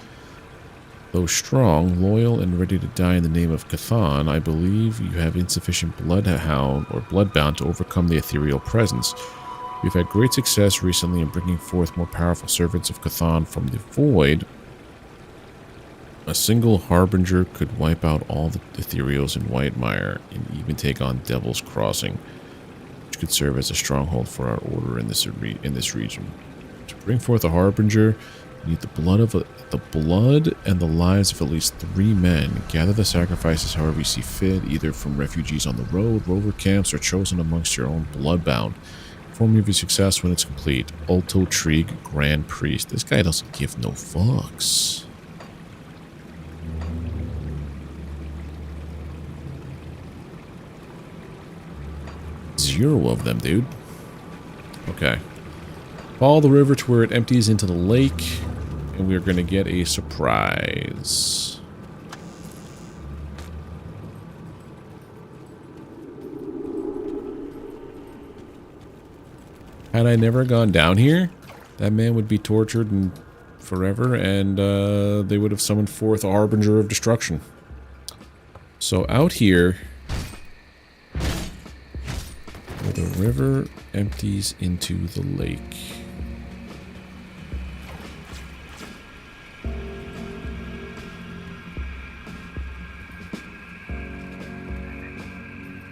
Though strong, loyal, and ready to die in the name of Cthon, I believe you have insufficient bloodhound or bloodbound to overcome the ethereal presence. We've had great success recently in bringing forth more powerful servants of Cthon from the void. A single harbinger could wipe out all the ethereals in Whitemire and even take on Devil's Crossing, which could serve as a stronghold for our order in this region. To bring forth a harbinger, we need the blood and the lives of at least 3 men. Gather the sacrifices however you see fit, either from refugees on the road, rover camps, or chosen amongst your own bloodbound. Inform me of your success when it's complete. Ulto Trig, Grand Priest. This guy doesn't give no fucks. Zero of them, dude. Okay. Follow the river to where it empties into the lake, and we're going to get a surprise. Had I never gone down here, that man would be tortured and forever, and they would have summoned forth a harbinger of destruction. So out here, where the river empties into the lake.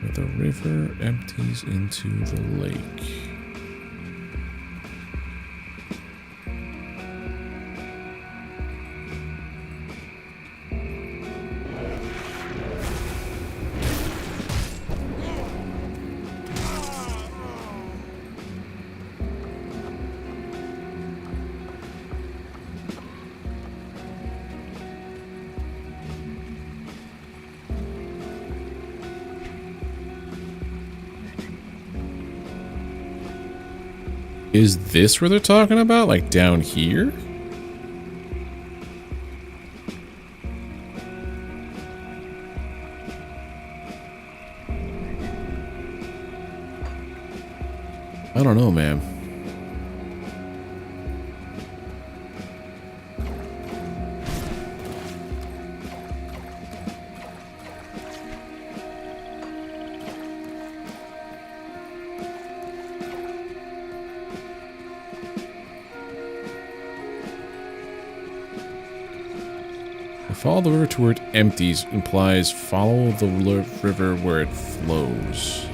Where the river empties into the lake. Is this where they're talking about? Like down here? I don't know, man. Follow the river to where it empties implies follow the river where it flows.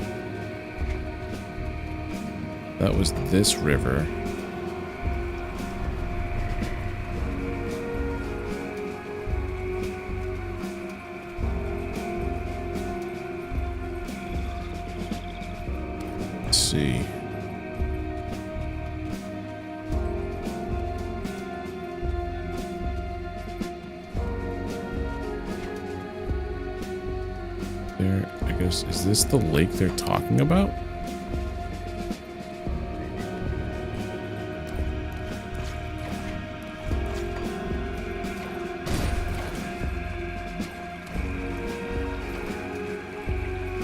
That was this river. Let's see. There, I guess, is this the lake they're talking about?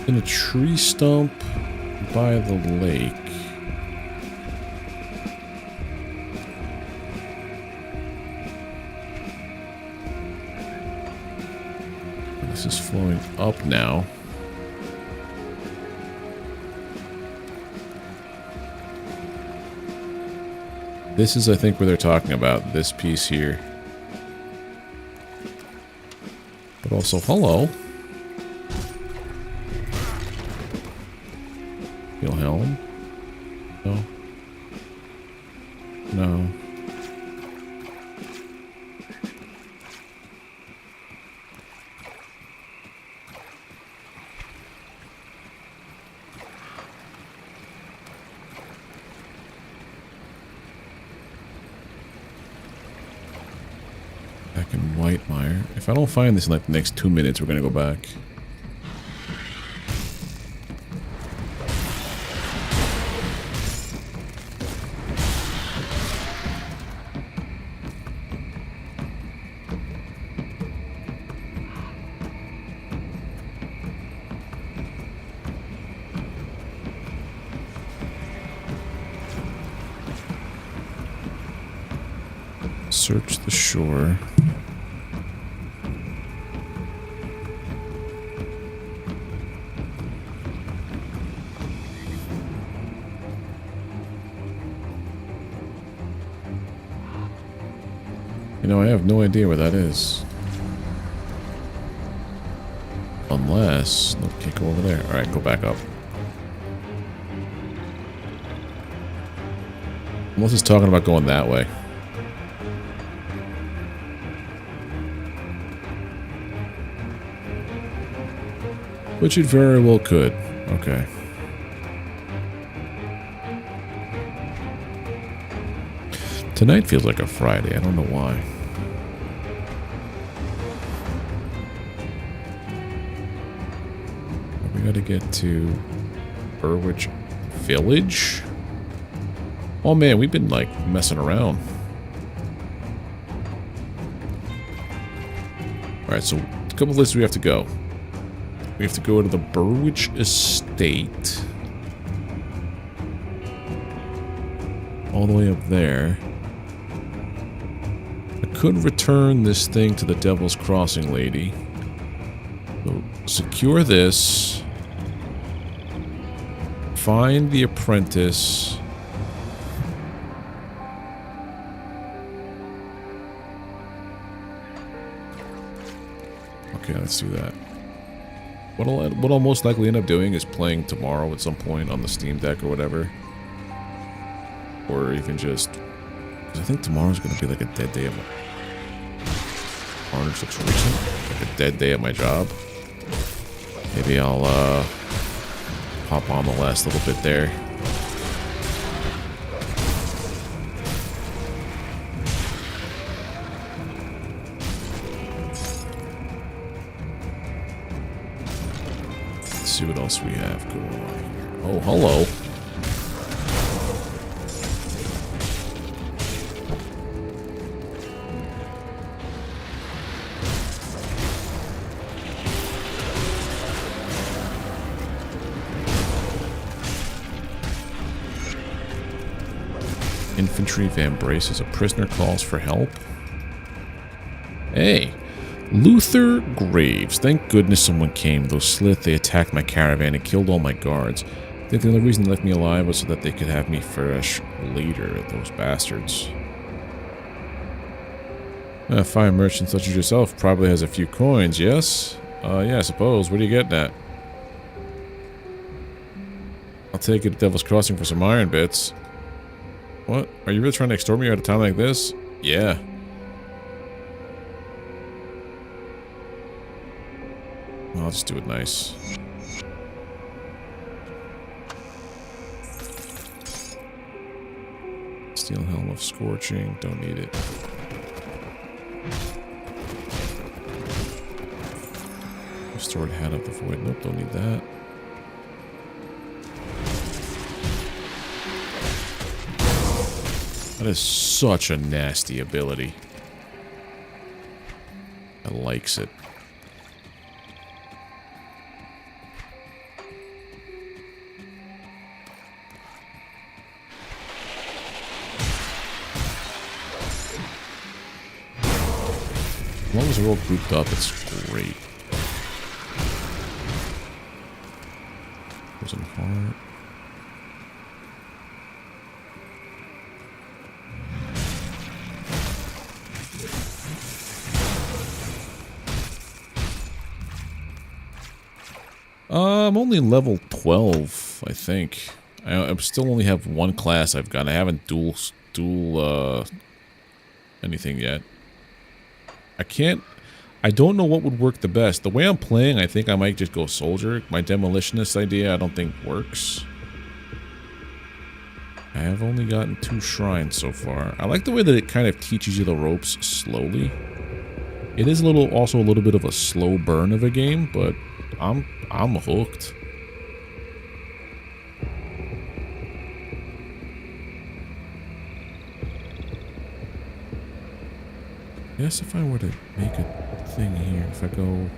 In a tree stump by the lake. This is flowing up now. This is, I think, where they're talking about, this piece here. But also, hello. Wilhelm? No. No. Back in White Mire. If I don't find this in like the next 2 minutes, we're gonna go back. Search the shore. You know, I have no idea where that is. Unless... No, can't go over there. Alright, go back up. Unless it's talking about going that way. Which it very well could. Okay. Tonight feels like a Friday. I don't know why. We gotta get to Burwitch Village. Oh man, we've been like messing around. Alright, so a couple of places we have to go. We have to go to the Burwitch Estate. All the way up there. I could return this thing to the Devil's Crossing lady. So secure this. Find the apprentice. Okay, let's do that. What I'll most likely end up doing is playing tomorrow at some point on the Steam Deck or whatever. Or even just... Because I think tomorrow's going to be like a dead day at my... Orange looks recent. Like a dead day at my job. Maybe I'll pop on the last little bit there. See what else we have going on here. Oh, hello. Infantry Van Braces. A prisoner calls for help. Hey. Luther Graves. Thank goodness someone came. Those Slith, they attacked my caravan and killed all my guards. I think the only reason they left me alive was so that they could have me fresh later, those bastards. A fine merchant such as yourself probably has a few coins, yes? Yeah, I suppose. What are you getting at? I'll take it to Devil's Crossing for some iron bits. What? Are you really trying to extort me at a time like this? Yeah. Well, I'll just do it nice. Steel Helm of Scorching. Don't need it. Restored Hat of the Void. Nope, don't need that. That is such a nasty ability. I likes it. As long as they're all grouped up, it's great. Frozen Heart. I'm only level 12, I think. I still only have one class I've got. I haven't dual anything yet. I don't know what would work the best. The way I'm playing, I think I might just go soldier. My demolitionist idea I don't think works. I have only gotten 2 shrines so far. I like the way that it kind of teaches you the ropes slowly. It is also a little bit of a slow burn of a game, but I'm hooked. I guess if I were to make a thing here, if I go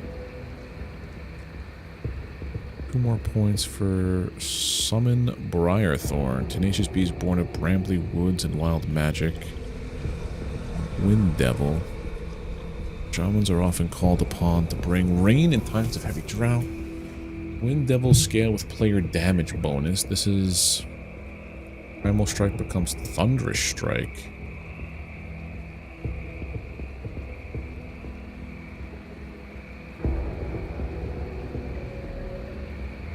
2 more points for Summon Briarthorn, Tenacious Bees born of Brambly Woods and Wild Magic, Wind Devil. Shamans are often called upon to bring rain in times of heavy drought. Wind Devil scale with player damage bonus. This is Primal Strike becomes Thunderous Strike.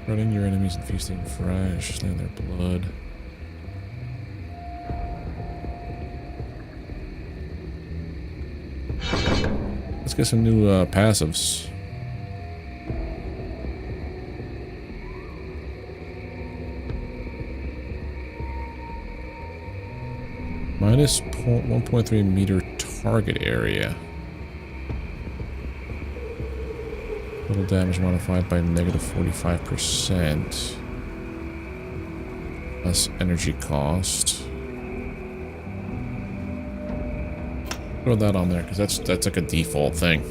Running your enemies and feasting fresh, slaying their blood. Let's get some new passives. Minus 1.3 meter target area. Total damage modified by negative 45%. Less energy cost. Throw that on there, because that's like a default thing.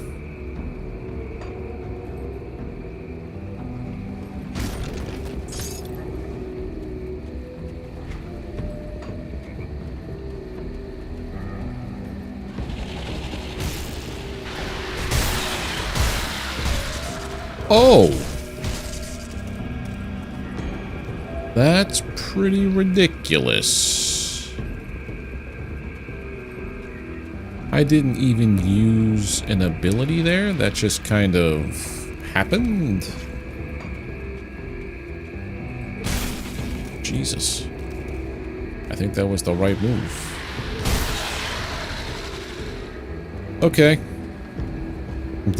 Oh! That's pretty ridiculous. I didn't even use an ability there. That just kind of happened. Jesus. I think that was the right move. Okay. I'm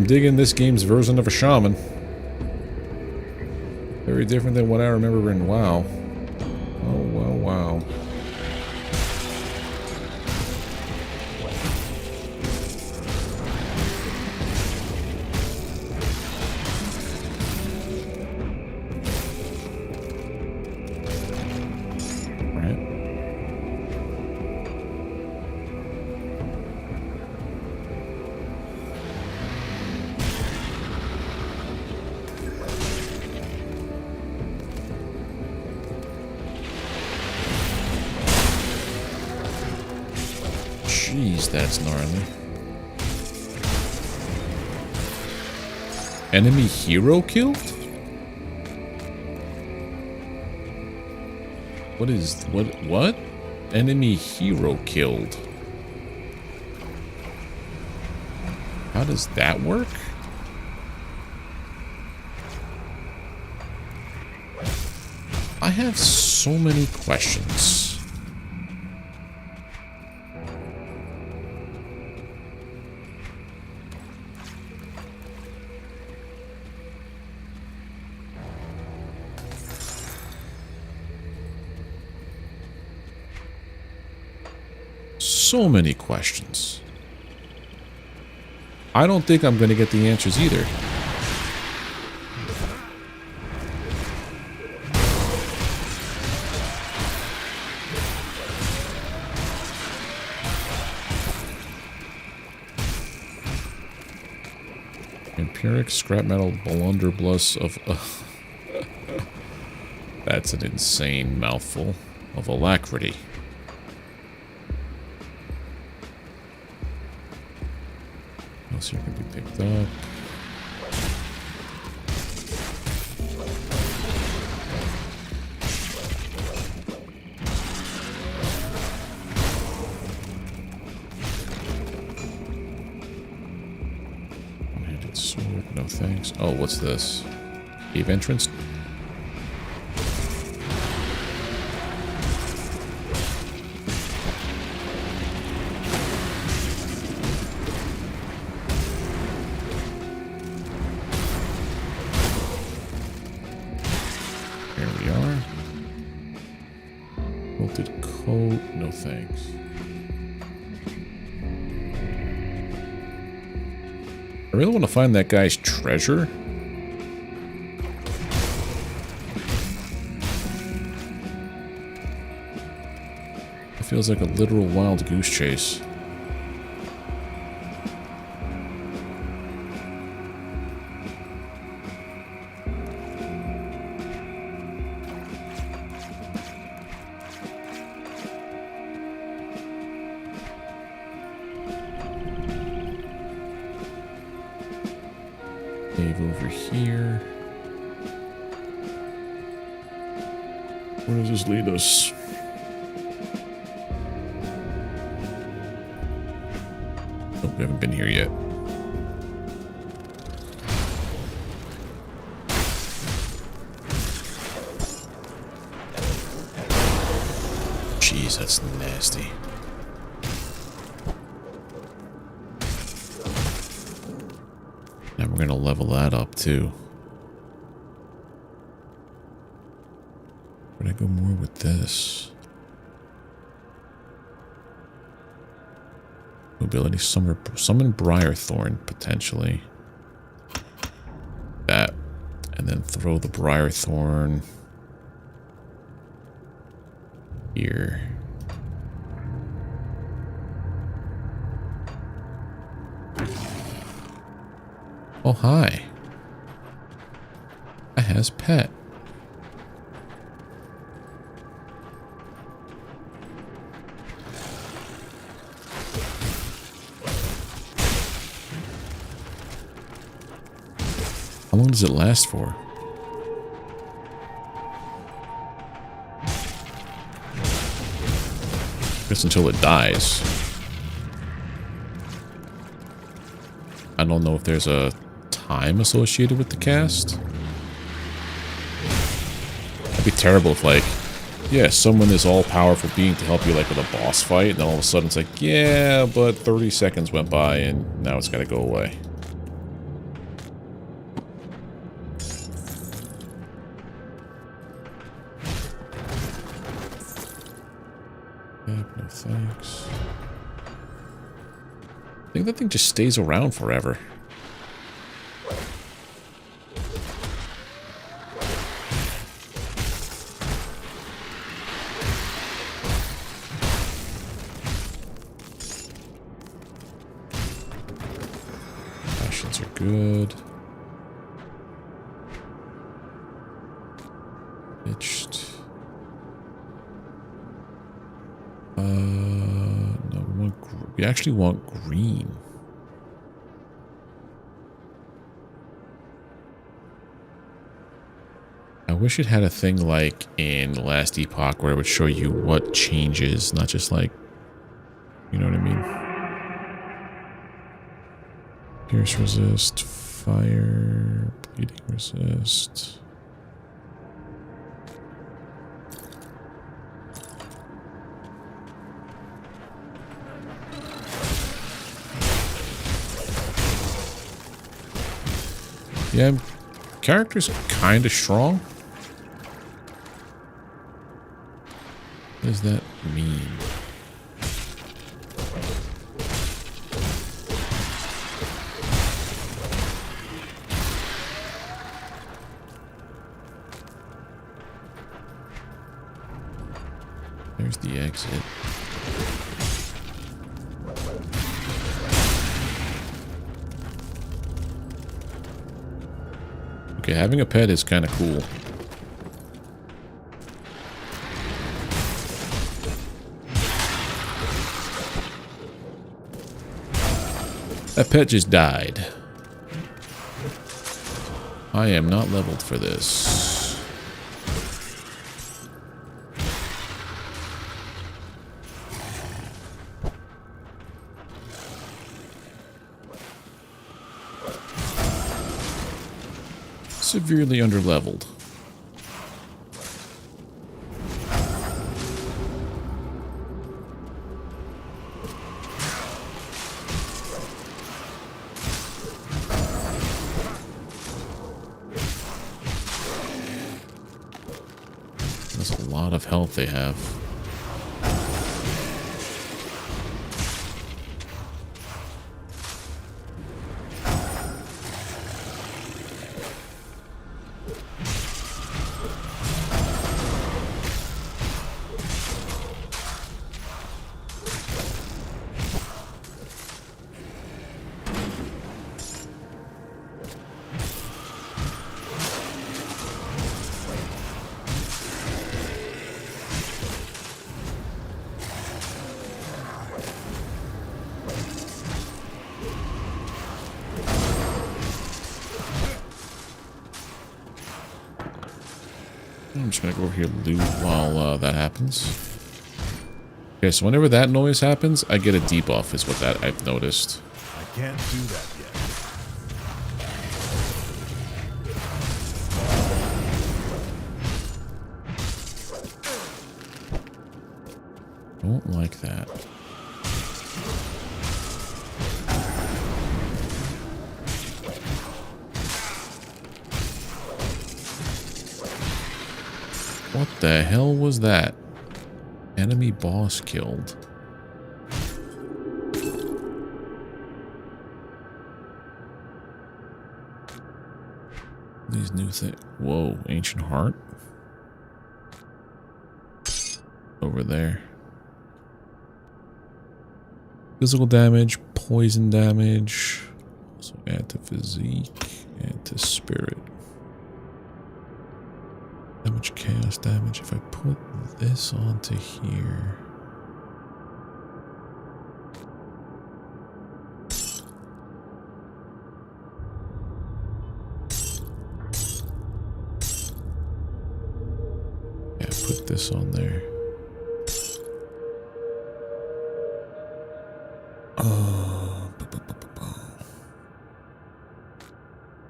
digging this game's version of a shaman. Very different than what I remember in WoW. Oh, wow, wow. Jeez, that's gnarly. Enemy hero killed? What? Enemy hero killed. How does that work? I have so many questions. So many questions. I don't think I'm going to get the answers either. Empiric scrap metal blunderbuss of... That's an insane mouthful of alacrity. Else here can be picked up. One-handed sword, no thanks. Oh, what's this? Cave entrance? Thanks. I really want to find that guy's treasure. It feels like a literal wild goose chase. Over here. Where does this lead us? Oh, we haven't been here yet. Jeez, that's nasty. Now we're gonna level that up too. Where'd I go more with this? Ability summon Briarthorn potentially. That, and then throw the Briarthorn here. Oh, hi. I has pet. How long does it last for? I guess until it dies. I don't know if there's a time associated with the cast. That'd be terrible if, like, yeah, someone is all-powerful being to help you, like, with a boss fight, and then all of a sudden it's like, yeah, but 30 seconds went by, and now it's gotta go away. Yep, no thanks. I think that thing just stays around forever. Passions are good. Itched. No, we actually want green. I wish it had a thing like in Last Epoch where it would show you what changes, not just like, you know what I mean? Pierce resist, fire, bleeding resist. Yeah, character's kind of strong. What does that mean? There's the exit. Okay, having a pet is kind of cool. That pet just died. I am not leveled for this. Severely underleveled. That's a lot of health they have. I'm just gonna go over here and loot while that happens. Okay, so whenever that noise happens, I get a debuff is what that I've noticed. I can't do that yet. Don't like that. What the hell was that? Enemy boss killed. These new things. Whoa, ancient heart. Over there. Physical damage, poison damage. Also add to physique, add to spirit. Damage, chaos damage. If I put this onto here. Yeah, put this on there.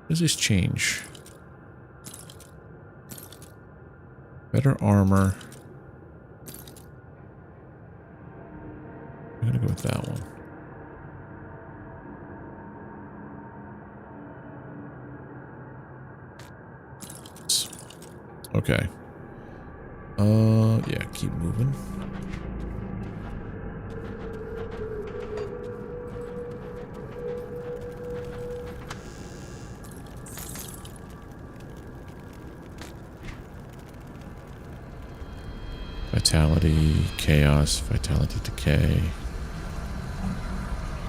Does this change? Better armor. I'm gonna go with that one. Okay. Yeah, keep moving. Vitality, chaos, vitality, decay.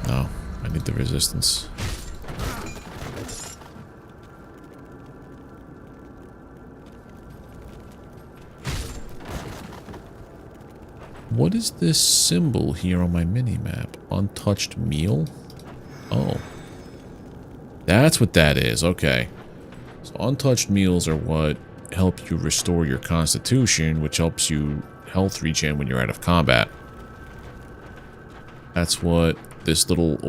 No, I need the resistance. What is this symbol here on my mini-map? Untouched meal? Oh. That's what that is, okay. So untouched meals are what help you restore your constitution, which helps you health regen when you're out of combat. That's what this little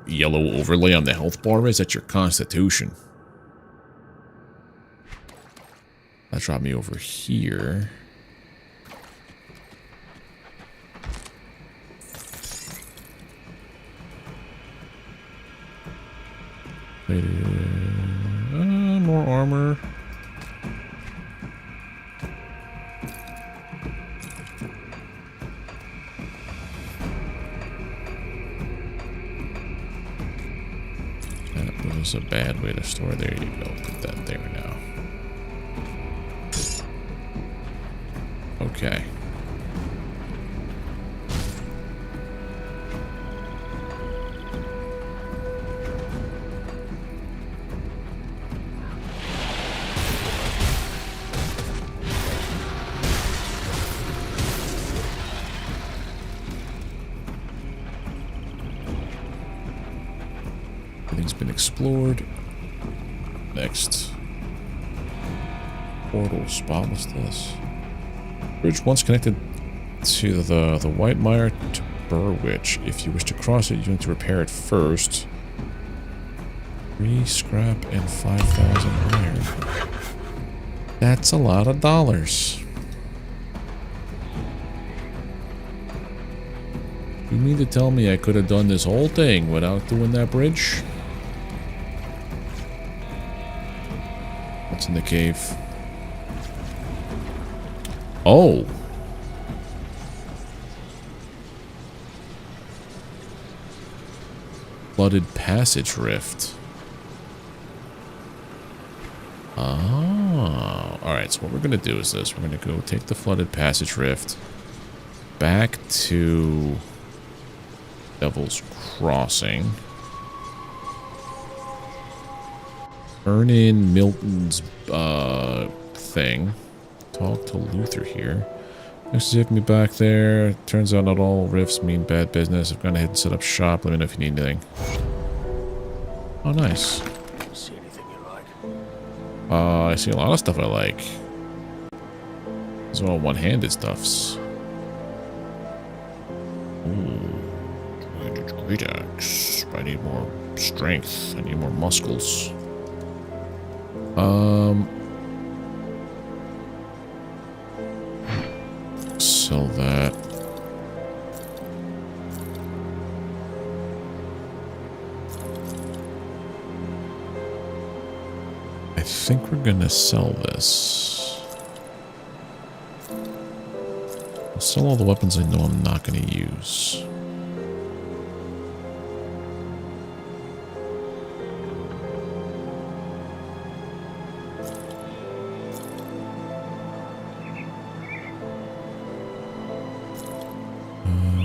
yellow overlay on the health bar is, that's your constitution. That dropped me over here. More armor. That was a bad way to store. There you go. Put that there now. Okay. Everything's been explored. Next. Portal spot. What's this? Bridge once connected to the White Mire to Burwitch. If you wish to cross it, you need to repair it first. 3 scrap and 5,000 iron. That's a lot of dollars. You mean to tell me I could have done this whole thing without doing that bridge? What's in the cave? Oh. Flooded passage rift. Oh. Alright, so what we're going to do is this. We're going to go take the flooded passage rift back to Devil's Crossing. Turn in Milton's thing. Talk to Luther here. Next to take me back there. Turns out not all rifts mean bad business. I've gone ahead and set up shop. Let me know if you need anything. Oh, nice. See anything you like? I see a lot of stuff I like. These are all one-handed stuffs. Ooh. Great axe. I need more strength. I need more muscles. Sell that. I think we're gonna sell this. I'll sell all the weapons I know I'm not gonna use.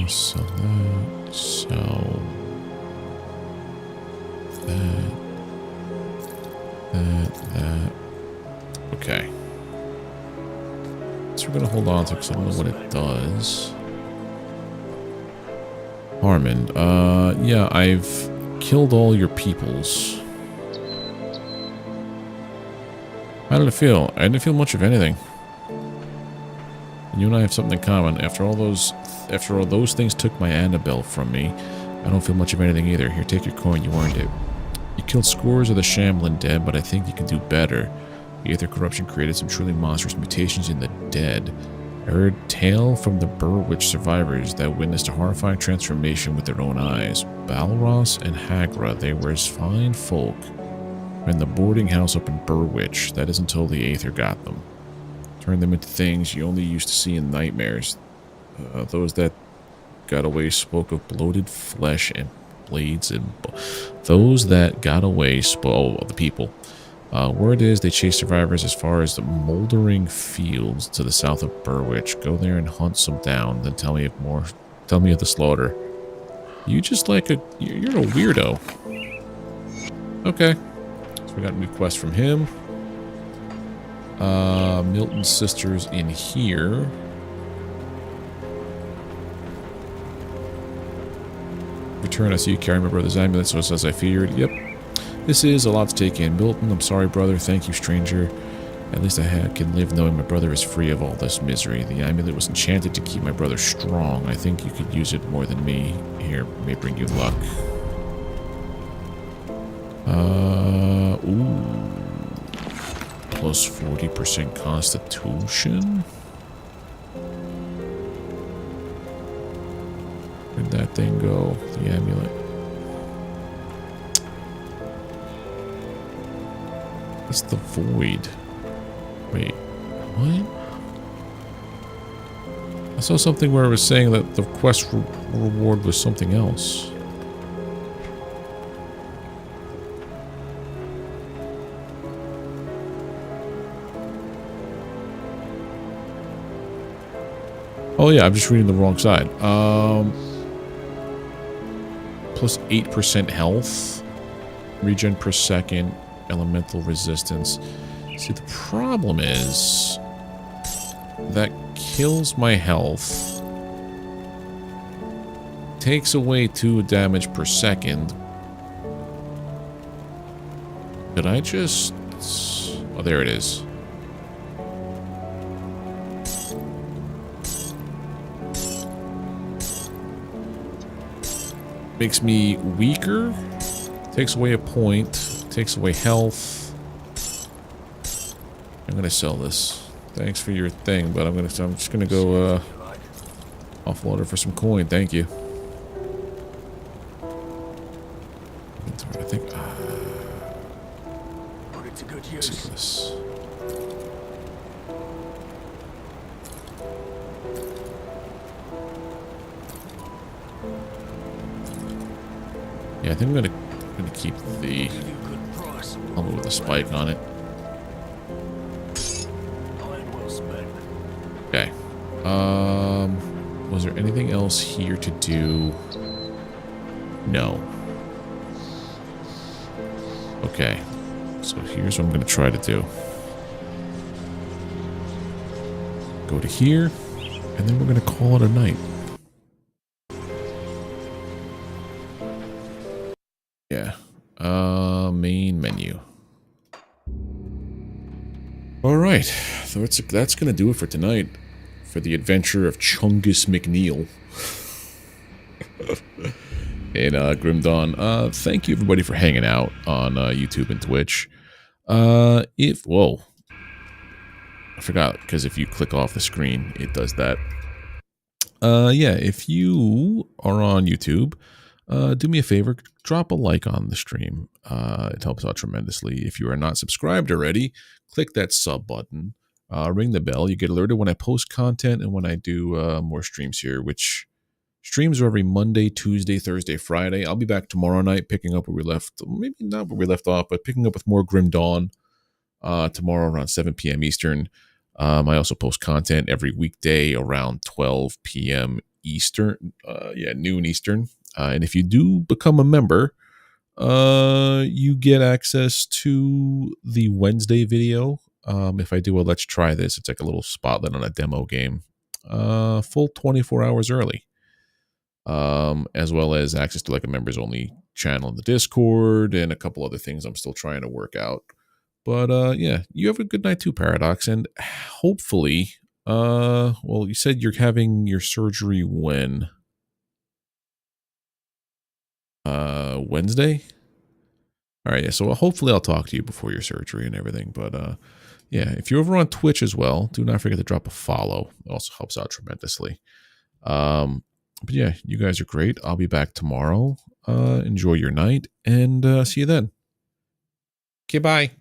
Sell that, sell that. Okay. So we're gonna hold on to it because I don't know what it does. Harmon, yeah, I've killed all your peoples. How did it feel? I didn't feel much of anything. You and I have something in common. After all those things took my Annabelle from me, I don't feel much of anything either. Here, take your coin. You earned it. You killed scores of the Shamblin dead, but I think you can do better. The Aether corruption created some truly monstrous mutations in the dead. I heard tale from the Burwitch survivors that witnessed a horrifying transformation with their own eyes. Balros and Hagra, they were as fine folk. In the boarding house up in Burwitch, that is until the Aether got them. Turned them into things you only used to see in nightmares. Those that got away spoke of bloated flesh and blades, and those that got away spoke of the people. Word is they chased survivors as far as the moldering fields to the south of Burwitch. Go there and hunt some down, then tell me of the slaughter. You just like you're a weirdo. Okay. So we got a new quest from him. Milton's sister's in here. Return, I see you carrying my brother's amulet, so it's as I feared. Yep. This is a lot to take in. Milton, I'm sorry, brother. Thank you, stranger. At least I can live knowing my brother is free of all this misery. The amulet was enchanted to keep my brother strong. I think you could use it more than me. Here, may bring you luck. Ooh. Plus 40% constitution? Where'd that thing go? The amulet. It's the void. Wait, what? I saw something where it was saying that the quest reward was something else. Oh yeah, I'm just reading the wrong side. Plus 8% health, regen per second, elemental resistance. See, the problem is that kills my health, takes away 2 damage per second. Could I just... Oh, there it is. Makes me weaker, takes away a point, takes away health. I'm gonna sell this. Thanks for your thing, but I'm just gonna go offload it for some coin. Thank you. I think. Put it to good Let's use. see this. Yeah, I think I'm gonna keep the helmet with the spike on it. Okay. Was there anything else here to do? No. Okay. So here's what I'm gonna try to do. Go to here, and then we're gonna call it a night. Yeah. Main menu. All right. So that's going to do it for tonight. For the adventure of Chungus McNeil. And Grim Dawn. Thank you everybody for hanging out on YouTube and Twitch. Whoa. I forgot, because if you click off the screen, it does that. Yeah, if you are on YouTube, do me a favor, drop a like on the stream. It helps out tremendously. If you are not subscribed already, click that sub button. Ring the bell. You get alerted when I post content and when I do more streams here, which streams are every Monday, Tuesday, Thursday, Friday. I'll be back tomorrow night picking up where we left. Maybe not where we left off, but picking up with more Grim Dawn tomorrow around 7 p.m. Eastern. I also post content every weekday around 12 p.m. Eastern. Noon Eastern. And if you do become a member, you get access to the Wednesday video. If I do a Let's Try This, it's like a little spotlight on a demo game. Full 24 hours early. As well as access to like a members only channel in the Discord and a couple other things I'm still trying to work out. But yeah, you have a good night too, Paradox. And hopefully, well, you said you're having your surgery when? Wednesday? All right, yeah, so hopefully I'll talk to you before your surgery and everything. But yeah, if you're over on Twitch as well, do not forget to drop a follow. It also helps out tremendously. But yeah, you guys are great. I'll be back tomorrow. Enjoy your night, and see you then. Okay, bye.